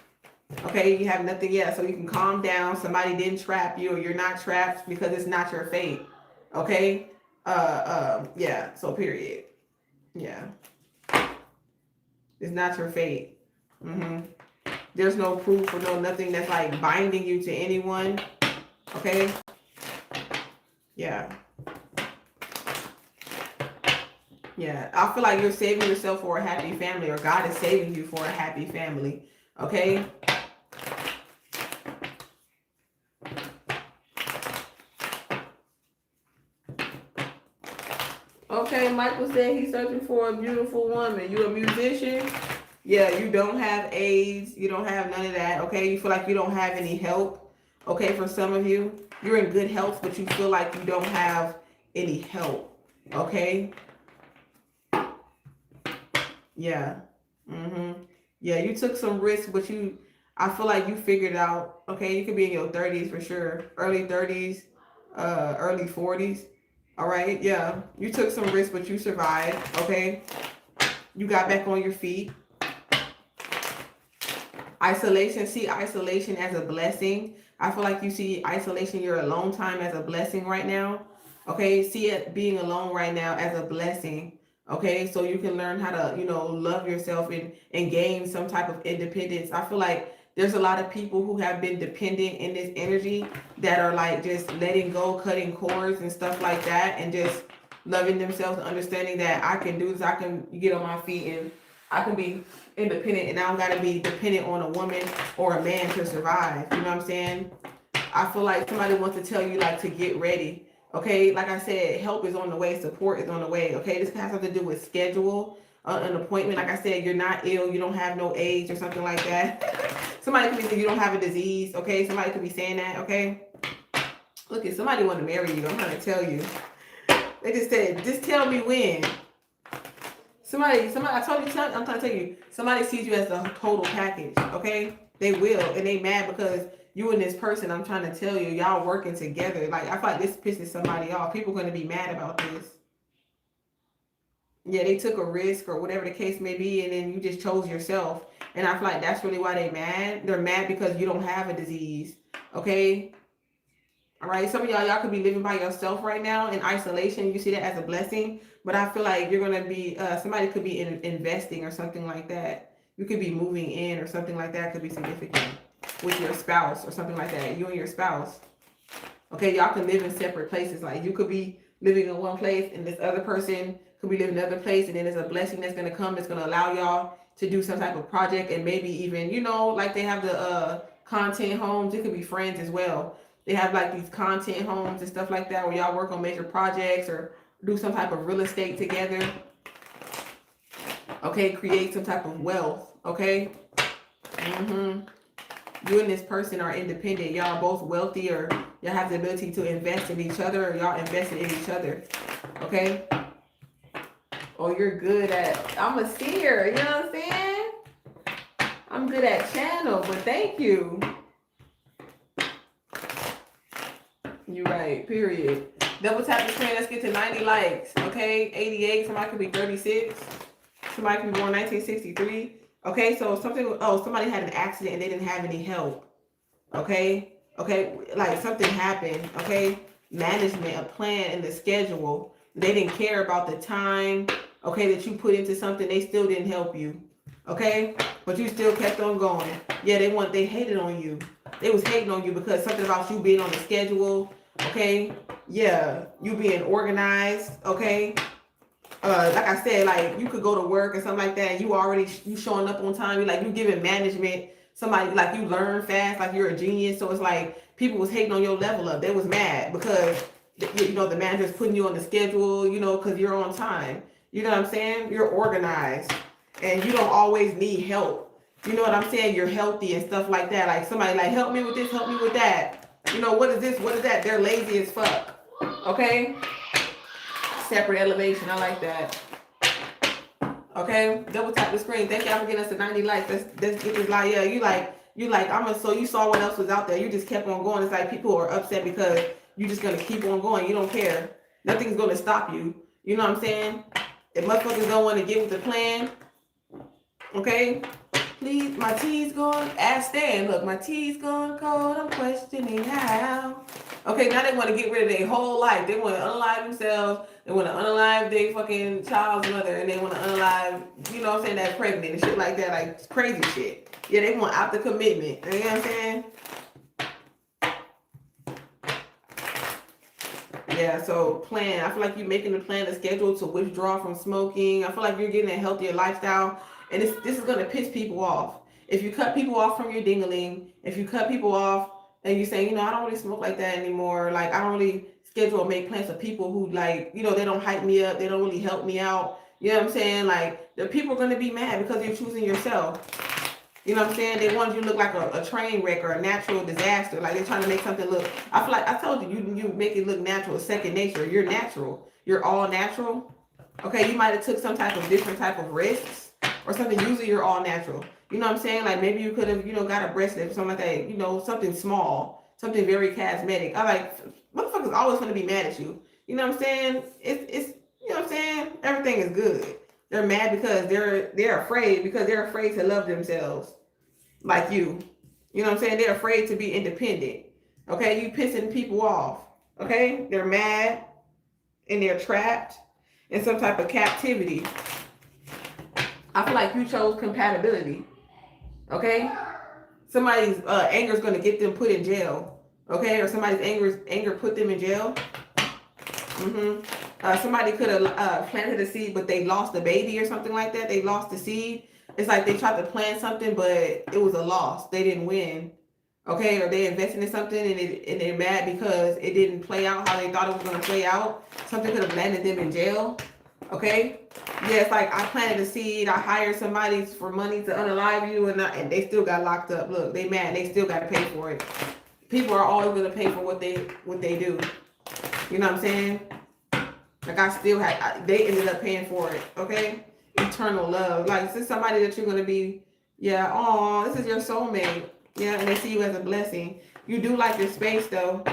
Okay, you have nothing yet, so you can calm down. Somebody didn't trap you, or you're not trapped because it's not your fate. Okay, yeah. So period. Yeah, it's not your fate. There's no proof or no nothing that's like binding you to anyone. Okay. Yeah. Yeah. I feel like you're saving yourself for a happy family, or God is saving you for a happy family. Okay. Okay, Michael said he's searching for a beautiful woman. You a musician? Yeah, you don't have AIDS. You don't have none of that. Okay, you feel like you don't have any help. Okay, for some of you, you're in good health, but you feel like you don't have any help. Okay. Yeah. Yeah, you took some risks, but I feel like you figured out. Okay, you could be in your 30s for sure, early 30s, early 40s. All right, yeah, you took some risks, but you survived. Okay, you got back on your feet. Isolation, see isolation as a blessing. I feel like you see isolation, your alone time, as a blessing right now. Okay, see it being alone right now as a blessing. Okay, so you can learn how to, love yourself and gain some type of independence. I feel like there's a lot of people who have been dependent in this energy that are like just letting go, cutting cords and stuff like that, and just loving themselves and understanding that I can do this, I can get on my feet and I can be independent, and I don't gotta be dependent on a woman or a man to survive. You know what I'm saying? I feel like somebody wants to tell you like to get ready. Okay, like I said, help is on the way, support is on the way. Okay, this has something to do with schedule, an appointment. Like I said, you're not ill, you don't have no AIDS or something like that. Somebody could be saying you don't have a disease. Okay, somebody could be saying that. Okay, look, if somebody want to marry you, I'm trying to tell you. They just said, just tell me when. Somebody, I'm trying to tell you, somebody sees you as a total package. Okay, they will, and they mad because you and this person. I'm trying to tell you, y'all working together. Like, I feel like this pisses somebody off. People are going to be mad about this. Yeah, they took a risk or whatever the case may be, and then you just chose yourself. And I feel like that's really why they mad. They're mad because you don't have a disease. Okay. All right. Some of y'all could be living by yourself right now in isolation. You see that as a blessing. But I feel like you're going to be, somebody could be investing or something like that. You could be moving in or something like that could be significant with your spouse or something like that. You and your spouse. Okay. Y'all can live in separate places. Like, you could be living in one place and this other person could be living in another place. And then there's a blessing that's going to come that's going to allow y'all to do some type of project, and maybe even, like they have the content homes. It could be friends as well. They have like these content homes and stuff like that where y'all work on major projects or do some type of real estate together. Okay, create some type of wealth. Okay. You and this person are independent. Y'all both wealthy, or y'all have the ability to invest in each other, or y'all invested in each other. Okay. Oh, you're good at, I'm a seer, you know what I'm saying? I'm good at channel, but thank you. You're right, period. Double tap the screen, let's get to 90 likes, okay? 88, somebody could be 36. Somebody could be born 1963. Okay, so somebody had an accident and they didn't have any help. Okay, like something happened, okay? Management, a plan, and the schedule. They didn't care about the time, okay, that you put into something. They still didn't help you, okay? But you still kept on going. Yeah, they hated on you. They was hating on you because something about you being on the schedule, okay? Yeah, you being organized, okay? Like I said, like you could go to work or something like that. You showing up on time. You giving management. Somebody like you learn fast, like you're a genius. So it's like people was hating on your level up. They was mad because the manager's putting you on the schedule. Because you're on time. You know what I'm saying? You're organized, and you don't always need help. You know what I'm saying? You're healthy and stuff like that. Like somebody like help me with this, help me with that. You know, what is this? What is that? They're lazy as fuck. Okay? Separate elevation. I like that. Okay? Double tap the screen. Thank y'all for getting us to 90 likes. Let's get this live. Yeah, so you saw what else was out there. You just kept on going. It's like people are upset because you're just going to keep on going. You don't care. Nothing's going to stop you. You know what I'm saying? If motherfuckers don't want to get with the plan, okay? Please, my tea's gone. Ask Stan, look, my tea's gone cold. I'm questioning how. Okay, now they want to get rid of their whole life. They want to unalive themselves. They want to unalive their fucking child's mother. And they want to unalive, you know what I'm saying, that pregnant and shit like that. Like crazy shit. Yeah, they want out the commitment. You know what I'm saying? Yeah, so plan. I feel like you're making a plan, a schedule to withdraw from smoking. I feel like you're getting a healthier lifestyle. And this is going to piss people off. If you cut people off from your ding-a-ling, if you cut people off and you say, you know, I don't really smoke like that anymore. Like, I don't really schedule or make plans for people who, like, you know, they don't hype me up. They don't really help me out. You know what I'm saying? Like, the people are going to be mad because you're choosing yourself. You know what I'm saying? They want you to look like a train wreck or a natural disaster. Like, they're trying to make something look... I feel like I told you, you make it look natural. It's second nature. You're natural. You're all natural. Okay, you might have took some type of different type of risks or something. Usually you're all natural. You know what I'm saying? Like, maybe you could have, you know, got a breast lift, something like that. You know, something small, something very cosmetic. I like, motherfuckers always going to be mad at you. You know what I'm saying? It's you know what I'm saying? Everything is good. They're mad because they're afraid to love themselves like you. You know what I'm saying? They're afraid to be independent. Okay? You pissing people off. Okay? They're mad and they're trapped in some type of captivity. I feel like you chose compatibility. Okay? Somebody's anger is going to get them put in jail. Okay? Or somebody's anger put them in jail. Somebody could have planted a seed, but they lost the baby or something like that. They lost the seed. It's like they tried to plant something, but it was a loss. They didn't win. Okay? Or they invested in something and they're mad because it didn't play out how they thought it was going to play out. Something could have landed them in jail. Okay? Yeah, it's like I planted a seed. I hired somebody for money to unalive you, and they still got locked up. Look, they mad. They still got to pay for it. People are always going to pay for what they do. You know what I'm saying? Like they ended up paying for it. Okay? Eternal love. Like, this is somebody that you're going to be, yeah, oh, this is your soulmate. Yeah, and they see you as a blessing. You do like your space, though.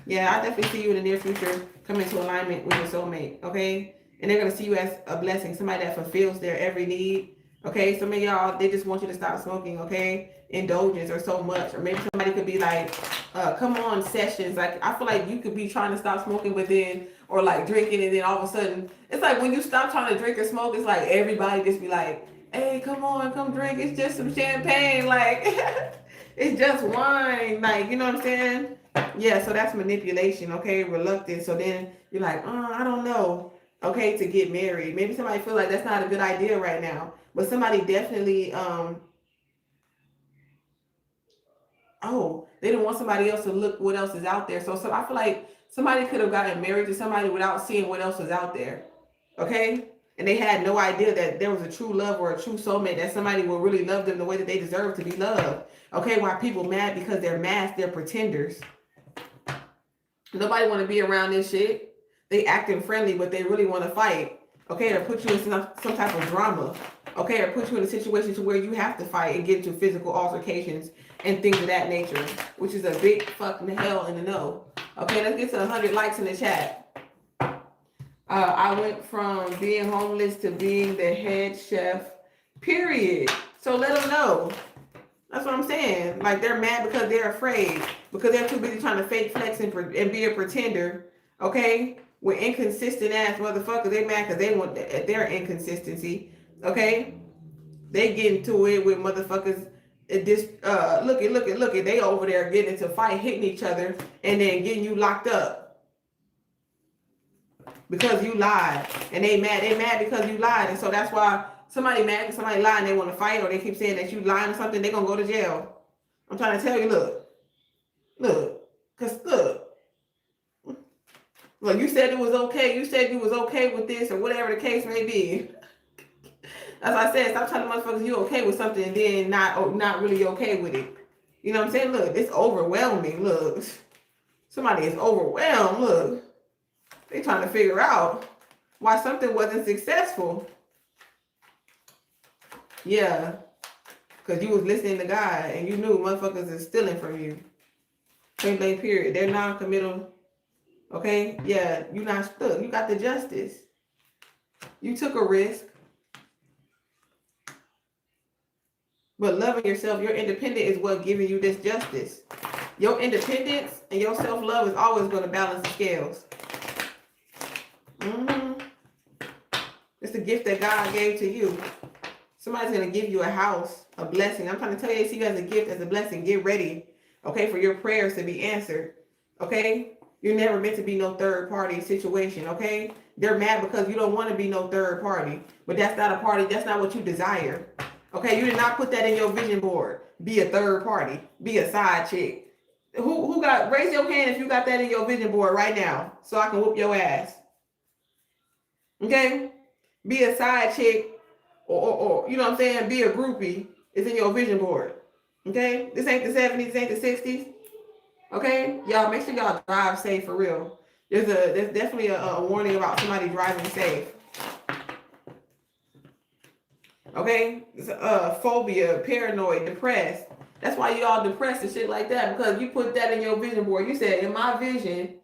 Yeah, I definitely see you in the near future come into alignment with your soulmate. Okay? And they're going to see you as a blessing, somebody that fulfills their every need. Okay? Some of y'all, they just want you to stop smoking. Okay? Indulgence or so much. Or maybe somebody could be like, come on sessions. Like, I feel like you could be trying to stop smoking, but then, or like drinking, and then all of a sudden, it's like when you stop trying to drink or smoke, it's like everybody just be like, hey, come on, come drink. It's just some champagne. Like, it's just wine. Like, you know what I'm saying? Yeah, so that's manipulation. Okay? Reluctance. So then you're like, I don't know. Okay, to get married. Maybe somebody feel like that's not a good idea right now. But somebody definitely, they didn't want somebody else to look what else is out there. So I feel like somebody could have gotten married to somebody without seeing what else was out there. Okay? And they had no idea that there was a true love or a true soulmate, that somebody will really love them the way that they deserve to be loved. Okay? Why people mad because they're masked, they're pretenders. Nobody want to be around this shit. They acting friendly, but they really want to fight. Okay? Or put you in some type of drama. Okay? Or put you in a situation to where you have to fight and get into physical altercations and things of that nature, which is a big fucking hell in the no. Okay, let's get to 100 likes in the chat. I went from being homeless to being the head chef, period. So let them know. That's what I'm saying. Like, they're mad because they're afraid, because they're too busy trying to fake flex and be a pretender. Okay, with inconsistent ass motherfuckers. They mad because they want their inconsistency. Okay, they get into it with motherfuckers. Look at, they over there getting into fight, hitting each other, and then getting you locked up because you lied. And they mad because you lied. And so that's why somebody mad because somebody lied and they want to fight, or they keep saying that you lying or something, they're gonna go to jail. I'm trying to tell you, look, you said it was okay. You said you was okay with this, or whatever the case may be. As I said, stop telling motherfuckers you okay with something and then not really okay with it. You know what I'm saying? Look, it's overwhelming. Look, Somebody is overwhelmed. Look, they trying to figure out why something wasn't successful. Yeah, because you was listening to God and you knew motherfuckers is stealing from you. Point blank period. They're non-committal. Okay? Yeah, you not stuck. You got the justice. You took a risk. But loving yourself, your independence is what giving you this justice. Your independence and your self-love is always going to balance the scales. It's a gift that God gave to you. Somebody's going to give you a house, a blessing. I'm trying to tell you, see you as a gift, as a blessing. Get ready, okay, for your prayers to be answered, okay? You're never meant to be no third party situation, okay? They're mad because you don't want to be no third party, but that's not a party. That's not what you desire, okay? You did not put that in your vision board. Be a third party. Be a side chick. Who got, raise your hand if you got that in your vision board right now so I can whoop your ass, okay? Be a side chick. Or you know what I'm saying, be a groupie is in your vision board. Okay? This ain't the 70s, this ain't the 60s. Okay? Y'all make sure y'all drive safe for real. There's definitely a warning about somebody driving safe. Okay? Phobia, paranoid, depressed. That's why y'all depressed and shit like that, because you put that in your vision board. You said, in my vision,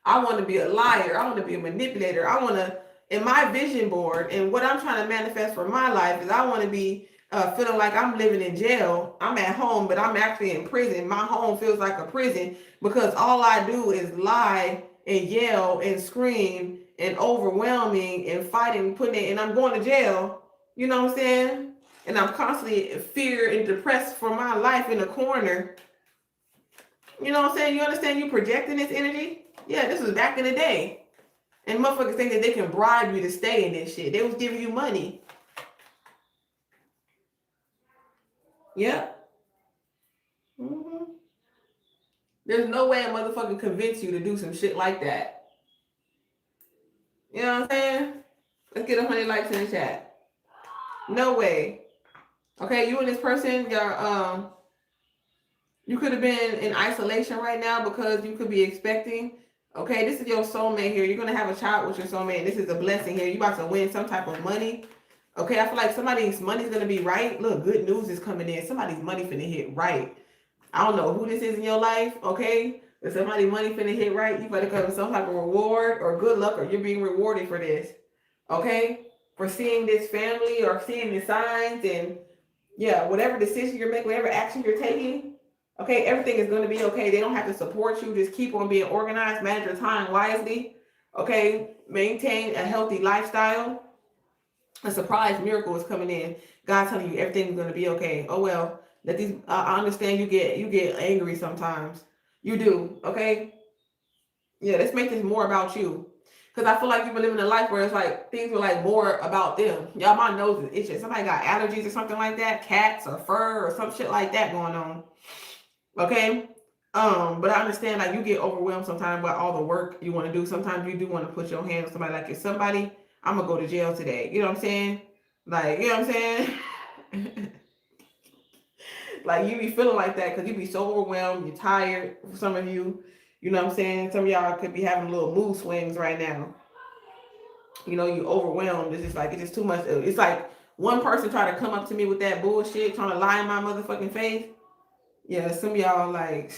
I want to be a liar. I want to be a manipulator. I want to, in my vision board, and what I'm trying to manifest for my life is I want to be feeling like I'm living in jail. I'm at home, but I'm actually in prison. My home feels like a prison because all I do is lie and yell and scream and overwhelming and fighting, putting it, and I'm going to jail. You know what I'm saying? And I'm constantly fear and depressed for my life in a corner. You know what I'm saying? You understand you projecting this energy? Yeah, this was back in the day. And motherfuckers think that they can bribe you to stay in this shit. They was giving you money. Yep. There's no way a motherfucker convince you to do some shit like that. You know what I'm saying? Let's get 100 likes in the chat. No way. Okay, you and this person, you could have been in isolation right now because you could be expecting. Okay, this is your soulmate here. You're going to have a child with your soulmate. This is a blessing here. You're about to win some type of money. Okay, I feel like somebody's money's going to be right. Look, good news is coming in. Somebody's money finna hit right. I don't know who this is in your life, okay? But somebody's money finna hit right. You better come with some type of reward or good luck, or you're being rewarded for this. Okay? For seeing this family or seeing the signs, and yeah, whatever decision you're making, whatever action you're taking, okay, everything is going to be okay. They don't have to support you. Just keep on being organized, manage your time wisely, okay? Maintain a healthy lifestyle. A surprise miracle is coming in. God's telling you everything's going to be okay. Oh, well, let these, I understand you get angry sometimes. You do, okay? Yeah, let's make this more about you. Because I feel like you've been living a life where it's like things were like more about them. Y'all, my nose is itching. Somebody got allergies or something like that, cats or fur or some shit like that going on. Okay? But I understand like you get overwhelmed sometimes by all the work you want to do. Sometimes you do want to put your hand on somebody, like if somebody, I'm gonna go to jail today. You know what I'm saying? Like, you know what I'm saying? Like you be feeling like that because you be so overwhelmed, you're tired. For some of you, you know what I'm saying? Some of y'all could be having little mood swings right now. You know, you overwhelmed. It's just like, it's just too much. It's like one person try to come up to me with that bullshit, trying to lie in my motherfucking face. Yeah, some of y'all like,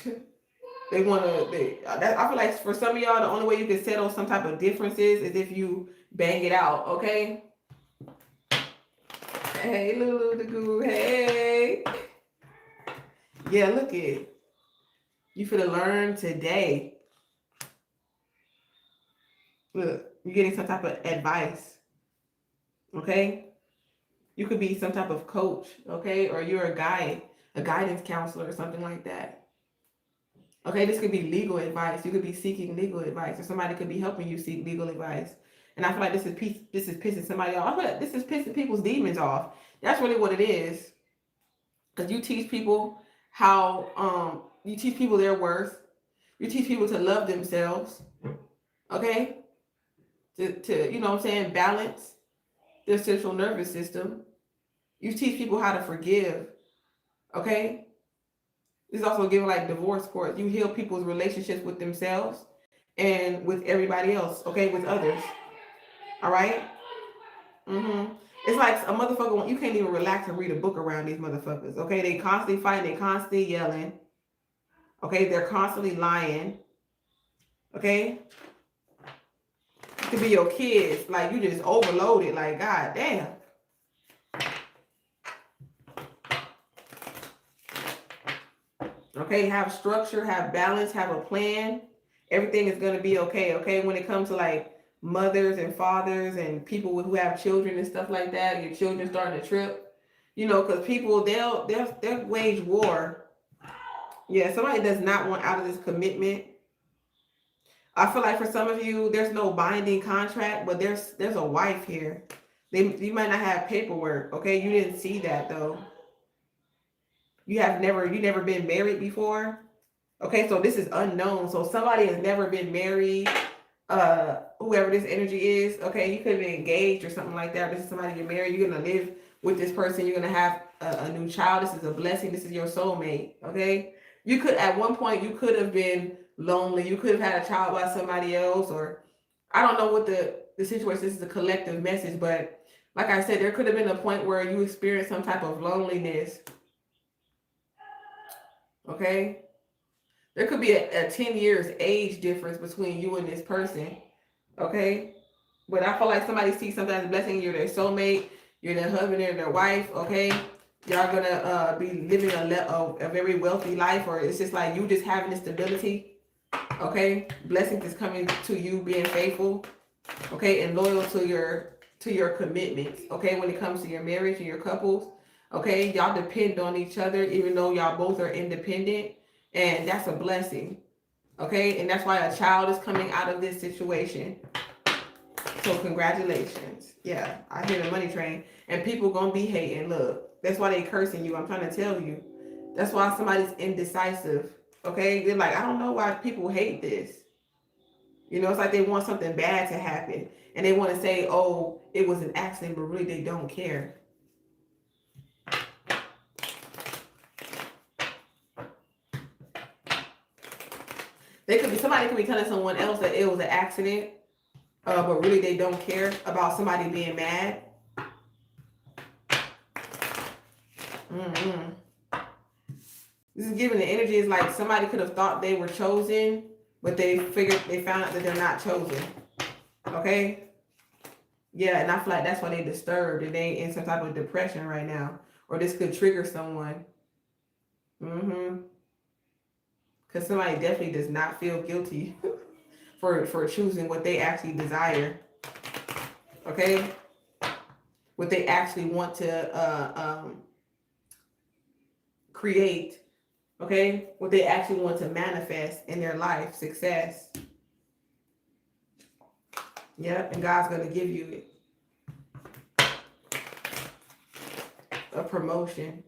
they want to, I feel like for some of y'all, the only way you can settle some type of differences is if you bang it out, okay? Hey, Lulu the Goo, hey. Yeah, look at it. You finna learn today. Look, you're getting some type of advice, okay? You could be some type of coach, okay? Or you're a guide, a guidance counselor or something like that. Okay, this could be legal advice. You could be seeking legal advice, or somebody could be helping you seek legal advice. And I feel like this is pissing somebody off. I feel like this is pissing people's demons off. That's really what it is. Because you teach people how, you teach people their worth. You teach people to love themselves. Okay? To you know what I'm saying, balance their central nervous system. You teach people how to forgive. Okay? This is also giving like divorce court. You heal people's relationships with themselves and with everybody else, okay, with others. All right? It's like a motherfucker, you can't even relax and read a book around these motherfuckers, okay? They constantly fighting, they constantly yelling, okay? They're constantly lying, okay? It could be your kids, like you just overloaded, like, god damn. Okay, have structure, have balance, have a plan. Everything is going to be okay, okay? When it comes to like mothers and fathers and people who have children and stuff like that, your children starting to trip, you know, because people, they'll wage war. Yeah, somebody does not want out of this commitment. I feel like for some of you, there's no binding contract, but there's a wife here. You might not have paperwork, okay? You didn't see that though. You never been married before. Okay, so this is unknown. So somebody has never been married, whoever this energy is, okay, you could have been engaged or something like that. This is somebody you're married, you're gonna live with this person, you're gonna have a new child. This is a blessing, this is your soulmate, okay? You could, at one point, you could have been lonely, you could have had a child by somebody else, or I don't know what the situation, this is a collective message, but like I said, there could have been a point where you experienced some type of loneliness, okay? There could be a 10 years age difference between you and this person, okay? But I feel like somebody sees something as a blessing. You're their soulmate, you're their husband, or their wife, okay? Y'all gonna be living a very wealthy life, or it's just like you just having this stability, okay? Blessings is coming to you being faithful, okay? And loyal to your commitments, okay? When it comes to your marriage and your couples, okay? Y'all depend on each other even though y'all both are independent. And that's a blessing, okay? And that's why a child is coming out of this situation. So congratulations. Yeah, I hear the money train. And people gonna be hating. Look, that's why they cursing you. I'm trying to tell you. That's why somebody's indecisive, okay? They're like, I don't know why people hate this. You know, it's like they want something bad to happen. And they want to say, oh, it was an accident, but really they don't care. Somebody could be telling someone else that it was an accident, but really they don't care about somebody being mad. This is giving the energy is like somebody could have thought they were chosen, but they found out that they're not chosen. Okay? Yeah, and I feel like that's why they disturbed and they in some type of depression right now. Or this could trigger someone. Because somebody definitely does not feel guilty for choosing what they actually desire. Okay? What they actually want to create. Okay? What they actually want to manifest in their life. Success. Yep, and God's going to give you it. A promotion.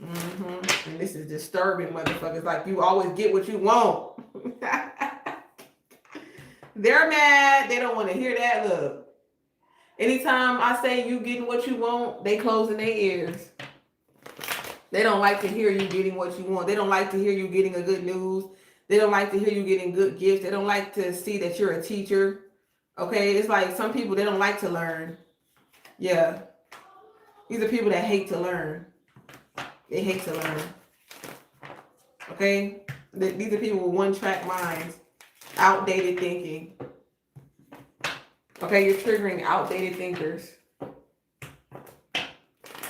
And this is disturbing, motherfuckers. Like, you always get what you want. They're mad. They don't want to hear that. Look. Anytime I say you getting what you want, they closing their ears. They don't like to hear you getting what you want. They don't like to hear you getting a good news. They don't like to hear you getting good gifts. They don't like to see that you're a teacher. Okay? It's like some people, they don't like to learn. Yeah. These are people that hate to learn. They hate to learn. Okay? These are people with one-track minds. Outdated thinking. Okay? You're triggering outdated thinkers.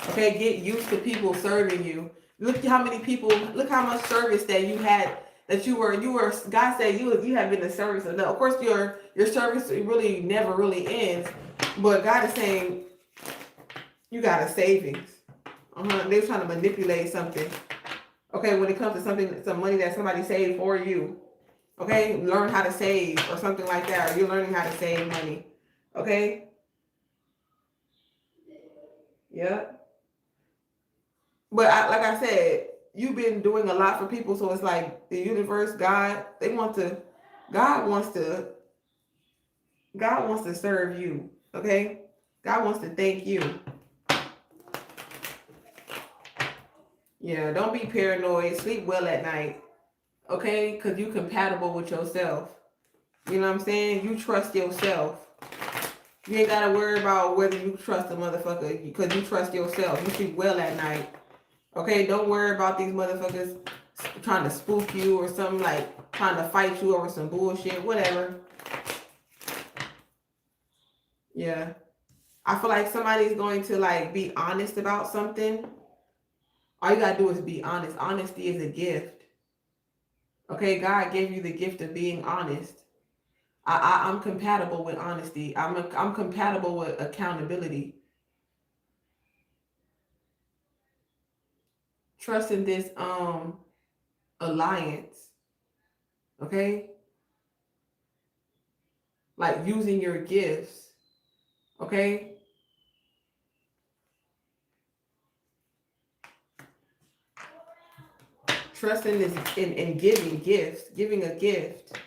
Okay? Get used to people serving you. Look how many people, look how much service that you had, that you were, God said you have been in service enough. Of course, your service really never really ends. But God is saying, you got a savings. They're trying to manipulate something. Okay, when it comes to something, some money that somebody saved for you. Okay, learn how to save or something like that. Or you're learning how to save money. Okay. Yeah. But like I said, you've been doing a lot for people, so it's like the universe, God, God wants to serve you. Okay, God wants to thank you. Yeah, don't be paranoid. Sleep well at night. Okay? Because you compatible with yourself. You know what I'm saying? You trust yourself. You ain't gotta worry about whether you trust a motherfucker because you trust yourself. You sleep well at night. Okay? Don't worry about these motherfuckers trying to spook you or something, like trying to fight you over some bullshit, whatever. Yeah. I feel like somebody's going to like be honest about something. All you gotta do is be honest. Honesty is a gift. Okay, God gave you the gift of being honest. I'm compatible with honesty. I'm compatible with accountability. Trust in this alliance. Okay? Like using your gifts. Okay? Trust in this in giving gifts, giving a gift.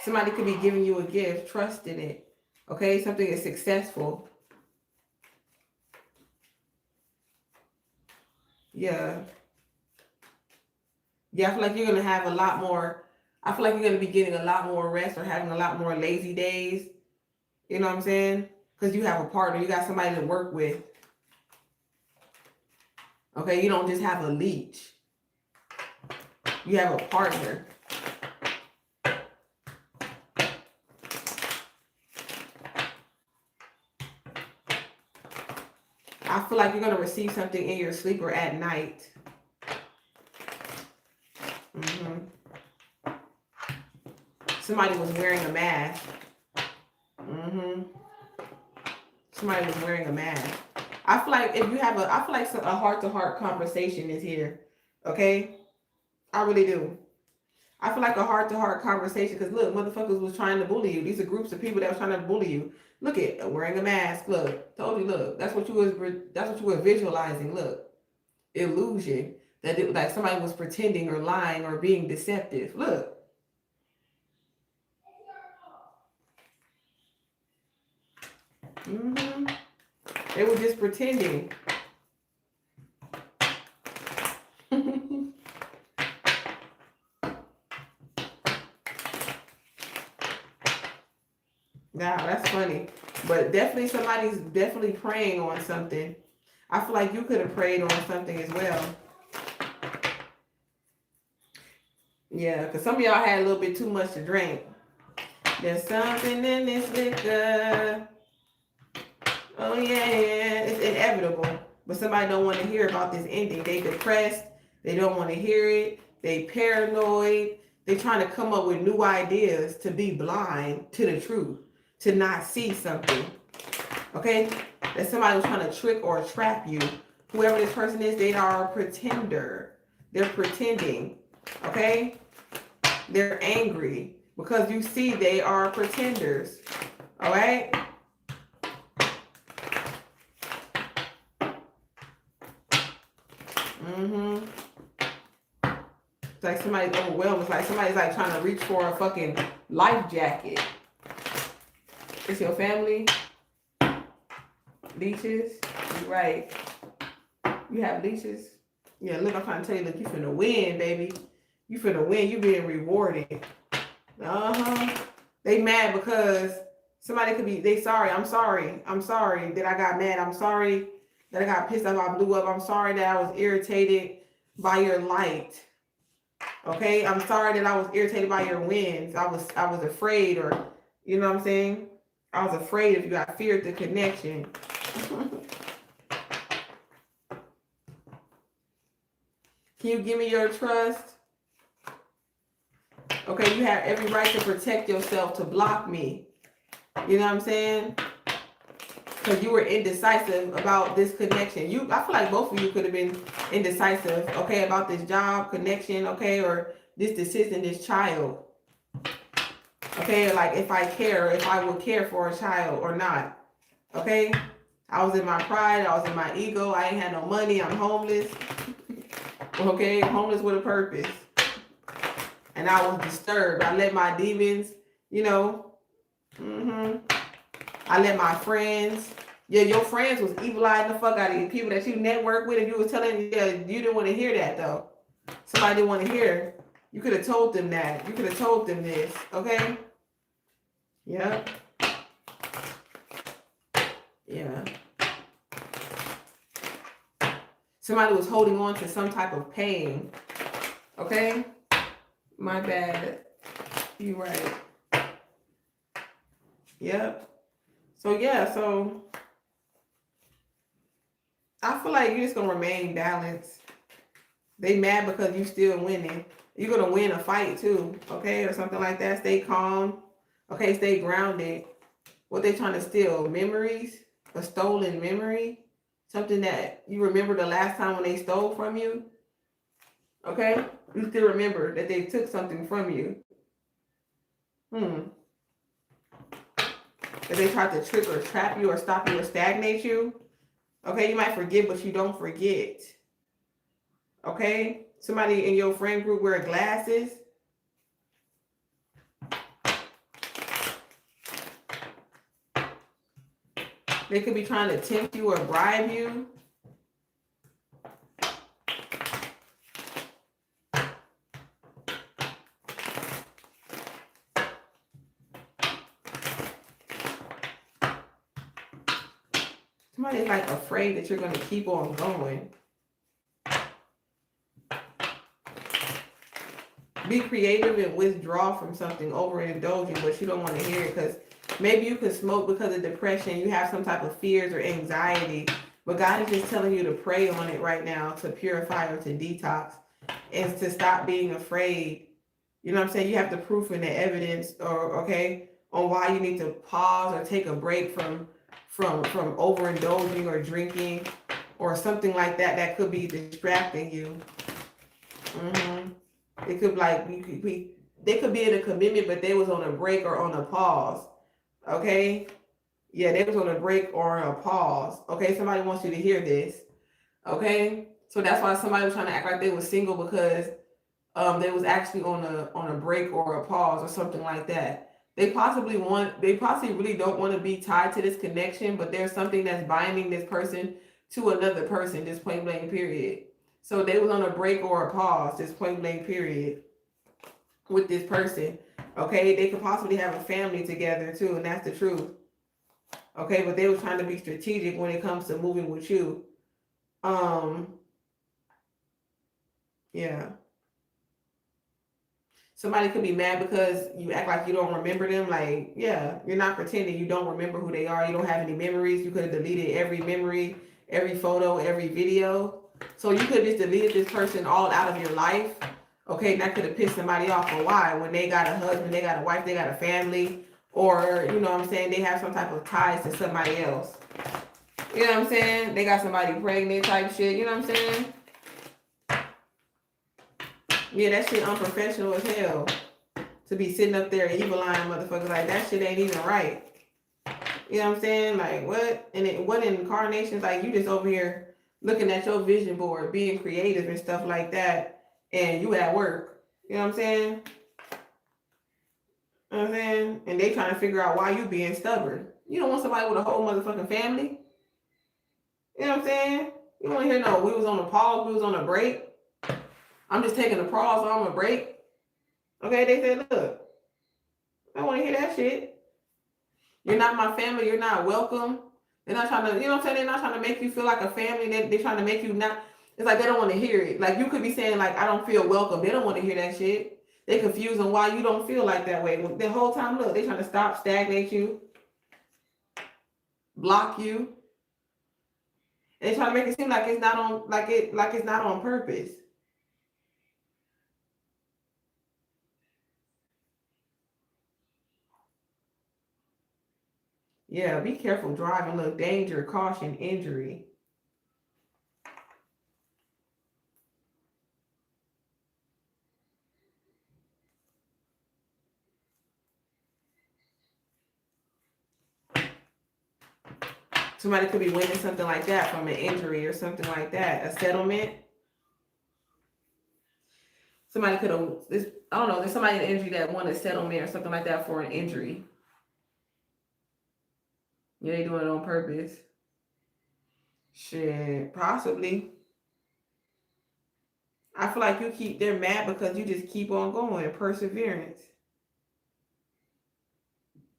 Somebody could be giving you a gift. Trust in it. Okay? Something is successful. Yeah. Yeah, I feel like you're gonna have a lot more. I feel like you're gonna be getting a lot more rest or having a lot more lazy days. You know what I'm saying? Because you have a partner, you got somebody to work with. Okay, you don't just have a leech. You have a partner. I feel like you're gonna receive something in your sleep or at night. Somebody was wearing a mask. Somebody was wearing a mask. I feel like if you have I feel like a heart-to-heart conversation is here. Okay? I really do. I feel like a heart-to-heart conversation, because look, motherfuckers was trying to bully you. These are groups of people that was trying to bully you. Look at wearing a mask. Look, told you. Look, that's what you were visualizing. Look, illusion that like somebody was pretending or lying or being deceptive. Look. They were just pretending. Wow, that's funny. But definitely somebody's definitely praying on something. I feel like you could have prayed on something as well. Yeah, because some of y'all had a little bit too much to drink. There's something in this liquor. Oh yeah, it's inevitable. But somebody don't want to hear about this ending. They depressed. They don't want to hear it. They paranoid. They trying to come up with new ideas to be blind to the truth, to not see something. Okay? That somebody was trying to trick or trap you. Whoever this person is, they are a pretender. They're pretending. Okay? They're angry because you see they are pretenders. All right? It's like somebody's overwhelmed. It's like somebody's like trying to reach for a fucking life jacket. It's your family. Leeches. You're right. You have leeches. Yeah, look, I'm trying to tell you, look, you finna win, baby. You finna win. You being rewarded. They mad because somebody could be, they sorry. I'm sorry. I'm sorry that I got mad. I'm sorry that I got pissed off. I blew up. I'm sorry that I was irritated by your light. Okay? I'm sorry that I was irritated by your wins. I was afraid, or you know what I'm saying? I was afraid if you got feared the connection. Can you give me your trust? Okay, you have every right to protect yourself, to block me. You know what I'm saying? Because you were indecisive about this connection. I feel like both of you could have been indecisive, okay, about this job connection, okay, or this decision, this child. Okay, like if I would care for a child or not. Okay? I was in my pride, I was in my ego, I ain't had no money, I'm homeless. Okay, homeless with a purpose. And I was disturbed. I let my demons, I let my friends, Yeah, your friends was evil eyeing the fuck out of you. People that you network with, and you was telling, yeah, you didn't want to hear that though. Somebody didn't want to hear. You could have told them that. You could have told them this. Okay. Yeah. Yeah. Somebody was holding on to some type of pain. Okay. My bad. You right. Yep. So yeah, so I feel like you're just gonna remain balanced. They mad because you still winning. You're gonna win a fight too, okay, or something like that. Stay calm. Okay, stay grounded. What they trying to steal? Memories? A stolen memory? Something that you remember the last time when they stole from you? Okay? You still remember that they took something from you. If they tried to trick or trap you or stop you or stagnate you, okay, you might forget, but you don't forget. Okay? Somebody in your friend group wear glasses. They could be trying to tempt you or bribe you. Somebody's like afraid that you're going to keep on going. Be creative and withdraw from something, overindulging, but you don't want to hear it because maybe you could smoke because of depression. You have some type of fears or anxiety, but God is just telling you to pray on it right now to purify or to detox and to stop being afraid. You know what I'm saying? You have the proof and the evidence, or okay, on why you need to pause or take a break from overindulging or drinking or something like that that could be distracting you. It could they could be in a commitment, but they was on a break or on a pause. Okay. Yeah, they was on a break or a pause. Okay, somebody wants you to hear this. Okay, so that's why somebody was trying to act like they was single because they was actually on a break or a pause or something like that. They possibly really don't want to be tied to this connection, but there's something that's binding this person to another person, just point blank period. So they was on a break or a pause, just point blank period, with this person. Okay, they could possibly have a family together too, and that's the truth. Okay, but they were trying to be strategic when it comes to moving with you. Yeah. Somebody could be mad because you act like you don't remember them. Like, yeah, you're not pretending you don't remember who they are. You don't have any memories. You could have deleted every memory, every photo, every video. So you could have just deleted this person all out of your life. Okay, that could have pissed somebody off. But why? When they got a husband, they got a wife, they got a family, or you know what I'm saying, they have some type of ties to somebody else. You know what I'm saying? They got somebody pregnant type shit. You know what I'm saying? Yeah, that shit unprofessional as hell. To be sitting up there evil eyeing motherfuckers like that shit ain't even right. You know what I'm saying? Like what? And it what incarnations? Like you just over here looking at your vision board, being creative and stuff like that, and you at work. You know what I'm saying? You know what I'm saying? And they trying to figure out why you being stubborn. You don't want somebody with a whole motherfucking family. You know what I'm saying? You don't want to hear no, we was on a pause, we was on a break. I'm just taking a pause, so I'm a break. Okay, they said, look, I don't want to hear that shit. You're not my family. You're not welcome. They're not trying to, you know what I'm saying? They're not trying to make you feel like a family. They're trying to make you not, it's like they don't want to hear it. Like you could be saying like, I don't feel welcome. They don't want to hear that shit. They confused on why you don't feel like that way. The whole time, look, they trying to stop, stagnate you, block you. And they trying to make it seem like it's not on, like it's not on purpose. Yeah, be careful driving. Look, danger, caution, injury. Somebody could be winning something like that from an injury or something like that. A settlement. Somebody could have, I don't know, there's somebody in the injury that won a settlement or something like that for an injury. Yeah, they doing it on purpose. Shit, possibly. I feel like they're mad because you just keep on going. Perseverance.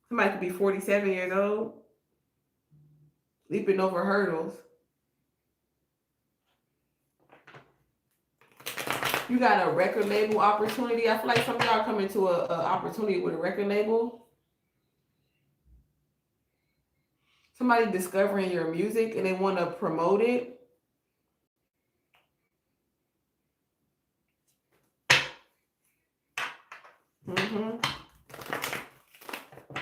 Somebody could be 47 years old, leaping over hurdles. You got a record label opportunity. I feel like some of y'all come into a opportunity with a record label. Somebody discovering your music and they want to promote it.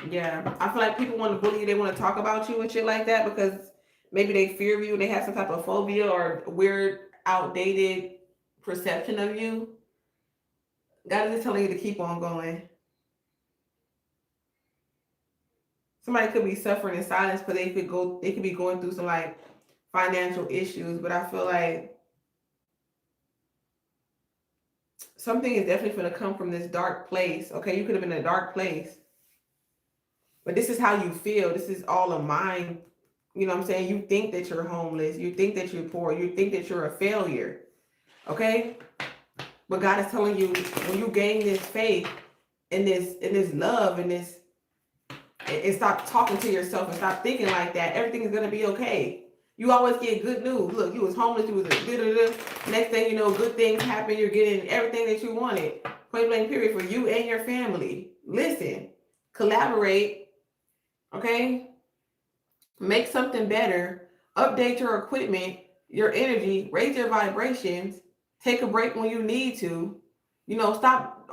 Yeah, I feel like people want to bully you. They want to talk about you and shit like that because maybe they fear you and they have some type of phobia or weird, outdated perception of you. God is just telling you to keep on going. Somebody could be suffering in silence, but they could be going through some like financial issues. But I feel like something is definitely going to come from this dark place. Okay, you could have been in a dark place, but this is how you feel. This is all a mind. You know what I'm saying? You think that you're homeless. You think that you're poor. You think that you're a failure. Okay, but God is telling you when you gain this faith and this love and this. And stop talking to yourself and stop thinking like that. Everything is going to be okay. You always get good news. Look, you was homeless. You was a da-da-da. Next thing you know, good things happen. You're getting everything that you wanted. Point blank period for you and your family. Listen, collaborate. Okay? Make something better. Update your equipment, your energy, raise your vibrations. Take a break when you need to. You know, stop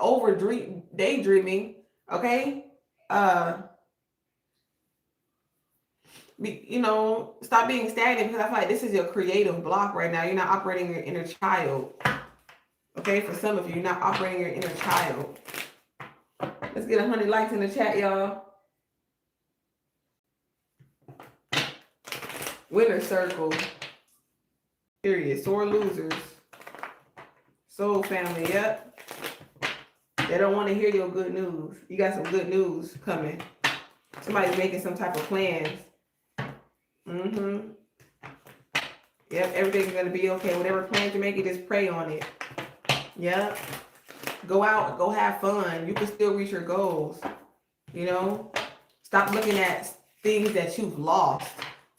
daydreaming. Okay? You know, stop being stagnant because I feel like this is your creative block right now. You're not operating your inner child. Okay, for some of you, you're not operating your inner child. Let's get 100 likes in the chat, y'all. Winner circle. Period. Sore losers. Soul family, yep. They don't want to hear your good news. You got some good news coming. Somebody's making some type of plans. Yep, everything's gonna be okay. Whatever plans you're making, just pray on it. Yep. Go out, go have fun. You can still reach your goals. You know? Stop looking at things that you've lost.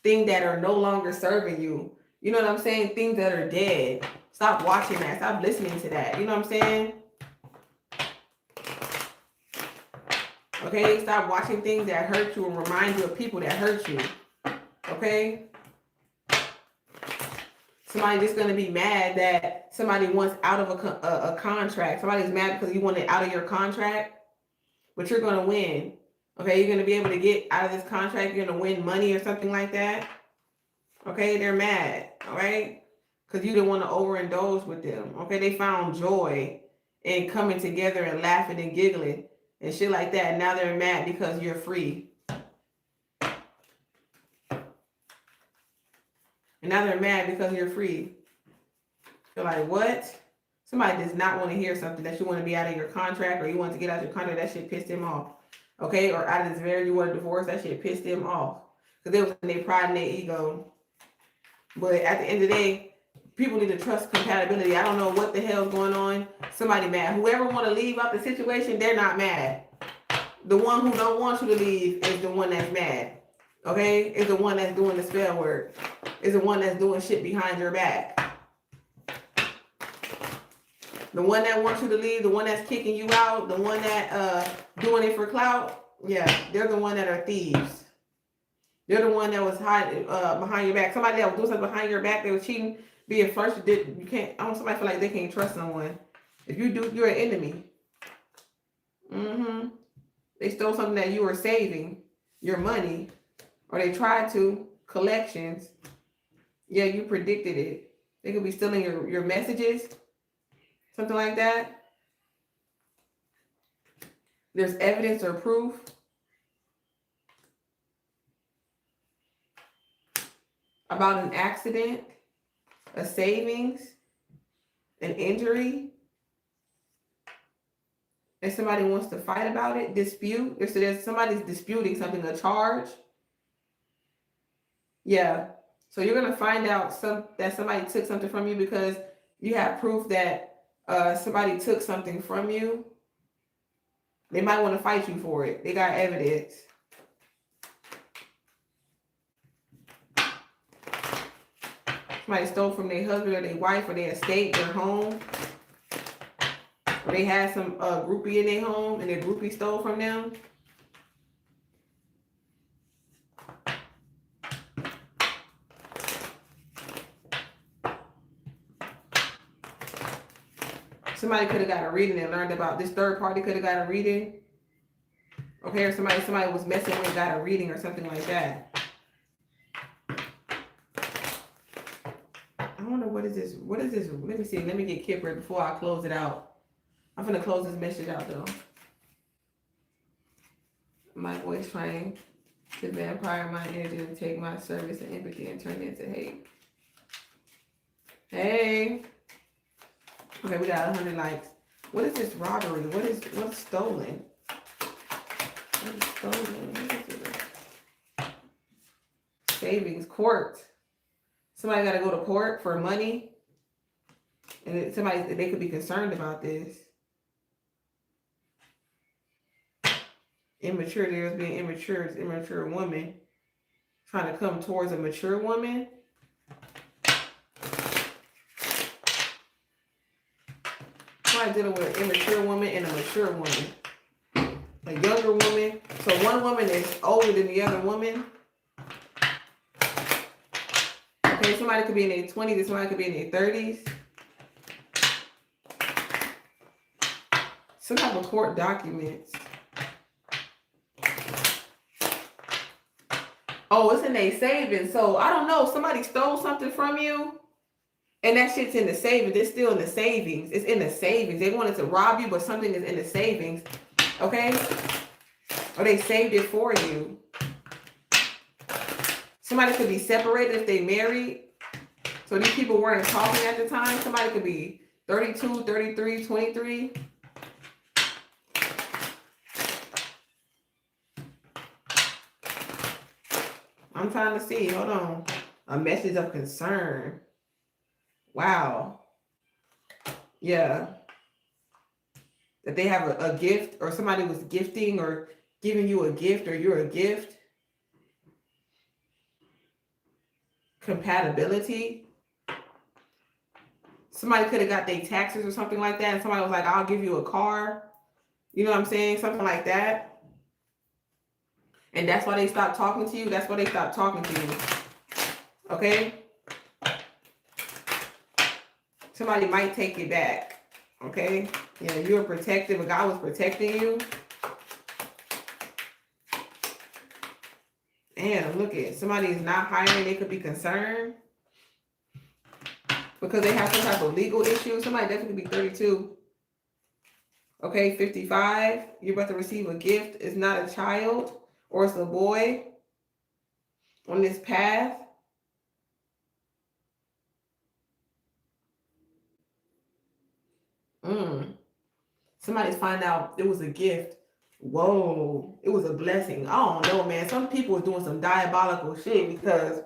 Things that are no longer serving you. You know what I'm saying? Things that are dead. Stop watching that. Stop listening to that. You know what I'm saying? Okay? Stop watching things that hurt you and remind you of people that hurt you. Okay? Somebody's just going to be mad that somebody wants out of a contract. Somebody's mad because you want it out of your contract, but you're going to win. Okay, you're going to be able to get out of this contract. You're going to win money or something like that. Okay, they're mad. All right, because you didn't want to overindulge with them. Okay, they found joy in coming together and laughing and giggling and shit like that. And now they're mad because you're free. And now they're mad because you're free. You're like, what? Somebody does not want to hear something that you want to be out of your contract or you want to get out of your contract. That shit pissed them off. Okay? Or out of this marriage you want a divorce. That shit pissed them off. Because they was in their pride and their ego. But at the end of the day, people need to trust compatibility. I don't know what the hell's going on. Somebody mad. Whoever want to leave out the situation, they're not mad. The one who don't want you to leave is the one that's mad. Okay? Is the one that's doing the spell work. Is the one that's doing shit behind your back. The one that wants you to leave, the one that's kicking you out, the one that doing it for clout, yeah, they're the one that are thieves. They're the one that was hiding behind your back. Somebody that was doing something behind your back, they were cheating, being first. You can't. I want somebody feel like they can't trust someone. If you do, you're an enemy. They stole something that you were saving, your money, or they tried to collections. Yeah, you predicted it. They could be stealing your messages, something like that. There's evidence or proof. About an accident, a savings, an injury, and somebody wants to fight about it, dispute. There's somebody's disputing something, a charge. Yeah. So you're gonna find out that somebody took something from you because you have proof that somebody took something from you. They might want to fight you for it. They got evidence. Somebody stole from their husband or their wife or their estate, their home. Or they had some groupie in their home and their groupie stole from them. Somebody could have got a reading and learned about this. Third party could have got a reading. Okay, or somebody was messing with, got a reading or something like that. I wonder what is this? What is this? Let me see. Let me get Kipper before I close it out. I'm gonna close this message out though. My voice trying to vampire my energy and take my service and empathy and turn it into hate. Hey. Okay, we got 100 likes. What is this robbery? What's stolen? What is stolen? What is it? Savings, court. Somebody got to go to court for money. And they could be concerned about this. Immature, there's being immature woman trying to come towards a mature woman. Somebody dealing with an immature woman and a mature woman. A younger woman. So one woman is older than the other woman. Okay, somebody could be in their 20s and somebody could be in their 30s. Some type of court documents. Oh, it's in their savings. So I don't know. Somebody stole something from you. And that shit's in the savings. It's still in the savings. It's in the savings. They wanted to rob you, but something is in the savings. Okay? Or they saved it for you. Somebody could be separated if they married. So these people weren't talking at the time. Somebody could be 32, 33, 23. I'm trying to see. Hold on. A message of concern. Wow. Yeah. That they have a gift, or somebody was gifting or giving you a gift, or you're a gift. Compatibility. Somebody could have got their taxes or something like that, and somebody was like, I'll give you a car. You know what I'm saying? Something like that. And that's why they stopped talking to you. That's why they stopped talking to you. Okay? Somebody might take it back. Okay? Yeah, you were protected, but God was protecting you. Damn, look at somebody is not hiring. They could be concerned because they have some type of legal issue. Somebody definitely could be 32. Okay, 55. You're about to receive a gift. It's not a child or it's a boy on this path. Somebody's finding out it was a gift. Whoa, it was a blessing. I don't know, man. Some people are doing some diabolical shit because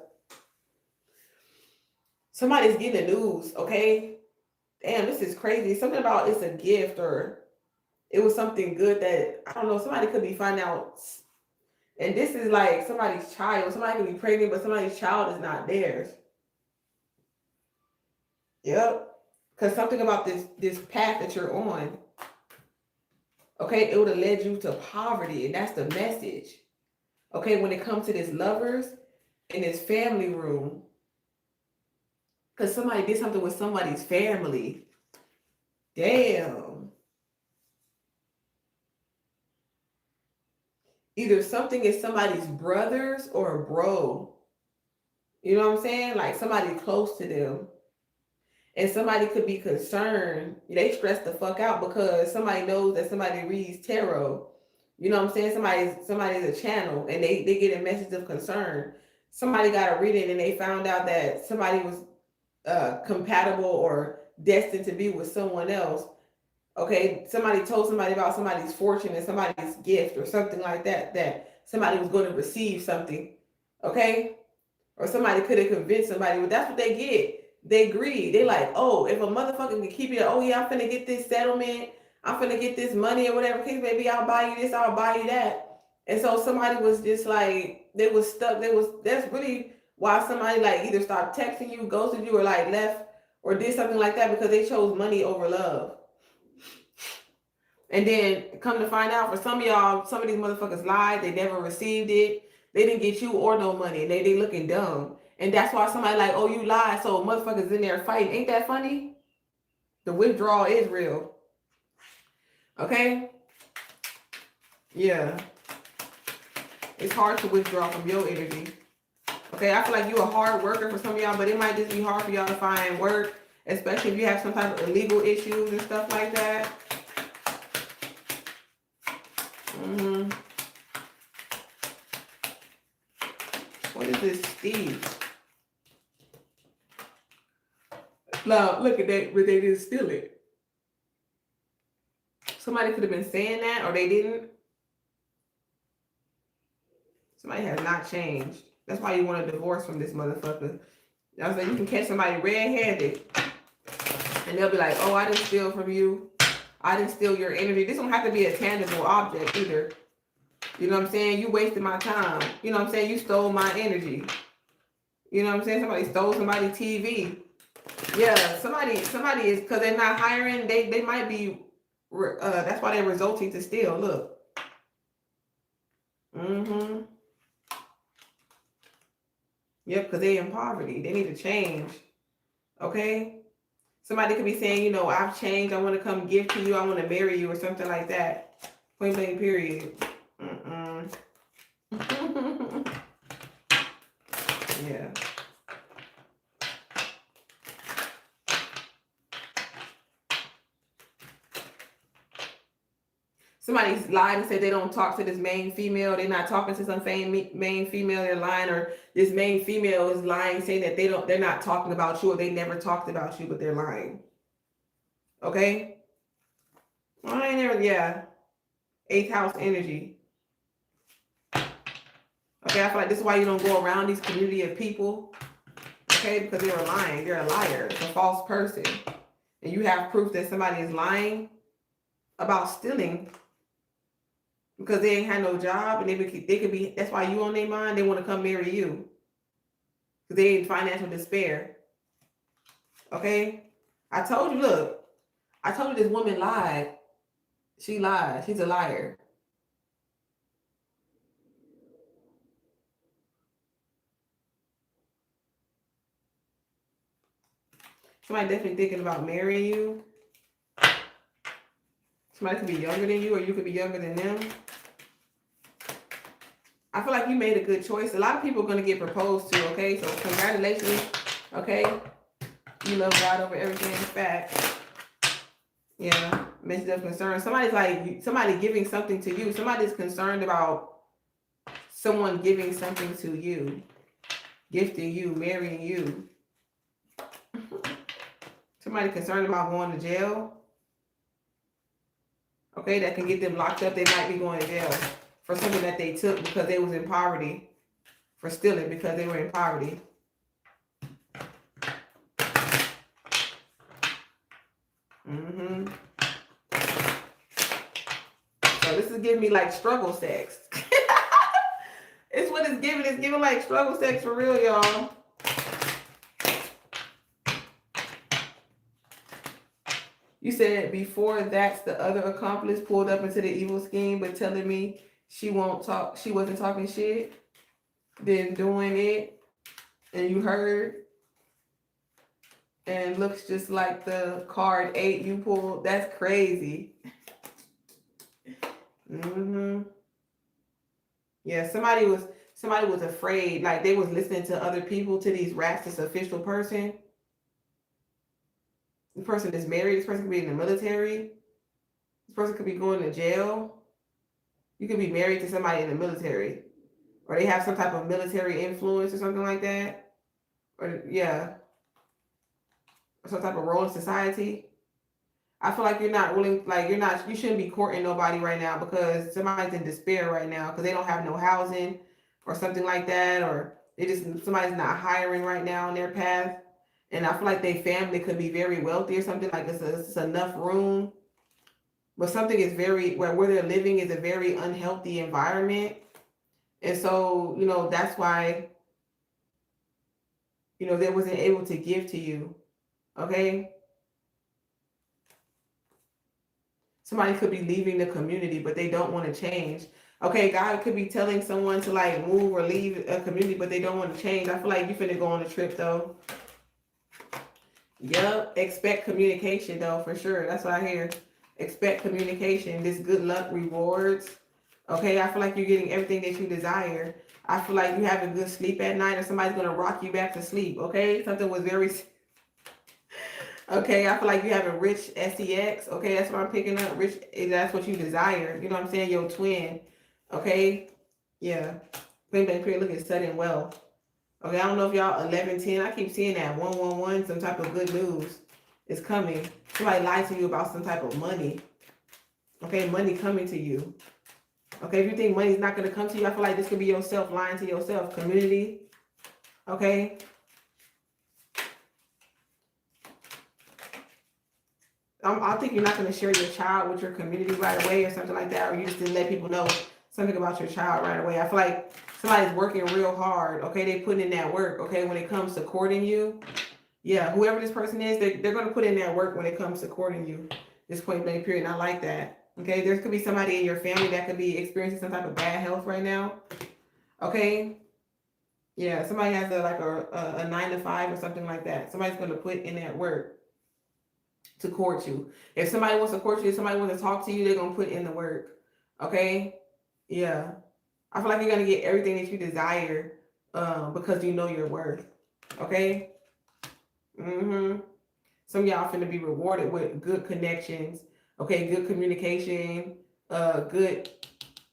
somebody's getting the news, okay? Damn, this is crazy. Something about it's a gift or it was something good that, I don't know, somebody could be finding out. And this is like somebody's child. Somebody could be pregnant, but somebody's child is not theirs. Yep. Because something about this path that you're on, okay, it would have led you to poverty, and that's the message. Okay, when it comes to this lovers in this family room, because somebody did something with somebody's family. Damn. Either something is somebody's brothers or a bro. You know what I'm saying? Like somebody close to them. And somebody could be concerned. They stress the fuck out because somebody knows that somebody reads tarot. You know what I'm saying? Somebody's a channel and they get a message of concern. Somebody got a reading and they found out that somebody was compatible or destined to be with someone else. Okay, somebody told somebody about somebody's fortune and somebody's gift or something like that, that somebody was going to receive something. Okay, or somebody could have convinced somebody, but that's what they get. They greed. They like, oh, if a motherfucker can keep it, oh yeah, I'm finna get this settlement, I'm finna get this money or whatever case, maybe I'll buy you this, I'll buy you that. And so somebody was just like, they was stuck. That's really why somebody like either stopped texting you, ghosted you, or like left or did something like that, because they chose money over love. And then come to find out, for some of y'all, some of these motherfuckers lied. They never received it. They didn't get you or no money. They looking dumb. And that's why somebody like, oh, you lied. So motherfuckers in there fighting. Ain't that funny? The withdrawal is real. Okay? Yeah. It's hard to withdraw from your energy. Okay, I feel like you're a hard worker for some of y'all, but it might just be hard for y'all to find work, especially if you have some type of illegal issues and stuff like that. What is this, Steve? Now, look at that, but they didn't steal it. Somebody could have been saying that, or they didn't. Somebody has not changed. That's why you want a divorce from this motherfucker. I was like, you can catch somebody red-handed, and they'll be like, oh, I didn't steal from you. I didn't steal your energy. This don't have to be a tangible object either. You know what I'm saying? You wasted my time. You know what I'm saying? You stole my energy. You know what I'm saying? Somebody stole somebody's TV. Yeah, somebody is, because they're not hiring, they might be, that's why they're resulting to steal. Look. Yep, because they're in poverty. They need to change. Okay? Somebody could be saying, you know, I've changed. I want to come give to you. I want to marry you or something like that. Point blank, period. Yeah. Somebody lied and said they don't talk to this main female. They're not talking to some main female. They're lying, or this main female is lying, saying that they're not talking about you, or they never talked about you, but they're lying. Okay? Well, I ain't never, yeah. 8th house energy. Okay, I feel like this is why you don't go around these community of people. Okay, because they're lying. They're a liar. It's a false person. And you have proof that somebody is lying about stealing, because they ain't had no job, and they could be, that's why you on their mind. They want to come marry you because they in financial despair. Okay, I told you, look, I told you this woman lied. She lied. She's a liar. Somebody definitely thinking about marrying you. Somebody could be younger than you, or you could be younger than them. I feel like you made a good choice. A lot of people are going to get proposed to, okay? So congratulations, okay? You love God over everything. Fact. Yeah, mention of concern. Somebody giving something to you. Somebody's concerned about someone giving something to you, gifting you, marrying you. Somebody concerned about going to jail. Okay, that can get them locked up. They might be going to jail for something that they took because they was in poverty, for stealing because they were in poverty. So this is giving me like struggle sex. It's what it's giving. It's giving like struggle sex for real, y'all. You said before that's the other accomplice pulled up into the evil scheme, but telling me she won't talk, she wasn't talking shit, then doing it, and you heard, and looks just like the card 8 you pulled. That's crazy. Yeah, somebody was afraid, like they was listening to other people, to these rats, this official person. The person is married. This person could be in the military. This person could be going to jail. You could be married to somebody in the military, or they have some type of military influence or something like that. Or yeah, or some type of role in society. I feel like you're not willing, like you shouldn't be courting nobody right now, because somebody's in despair right now because they don't have no housing or something like that, or It is somebody's not hiring right now on their path. And I feel like their family could be very wealthy or something, like it's enough room. But something is very, where they're living is a very unhealthy environment. And so, that's why, they wasn't able to give to you. Okay. Somebody could be leaving the community, but they don't want to change. Okay, God could be telling someone to like move or leave a community, but they don't want to change. I feel like you finna go on a trip though. Yep, expect communication though, for sure. That's what I hear. Expect communication. This good luck rewards. Okay, I feel like you're getting everything that you desire. I feel like you have a good sleep at night, or somebody's gonna rock you back to sleep. Okay, something was very. Okay, I feel like you have a rich sex. Okay, that's what I'm picking up. Rich, that's what you desire. You know what I'm saying? Your twin. Okay, yeah. Twin bank period. Look at sudden wealth. Okay, I don't know if y'all 1110. I keep seeing that 111. Some type of good news is coming. Somebody lied to you about some type of money. Okay, money coming to you. Okay, if you think money's not gonna come to you, I feel like this could be yourself lying to yourself. Community. Okay. I think you're not going to share your child with your community right away or something like that, or you just didn't let people know something about your child right away. I feel like somebody's working real hard. Okay, they put in that work. Okay, when it comes to courting you, yeah, whoever this person is, they're going to put in that work when it comes to courting you. This point blank period. And I like that. Okay, there could be somebody in your family that could be experiencing some type of bad health right now. Okay, yeah, somebody has a 9 to 5 or something like that. Somebody's going to put in that work to court you. If somebody wants to court you, if somebody wants to talk to you, they're gonna put in the work. Okay? Yeah. I feel like you're gonna get everything that you desire because you know your worth. Okay? Mm-hmm. Some of y'all finna be rewarded with good connections. Okay, good communication, good,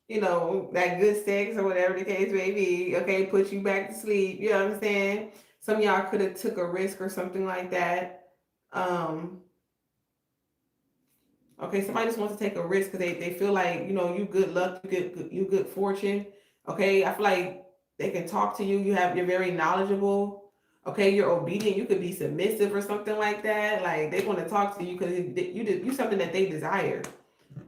that good sex or whatever the case may be. Okay, put you back to sleep. You know what I'm saying? Some of y'all could have took a risk or something like that. Okay, somebody just wants to take a risk because they feel like, you good luck, you good fortune. Okay, I feel like they can talk to you. You're very knowledgeable. Okay, you're obedient. You could be submissive or something like that. Like they want to talk to you because you something that they desire.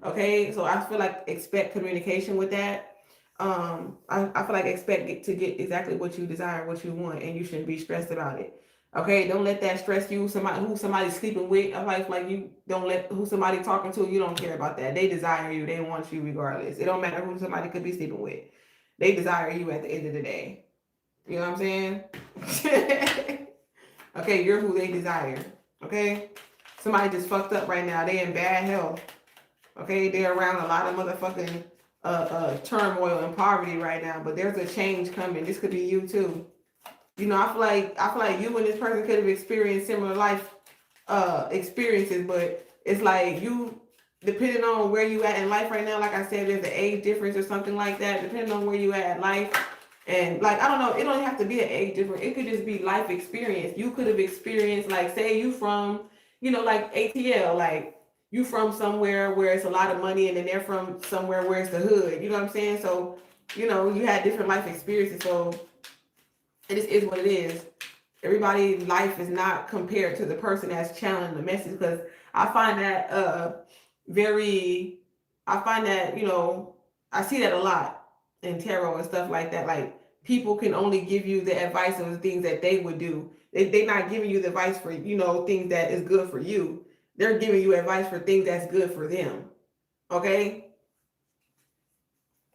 Okay, so I feel like expect communication with that. I feel like expect to get exactly what you desire, what you want, and you shouldn't be stressed about it. Okay, don't let that stress you. Who somebody's sleeping with. I like you don't let who somebody talking to. You don't care about that. They desire you. They want you regardless. It don't matter who somebody could be sleeping with. They desire you at the end of the day. You know what I'm saying? Okay, you're who they desire. Okay, somebody just fucked up right now. They in bad health. Okay, they're around a lot of motherfucking turmoil and poverty right now. But there's a change coming. This could be you too. I feel like you and this person could have experienced similar life experiences, but it's like you, depending on where you at in life right now, like I said, there's an age difference or something like that, depending on where you at in life. And like, I don't know, it don't have to be an age difference. It could just be life experience. You could have experienced, like, say you from, like ATL, like you from somewhere where it's a lot of money and then they're from somewhere where it's the hood. You know what I'm saying? So, you had different life experiences. So it just is what it is. Everybody's life is not compared to the person that's channeling the message, because I find that I see that a lot in tarot and stuff like that. Like people can only give you the advice of the things that they would do. They're not giving you the advice for, things that is good for you. They're giving you advice for things that's good for them. Okay?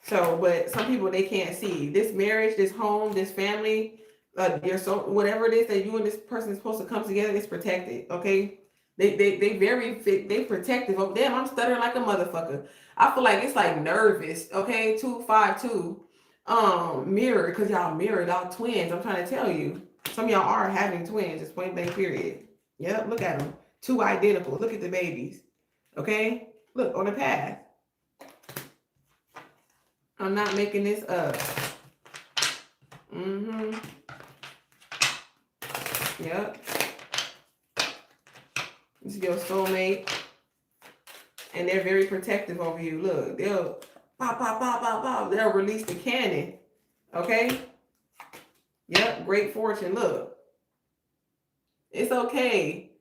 So, but some people, they can't see this marriage, this home, this family, whatever it is that you and this person is supposed to come together, it's protected. Okay, they protective of them. I'm stuttering like a motherfucker. I feel like it's like nervous. Okay, 252 mirror, because y'all mirrored, y'all twins. I'm trying to tell you, some of y'all are having twins. It's point blank period. Yep, look at them, two identical. Look at the babies. Okay, look on the path. I'm not making this up. Mm-hmm. Yep. This is your soulmate. And they're very protective over you. Look, they'll pop, pop, pop, pop, pop. They'll release the cannon. Okay? Yep, great fortune. Look, it's okay.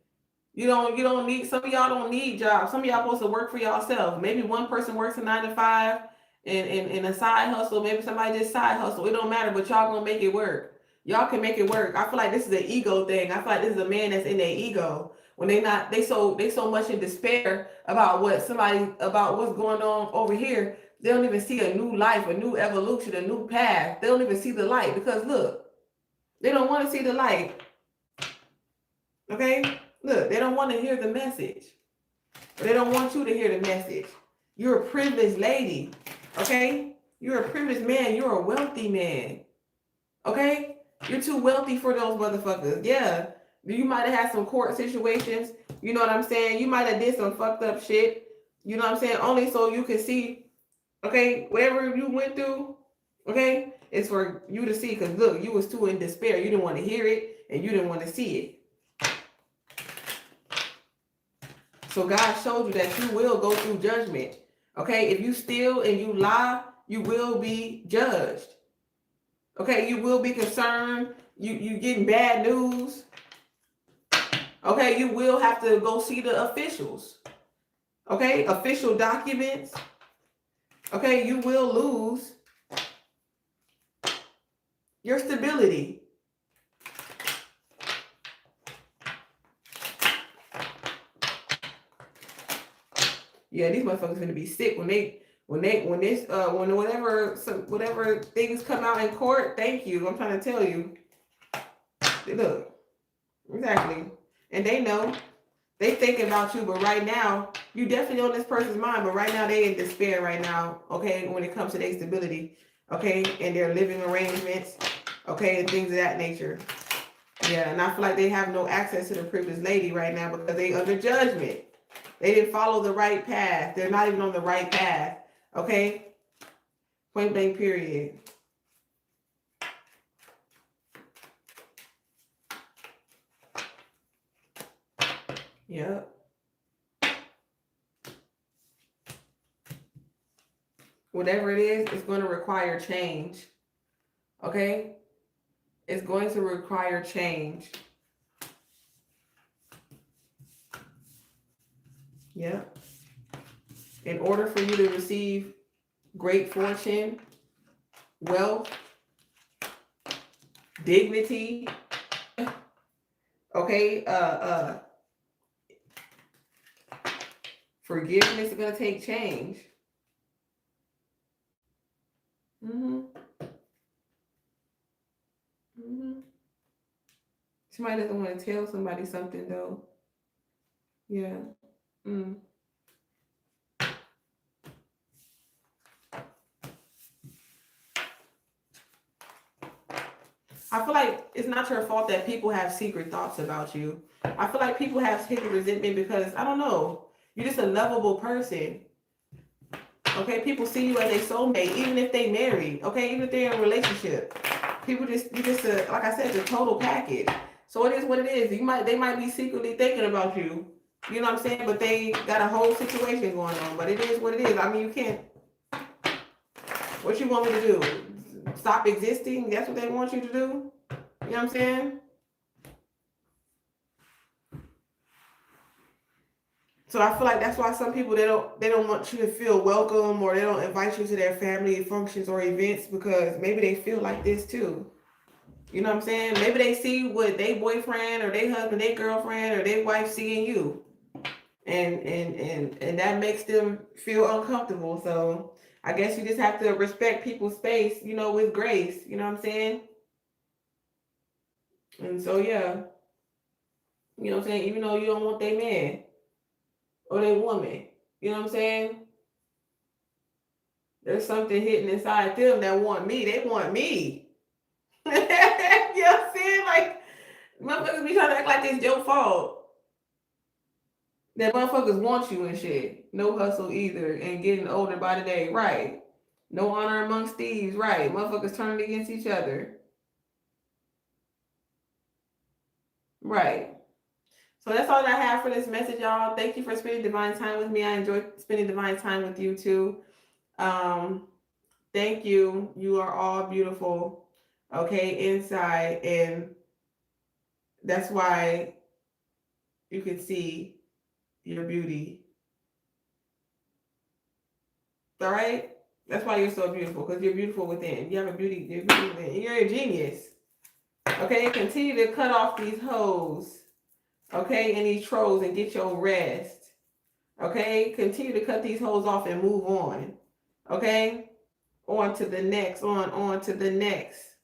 You don't need, some of y'all don't need jobs. Some of y'all supposed to work for yourself. Maybe one person works a 9 to 5 and a side hustle. Maybe somebody just side hustle. It don't matter, but y'all gonna make it work. Y'all can make it work. I feel like this is an ego thing. I feel like this is a man that's in their ego. When they so much in despair about about what's going on over here, they don't even see a new life, a new evolution, a new path. They don't even see the light because look, they don't want to see the light. Okay? Look, they don't want to hear the message. Or they don't want you to hear the message. You're a privileged lady. Okay? You're a privileged man. You're a wealthy man. Okay? You're too wealthy for those motherfuckers. Yeah. You might have had some court situations. You know what I'm saying? You might have did some fucked up shit. You know what I'm saying? Only so you can see, okay, whatever you went through, okay, it's for you to see. Because look, you was too in despair. You didn't want to hear it and you didn't want to see it. So God showed you that you will go through judgment. Okay, if you steal and you lie, you will be judged. Okay, you will be concerned. You getting bad news. Okay, you will have to go see the officials. Okay, official documents. Okay, you will lose your stability. Yeah, these motherfuckers gonna be sick when whatever things come out in court. Thank you. I'm trying to tell you. Look, exactly, and they know. They thinking about you, but right now, you definitely on this person's mind, but right now they in despair right now, okay, when it comes to their stability, okay, and their living arrangements, okay, and things of that nature. Yeah, and I feel like they have no access to the privileged lady right now because they under judgment. They didn't follow the right path. They're not even on the right path, okay? Point blank period. Yep. Whatever it is, it's going to require change. Okay? It's going to require change. Yep. In order for you to receive great fortune, wealth, dignity, okay, forgiveness is going to take change. Somebody doesn't want to tell somebody something though. Yeah. I feel like it's not your fault that people have secret thoughts about you. I feel like people have hidden resentment because, I don't know, you're just a lovable person. Okay, people see you as a soulmate, even if they married. Okay, even if they're in a relationship. People you just like I said, the total package. So it is what it is. They might be secretly thinking about you. You know what I'm saying? But they got a whole situation going on. But it is what it is. I mean, you can't. What you want me to do? Stop existing? That's what they want you to do? You know what I'm saying? So I feel like that's why some people they don't want you to feel welcome, or they don't invite you to their family functions or events because maybe they feel like this too. You know what I'm saying? Maybe they see what they boyfriend or they husband, their girlfriend or their wife seeing you. And that makes them feel uncomfortable. So I guess you just have to respect people's space, you know, with grace. You know what I'm saying? And so yeah, you know what I'm saying? Even though you don't want their man or their woman, you know what I'm saying? There's something hidden inside them that want me. They want me. You know what I'm saying? Like, motherfuckers be trying to act like it's your fault. That motherfuckers want you and shit. No hustle either. And getting older by the day. Right. No honor amongst thieves. Right. Motherfuckers turning against each other. Right. So that's all I have for this message, y'all. Thank you for spending divine time with me. I enjoyed spending divine time with you too. Thank you. You are all beautiful. okay, inside. And that's why you can see your beauty. All right? That's why you're so beautiful, because you're beautiful within. You have a beauty, you're beautiful within. You're a genius. Okay, continue to cut off these hoes, okay, and these trolls, and get your rest. Okay, continue to cut these hoes off and move on. Okay, on to the next, on to the next.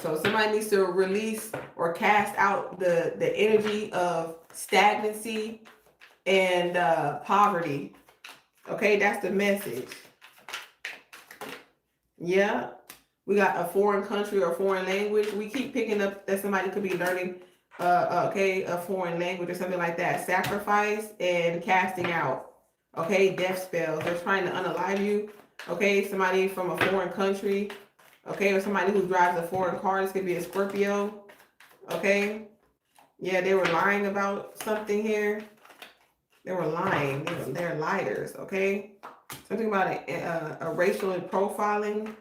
So somebody needs to release or cast out the energy of stagnancy and poverty. Okay, that's the message. Yeah, we got a foreign country or foreign language. We keep picking up that somebody could be learning, okay, a foreign language or something like that. Sacrifice and casting out. Okay, death spells. They're trying to unalive you. Okay, somebody from a foreign country. Okay, or somebody who drives a foreign car. This could be a Scorpio. Okay, yeah, they were lying about something here. They were lying. They're liars. Okay, something about a racial profiling.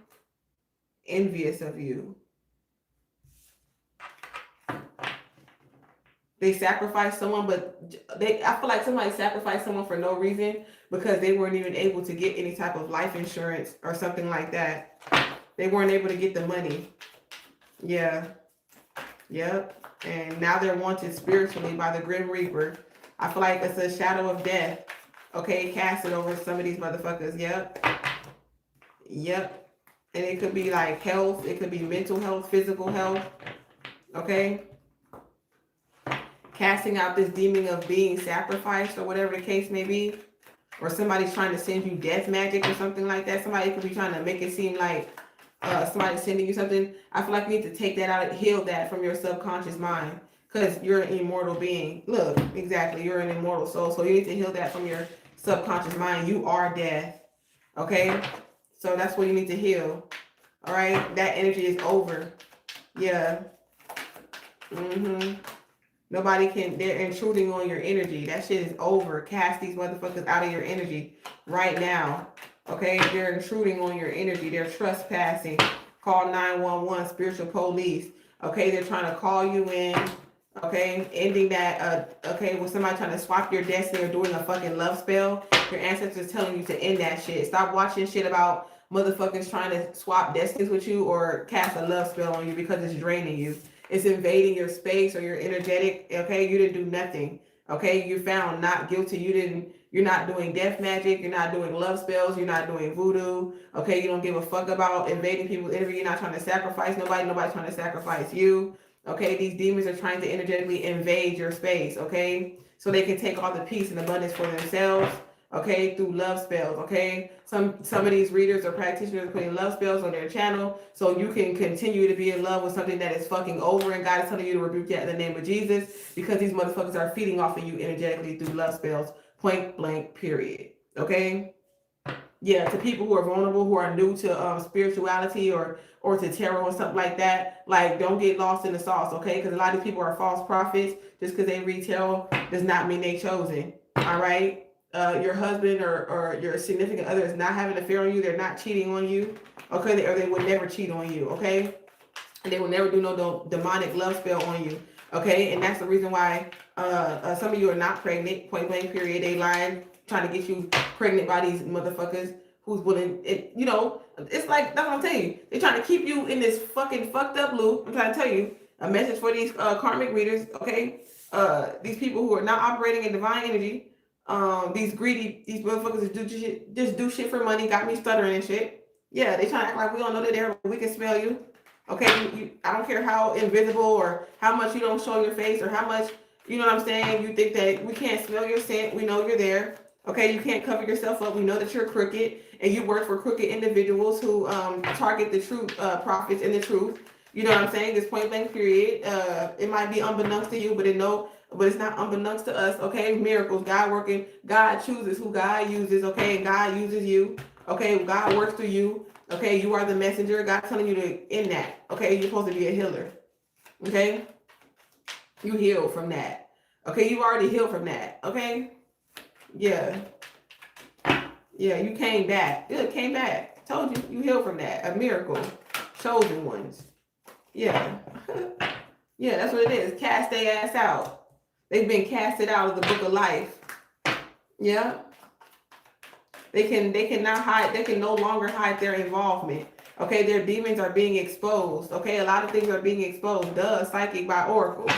Envious of you. They sacrificed someone, but I feel like somebody sacrificed someone for no reason, because they weren't even able to get any type of life insurance or something like that. They weren't able to get the money. Yeah. Yep. And now they're wanted spiritually by the Grim Reaper. I feel like it's a shadow of death. Okay, cast it over some of these motherfuckers. Yep. Yep. And it could be like health. It could be mental health, physical health. Okay. Casting out this demon of being sacrificed, or whatever the case may be. Or somebody's trying to send you death magic or something like that. Somebody could be trying to make it seem like somebody's sending you something. I feel like you need to take that out, heal that from your subconscious mind, because you're an immortal being. Look, exactly, you're an immortal soul, so you need to heal that from your subconscious mind. You are death. Okay, so that's what you need to heal. All right, that energy is over. Yeah. Nobody can, they're intruding on your energy. That shit is over. Cast these motherfuckers out of your energy right now. Okay, they're intruding on your energy. They're trespassing. Call 911, spiritual police. Okay, they're trying to call you in. Okay, ending that. Okay, with somebody trying to swap your destiny or doing a fucking love spell. Your ancestors telling you to end that shit. Stop watching shit about motherfuckers trying to swap destinies with you or cast a love spell on you, because it's draining you. It's invading your space or your energetic. Okay, you didn't do nothing. Okay, you found not guilty. You're not doing death magic. You're not doing love spells. You're not doing voodoo. Okay, you don't give a fuck about invading people's energy. You're not trying to sacrifice nobody. Nobody's trying to sacrifice you. Okay, these demons are trying to energetically invade your space. Okay, so they can take all the peace and abundance for themselves. Okay, through love spells. Okay, some of these readers or practitioners are putting love spells on their channel, so you can continue to be in love with something that is fucking over, and God is telling you to rebuke that in the name of Jesus, because these motherfuckers are feeding off of you energetically through love spells. Point blank. Period. Okay. Yeah, to people who are vulnerable, who are new to spirituality or to tarot or something like that, like, don't get lost in the sauce. Okay, because a lot of these people are false prophets. Just because they read tarot does not mean they chosen. All right. Your husband or your significant other is not having an affair on you. They're not cheating on you. Okay, or they would never cheat on you. Okay, and they will never do no demonic love spell on you. Okay, and that's the reason why some of you are not pregnant. Point blank. Period. They lying, trying to get you pregnant by these motherfuckers who's willing. You know, it's like, that's what I'm telling you. They're trying to keep you in this fucking fucked up loop. I'm trying to tell you a message for these karmic readers. Okay, these people who are not operating in divine energy. These motherfuckers just do shit for money. Got me stuttering and shit. Yeah, they trying to act like we don't know they're there, but we can smell you. Okay, I don't care how invisible or how much you don't show your face or how much, you know what I'm saying, you think that we can't smell your scent. We know you're there. Okay, you can't cover yourself up. We know that you're crooked and you work for crooked individuals who target the true prophets and the truth. You know what I'm saying? This point blank. Period. It might be unbeknownst to you, but it's not unbeknownst to us. Okay, miracles. God working. God chooses who God uses. Okay, and God uses you. Okay, God works through you. Okay, you are the messenger. God's telling you to end that. Okay, you're supposed to be a healer. Okay, you heal from that. Okay, you already healed from that. Okay, yeah, Yeah, you came back. Yeah, came back. Told you, you healed from that. A miracle. Chosen ones. Yeah. Yeah, that's what it is. Cast their ass out. They've been casted out of the book of life. Yeah. They cannot hide, they can no longer hide their involvement. Okay, their demons are being exposed. Okay, a lot of things are being exposed. Duh, psychic by oracles.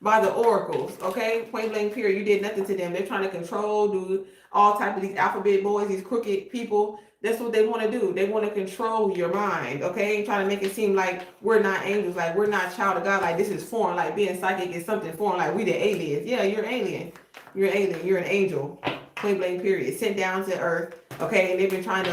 By the oracles. Okay, point blank period. You did nothing to them. They're trying to control, do all type of these alphabet boys, these crooked people. That's what they want to do. They want to control your mind. Okay, trying to make it seem like we're not angels, like we're not child of God, like this is foreign, like being psychic is something foreign, like we the aliens. Yeah, you're an alien. You're an alien. You're an angel. Point blank period. Sent down to earth. Okay, and they've been trying to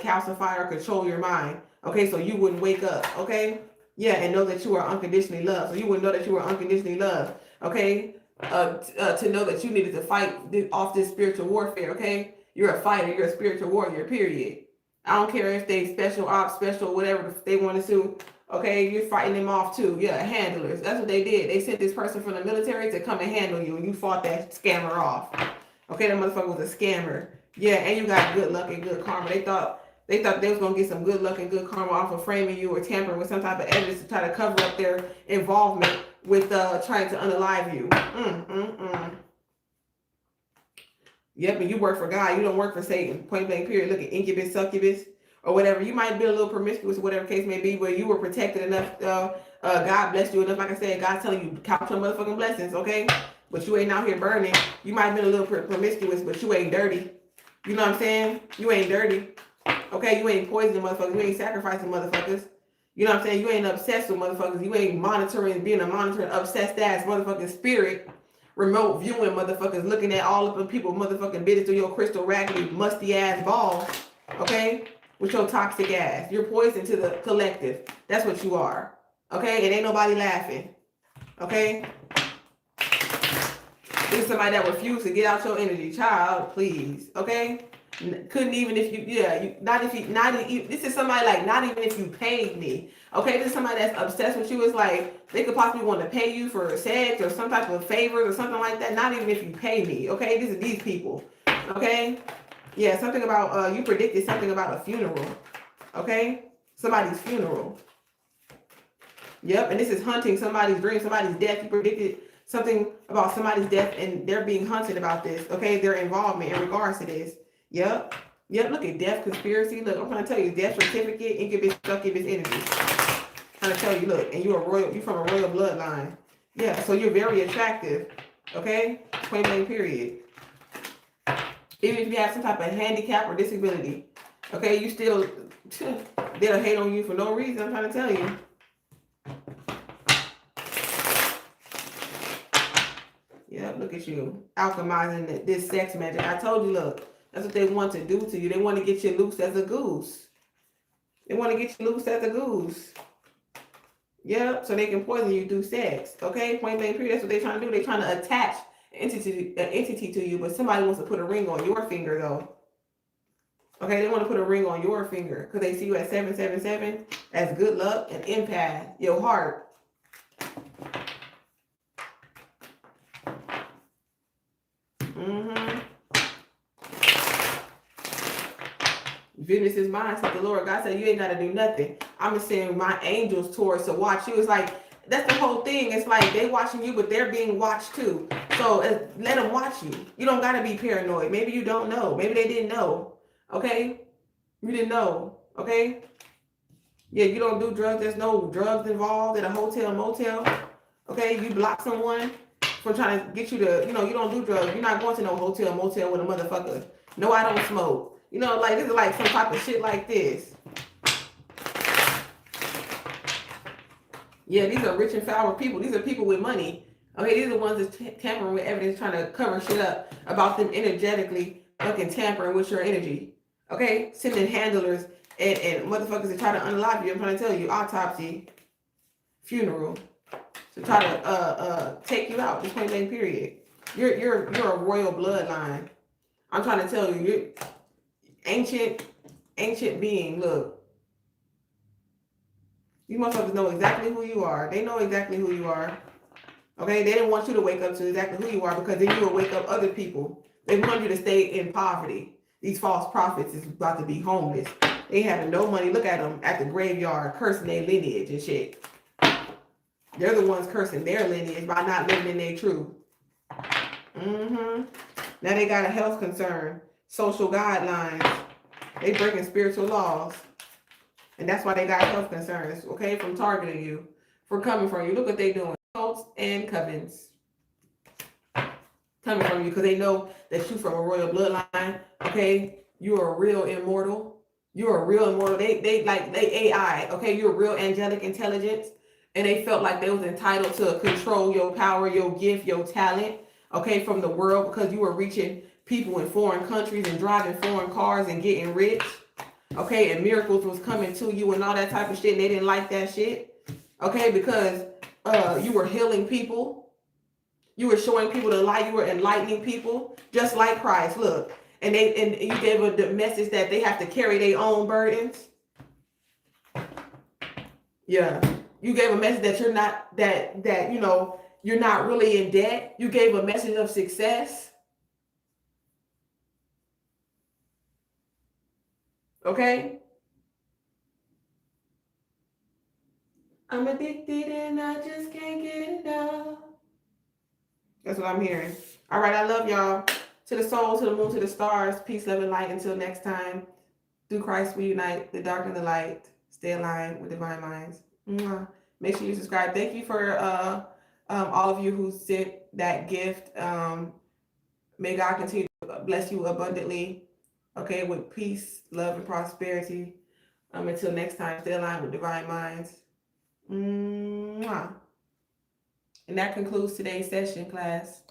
calcify or control your mind. Okay, so you wouldn't wake up. Okay, yeah, and know that you are unconditionally loved. So you would know that you are unconditionally loved. Okay, to know that you needed to fight off this spiritual warfare. Okay, you're a fighter. You're a spiritual warrior. Period. I don't care if they special ops, special whatever they want to do. Okay, you're fighting them off too. Yeah, handlers. That's what they did. They sent this person from the military to come and handle you, and you fought that scammer off. Okay, that motherfucker was a scammer. Yeah, and you got good luck and good karma. They thought they was gonna get some good luck and good karma off of framing you or tampering with some type of evidence to try to cover up their involvement with trying to unalive you. Yep, and you work for God. You don't work for Satan. Point blank period. Look at incubus, succubus, or whatever. You might be a little promiscuous, whatever case may be, but you were protected enough. God blessed you enough. Like I said, God's telling you count your motherfucking blessings, okay? But you ain't out here burning. You might have been a little promiscuous, but you ain't dirty. You know what I'm saying? You ain't dirty. Okay, you ain't poisoning motherfuckers. You ain't sacrificing motherfuckers. You know what I'm saying? You ain't obsessed with motherfuckers. You ain't being a monitoring, obsessed ass motherfucking spirit. Remote viewing motherfuckers, looking at all of the people motherfucking business through your crystal raggedy, musty ass balls. Okay? With your toxic ass. You're poison to the collective. That's what you are. Okay? And ain't nobody laughing. Okay? This is somebody that refused to get out your energy. Child, please. Okay? Couldn't even if you, this is somebody like, not even if you paid me. Okay? This is somebody that's obsessed with you. It's like, they could possibly want to pay you for sex or some type of favors or something like that. Not even if you pay me. Okay? This is these people. Okay? Yeah, something about, you predicted something about a funeral. Okay? Somebody's funeral. Yep, and this is hunting somebody's dream, somebody's death. You predicted something about somebody's death and they're being hunted about this. Okay, their involvement in regards to this. Yep. Look at death conspiracy. Look, I'm trying to tell you, death certificate, incubus, succubus energy. I'm trying to tell you, look, and you're from a royal bloodline. Yeah, so you're very attractive. Okay, point blank period. Even if you have some type of handicap or disability, okay, you still they'll hate on you for no reason. I'm trying to tell you. Yeah, look at you alchemizing this sex magic. I told you, look, that's what they want to do to you. They want to get you loose as a goose. They want to get you loose as a goose. Yeah, so they can poison you through sex. Okay, point blank period. That's what they're trying to do. They're trying to attach an entity to you, but somebody wants to put a ring on your finger, though. Okay, they want to put a ring on your finger because they see you at 777 as good luck and empath, your heart. Venus is mine, said the Lord. God said, you ain't got to do nothing. I'm going to send my angels towards to watch you. It's like, that's the whole thing. It's like they watching you, but they're being watched too. So let them watch you. You don't got to be paranoid. Maybe you don't know. Maybe they didn't know. Okay? You didn't know. Okay? Yeah, you don't do drugs. There's no drugs involved at a hotel, motel. Okay? You block someone from trying to get you to, you don't do drugs. You're not going to no hotel, motel with a motherfucker. No, I don't smoke. Like this is like some type of shit like this. Yeah, these are rich and powerful people. These are people with money. Okay, these are the ones that's tampering with evidence, trying to cover shit up about them energetically fucking tampering with your energy. Okay, sending handlers and motherfuckers to try to unalive you. I'm trying to tell you, autopsy, funeral, to try to take you out. This point blank period. You're a royal bloodline. I'm trying to tell you, you're ancient being. Look, you motherfuckers know exactly who you are. They know exactly who you are. Okay, they didn't want you to wake up to exactly who you are because then you will wake up other people. They want you to stay in poverty. these false prophets is about to be homeless. They having no money. Look at them at the graveyard cursing their lineage and shit. They're the ones cursing their lineage by not living in their truth. Now they got a health concern, social guidelines. They breaking spiritual laws. And that's why they got health concerns, okay, from targeting you, for coming from you. Look what they doing. Cults and covens. Coming from you because they know that you from a royal bloodline, okay? You're a real immortal. You're a real immortal. They AI, okay? You're a real angelic intelligence. And they felt like they was entitled to control your power, your gift, your talent, okay, from the world because you were reaching people in foreign countries and driving foreign cars and getting rich, okay, and miracles was coming to you and all that type of shit. And they didn't like that shit, okay, because you were healing people, you were showing people the light, you were enlightening people, just like Christ. Look, and you gave the message that they have to carry their own burdens. Yeah. You gave a message that you're not, that you know, you're not really in debt. You gave a message of success. Okay? I'm addicted and I just can't get enough. That's what I'm hearing. All right, I love y'all. To the soul, to the moon, to the stars. Peace, love, and light. Until next time. Through Christ we unite, the dark and the light. Stay aligned with divine minds. Mwah. Make sure you subscribe. Thank you for all of you who sent that gift. May God continue to bless you abundantly. Okay, with peace, love, and prosperity. Until next time, stay aligned with divine minds. Mwah. And that concludes today's session, class.